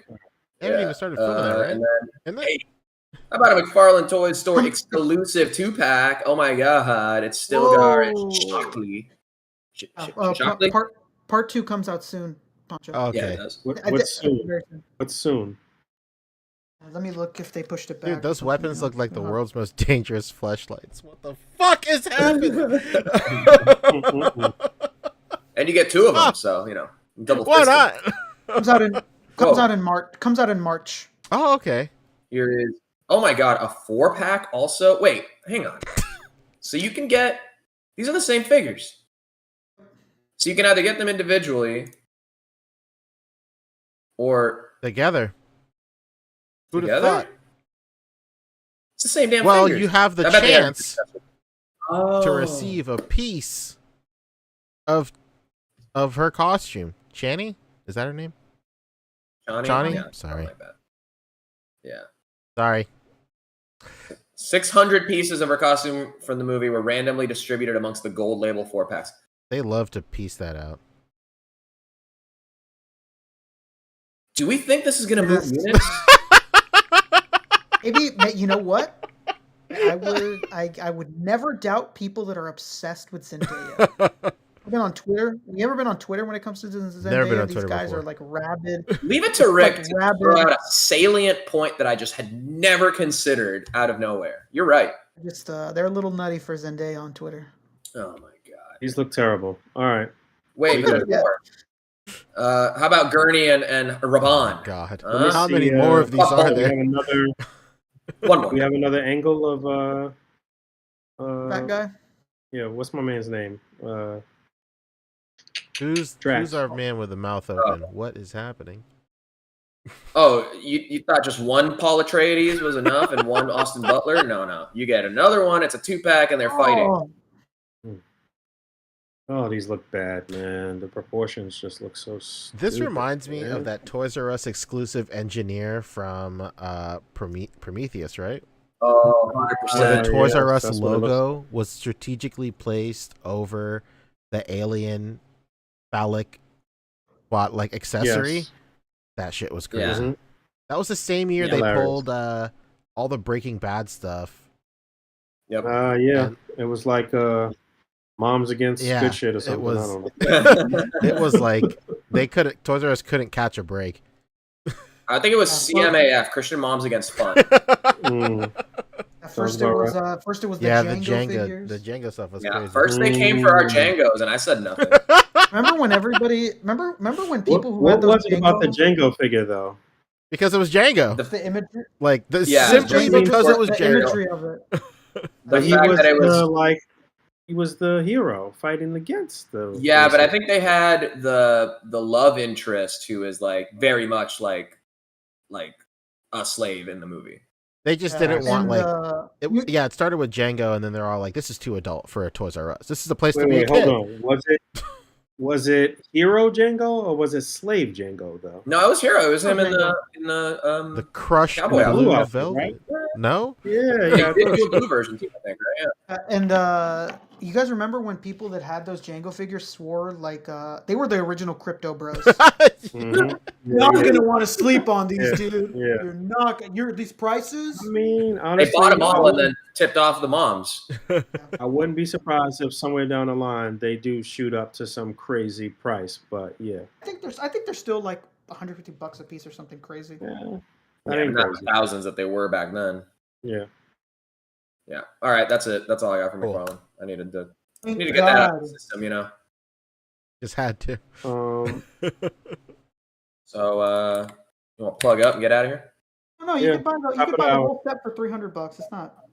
They haven't even started filming that, right? And then, hey, how about a McFarlane Toy Store exclusive 2-pack? Oh my god, it's Stilgar and Shockley. Part 2 comes out soon. Poncho. Okay. Yeah, it does. What's soon? What's soon? Let me look if they pushed it back. Dude, those weapons look like the world's most dangerous fleshlights. What the fuck is happening? And you get 2 of them, so double. Why not? Comes out in March. Oh, okay. Here is. Oh my god, a 4-pack also. Wait, hang on. So you can get. These are the same figures. So you can either get them individually or together. Who'd have together? thought? It's the same damn Well, figures. you have the chance to receive a piece of her costume. Chani? Is that her name? Chani? Yeah, sorry. Like that. Yeah. Sorry. 600 pieces of her costume from the movie were randomly distributed amongst the gold label 4-packs. They love to piece that out. Do we think this is going to move units? Maybe, you know what? I would never doubt people that are obsessed with Zendaya. I've been on Twitter. You ever been on Twitter when it comes to Zendaya? Never been on These Twitter guys before. are like rabid. Leave it to Rick to throw out a salient point that I just had never considered out of nowhere. You're right. Just they're a little nutty for Zendaya on Twitter. Oh my god. These look terrible. All right. Wait, there's more. How about Gurney and Raban? God. How many more of these are there? One more. We have another angle of that guy? Yeah, what's my man's name? Who's our man with the mouth open? What is happening? Oh, you thought just one Paul Atreides was enough and one Austin Butler? No. You get another one. It's a 2-pack and they're fighting. Oh, these look bad, man. The proportions just look so stupid. This reminds me of that Toys R Us exclusive engineer from Prometheus, right? Oh, 100%. Where the Toys R Us logo was strategically placed over the alien phallic accessory. Yes. That shit was crazy. Yeah. That was the same year they pulled all the Breaking Bad stuff. Yep. Yeah. It was like Moms Against Good Shit or something. I don't know. It was like Toys R Us couldn't catch a break. I think it was CMAF, Christian Moms Against Fun. First it was the Django figures. The Django stuff was Yeah, crazy. first they came for our Djangos, and I said nothing. Remember when people who What had those was it about the Django figure though? Because it was Django. The imagery, simply because it was the Django. imagery of it. The He fact was that it was he was the hero fighting against the. yeah, but I think they had the love interest who is like very much like a slave in the movie. They just didn't want it started with Django, and then they're all like, "This is too adult for a Toys R Us. This is a place to be a kid." Hold on. Was it Hero Django or was it Slave Django though? No, it was Hero. It was him in the crushed cowboy blue velvet. outfit, right? No. Yeah. They did do a blue version too, I think, right? Yeah. And you guys remember when people that had those Django figures swore like they were the original crypto bros? Mm-hmm. You're not gonna want to sleep on these, dude. Yeah. You're not. You're these prices. I mean, honestly, They bought them all and then tipped off the moms. I wouldn't be surprised if somewhere down the line they do shoot up to some crazy price, but yeah. I think they're still like $150 a piece or something crazy. Yeah. Not the thousands that they were back then. Yeah. Yeah. All right, that's it. That's all I got from Cool. McFarlane. I need to Thank get that out of God. the system, you know. Just had to. So you want to plug up and get out of here? No, you can buy the whole set for $300. It's not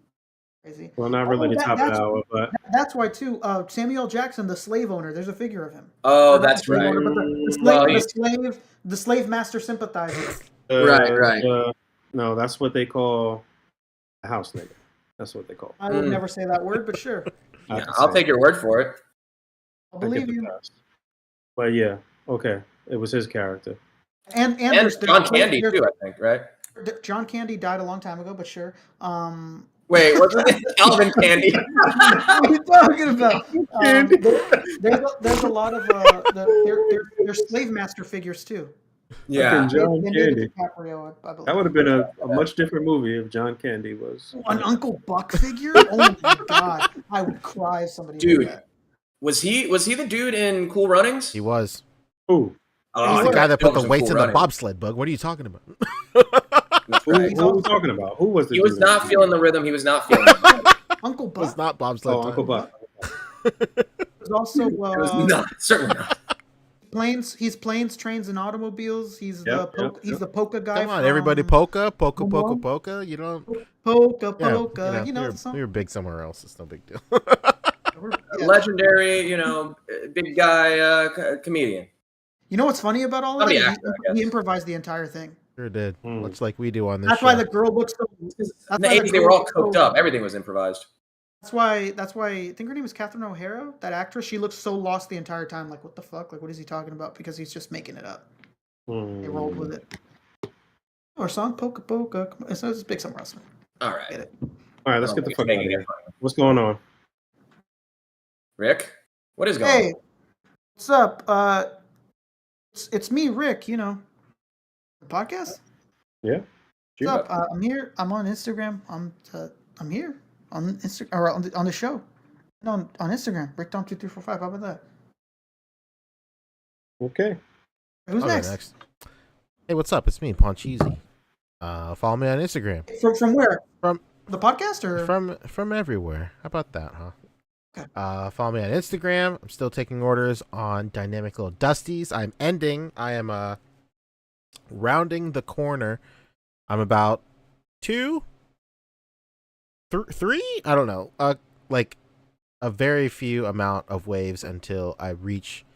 crazy. Well, not really the top of the hour, but that's why too. Samuel L. Jackson, the slave owner. There's a figure of him. Oh, Or not that's the slave right. owner, but the slave master sympathizer. Right. No, that's what they call a house nigga. That's what they call. I would never say that word, but sure. Yeah, I'll take your word for it. I believe you. But yeah, okay, it was his character. And there's John Candy too, I think, right? John Candy died a long time ago, but sure. Wait, wasn't it Calvin Candy? What are you talking about? There's a lot of there's slave master figures too. Yeah, John Candy. DiCaprio, I believe. That would have been a much different movie if John Candy was an Uncle Buck figure. Oh my god, I would cry if somebody did that. Was he the dude in Cool Runnings? He was. Who? He's the guy that put the weights in the bobsled, Bug. What are you talking about? Who are we talking about? Who was the He was not feeling the rhythm. He was not feeling it. Uncle Buck. It was not bobsled. Uncle Buck. There's also It was not. Certainly not. Planes. He's planes, trains, and automobiles. He's the polka guy. Come on, everybody, polka. You don't polka. You're big somewhere else. It's no big deal. Legendary, big guy comedian. You know what's funny about all of that? He improvised the entire thing. Sure did. Much like we do on this. That's show. why the girl looks so. In the 80s, they were all coked up. Everything was improvised. That's why I think her name is Catherine O'Hara, that actress. She looks so lost the entire time. Like, what the fuck? Like, what is he talking about? Because he's just making it up. They rolled with it. Our song, Polka Polka. It's big somewhere else. All right. Get it. All right, let's get the fuck out of here. What's going on? Rick? What is going Hey, on? what's up? It's me, Rick, the podcast? Yeah. What's up? I'm here. I'm on Instagram. I'm here on Instagram or on the show. On Instagram, RickDom2345. How about that? Okay. Who's next? Hey, what's up? It's me, Pancheezey. Follow me on Instagram. From where? From the podcast or from everywhere. How about that, huh? Okay. Follow me on Instagram. I'm still taking orders on Dynamic Little Dusties. I am rounding the corner. I'm about 2, 3. I don't know. Like a very few amount of waves until I reach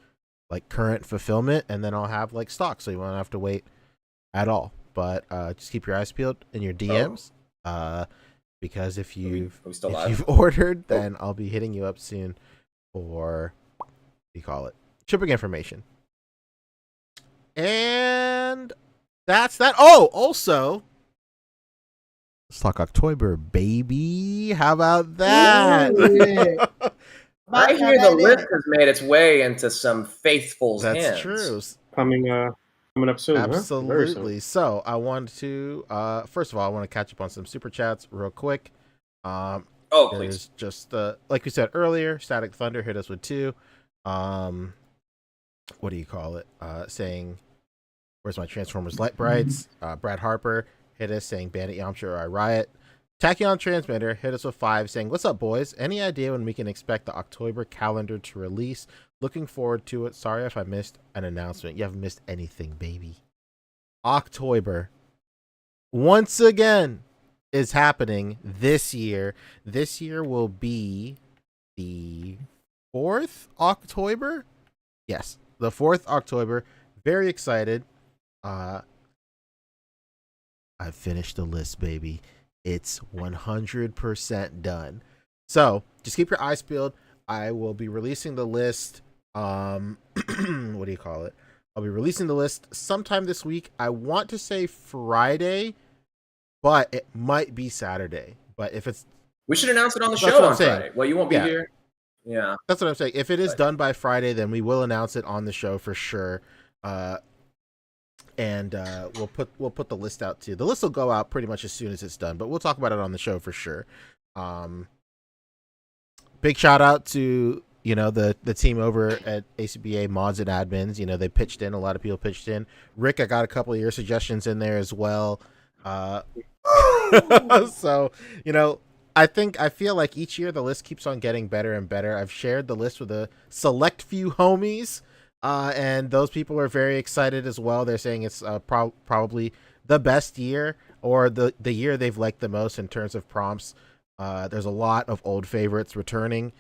like current fulfillment, and then I'll have like stock, so you won't have to wait at all. But just keep your eyes peeled in your DMs. Because if you've ordered, then I'll be hitting you up soon for shipping information. And that's that. Oh, also, let's talk October, baby. How about that? I hear the list has made its way into some faithfuls' hands. That's true. Coming up soon. Absolutely. Huh? So I want to first of all, I want to catch up on some super chats real quick. Please. Just like we said earlier, Static Thunder hit us with 2. What do you call it? Saying, "Where's my Transformers Light Brights?" Brad Harper hit us saying, "Bandit Yamcha or I Riot." Tachyon Transmitter hit us with 5 saying, "What's up, boys? Any idea when we can expect the October calendar to release? Looking forward to it. Sorry if I missed an announcement." You haven't missed anything, baby. October, once again, is happening this year. This year will be the 4th October. Yes, the 4th October. Very excited. I've finished the list, baby. It's 100% done. So just keep your eyes peeled. I will be releasing the list. What do you call it? I'll be releasing the list sometime this week. I want to say Friday, but it might be Saturday. But if it's, we should announce it on the show on Friday. Well, you won't be here. Yeah, that's what I'm saying. If it is done by Friday, then we will announce it on the show for sure. And we'll put the list out too. The list will go out pretty much as soon as it's done, but we'll talk about it on the show for sure. Big shout out to the team over at A.C.B.A. mods and admins. They pitched in. A lot of people pitched in. Rick, I got a couple of your suggestions in there as well. So I feel like each year the list keeps on getting better and better. I've shared the list with a select few homies. And those people are very excited as well. They're saying it's probably the best year, or the year they've liked the most in terms of prompts. There's a lot of old favorites returning.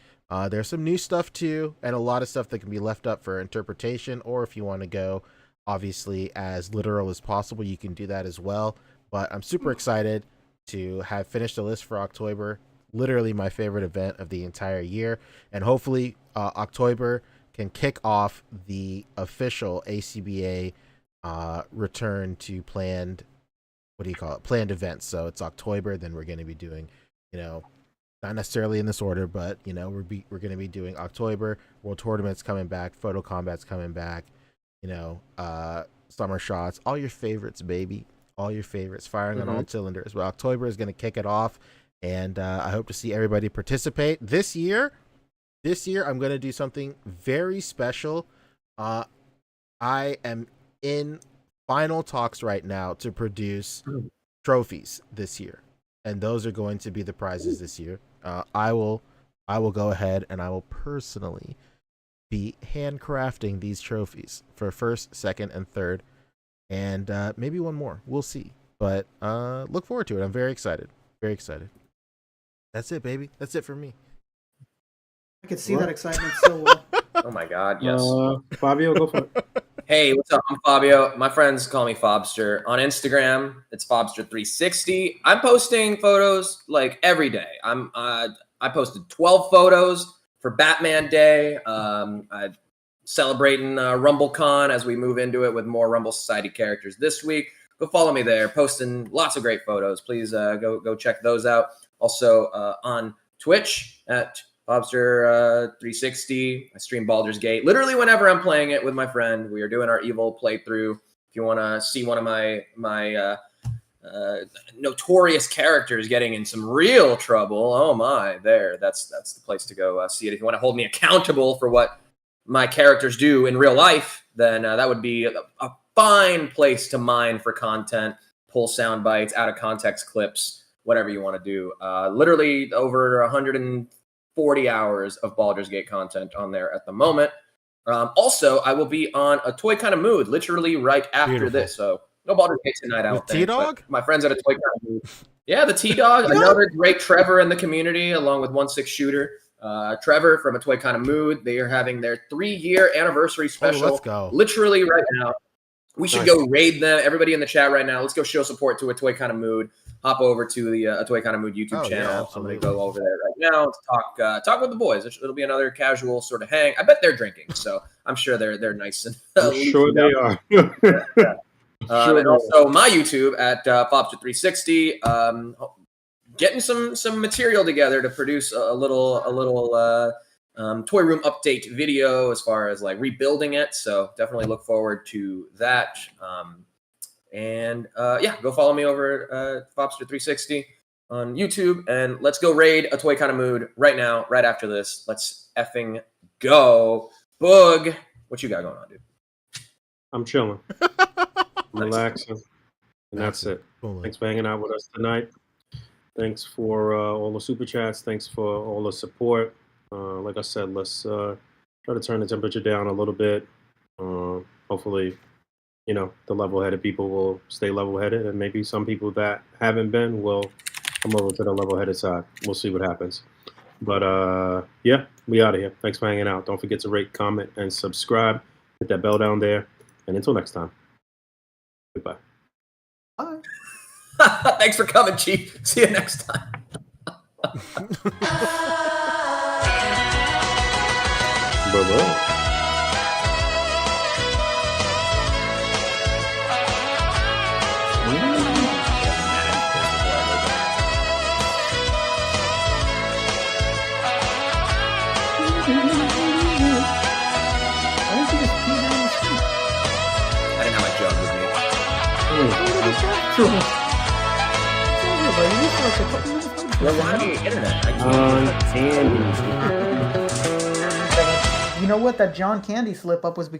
There's some new stuff too, and a lot of stuff that can be left up for interpretation, or if you want to go obviously as literal as possible, you can do that as well. But I'm super excited to have finished the list for October. literally my favorite event of the entire year. And hopefully October can kick off the official A.C.B.A. Return to planned, planned events. So it's October, then we're going to be doing, not necessarily in this order, but we're going to be doing October, World Tournaments coming back, Photo Combat's coming back, Summer Shots, all your favorites, baby, all your favorites, firing on all cylinders. But October is going to kick it off, and I hope to see everybody participate. This year I'm going to do something very special. I am in final talks right now to produce trophies this year, and those are going to be the prizes this year. I will go ahead and I will personally be handcrafting these trophies for first, second, and third, and maybe one more. We'll see, but look forward to it. I'm very excited. Very excited. That's it, baby. That's it for me. I can see that excitement so well. Oh my God, yes. Fabio, go for it. Hey, what's up? I'm Fabio. My friends call me Fobster. On Instagram, it's Fobster360. I'm posting photos like every day. I posted 12 photos for Batman Day. I'm celebrating RumbleCon as we move into it with more Rumble Society characters this week. Go follow me there. Posting lots of great photos. Please go check those out. Also on Twitch at Bobster360. I stream Baldur's Gate literally whenever I'm playing it with my friend. We are doing our evil playthrough. If you want to see one of my notorious characters getting in some real trouble, oh my, that's the place to go see it. If you want to hold me accountable for what my characters do in real life, then that would be a fine place to mine for content, pull sound bites, out of context clips, whatever you want to do. Literally over 140 hours of Baldur's Gate content on there at the moment. Also, I will be on a Toy Kind of Mood literally right after this. So no Baldur's Gate tonight, I don't think. T-Dog? My friends at a Toy Kind of Mood. Yeah, the T-Dog. Another great Trevor in the community, along with 1/6 Shooter. Trevor from A Toy Kind of Mood. They are having their 3-year anniversary special. Let's go. Literally right now. We should go raid them. Everybody in the chat right now, let's go show support to A Toy Kind of Mood. Hop over to the A Toy Kind of Mood YouTube channel. Yeah, I'm going to go over there right now to talk with the boys. It'll be another casual sort of hang. I bet they're drinking, so I'm sure they're nice and I'm sure they are. Yeah. And also my YouTube at Fobster360. Getting some material together to produce a little toy room update video as far as like rebuilding it. So definitely look forward to that. Go follow me over at Fobster360 on YouTube, and let's go raid A Toy Kind of Mood right now, right after this. Let's effing go. Boog, what you got going on, dude? I'm chilling. Relaxing. And that's it. Thanks for hanging out with us tonight. Thanks for all the super chats. Thanks for all the support. Like I said, let's try to turn the temperature down a little bit. Hopefully, the level-headed people will stay level-headed, and maybe some people that haven't been will come over to the level-headed side. We'll see what happens. But yeah, we out of here. Thanks for hanging out. Don't forget to rate, comment, and subscribe. Hit that bell down there. And until next time, goodbye. Bye. Thanks for coming, Chief. See you next time. Bye-bye. I didn't have my jug with me. Rely on the internet. You know what? That John Candy slip up was because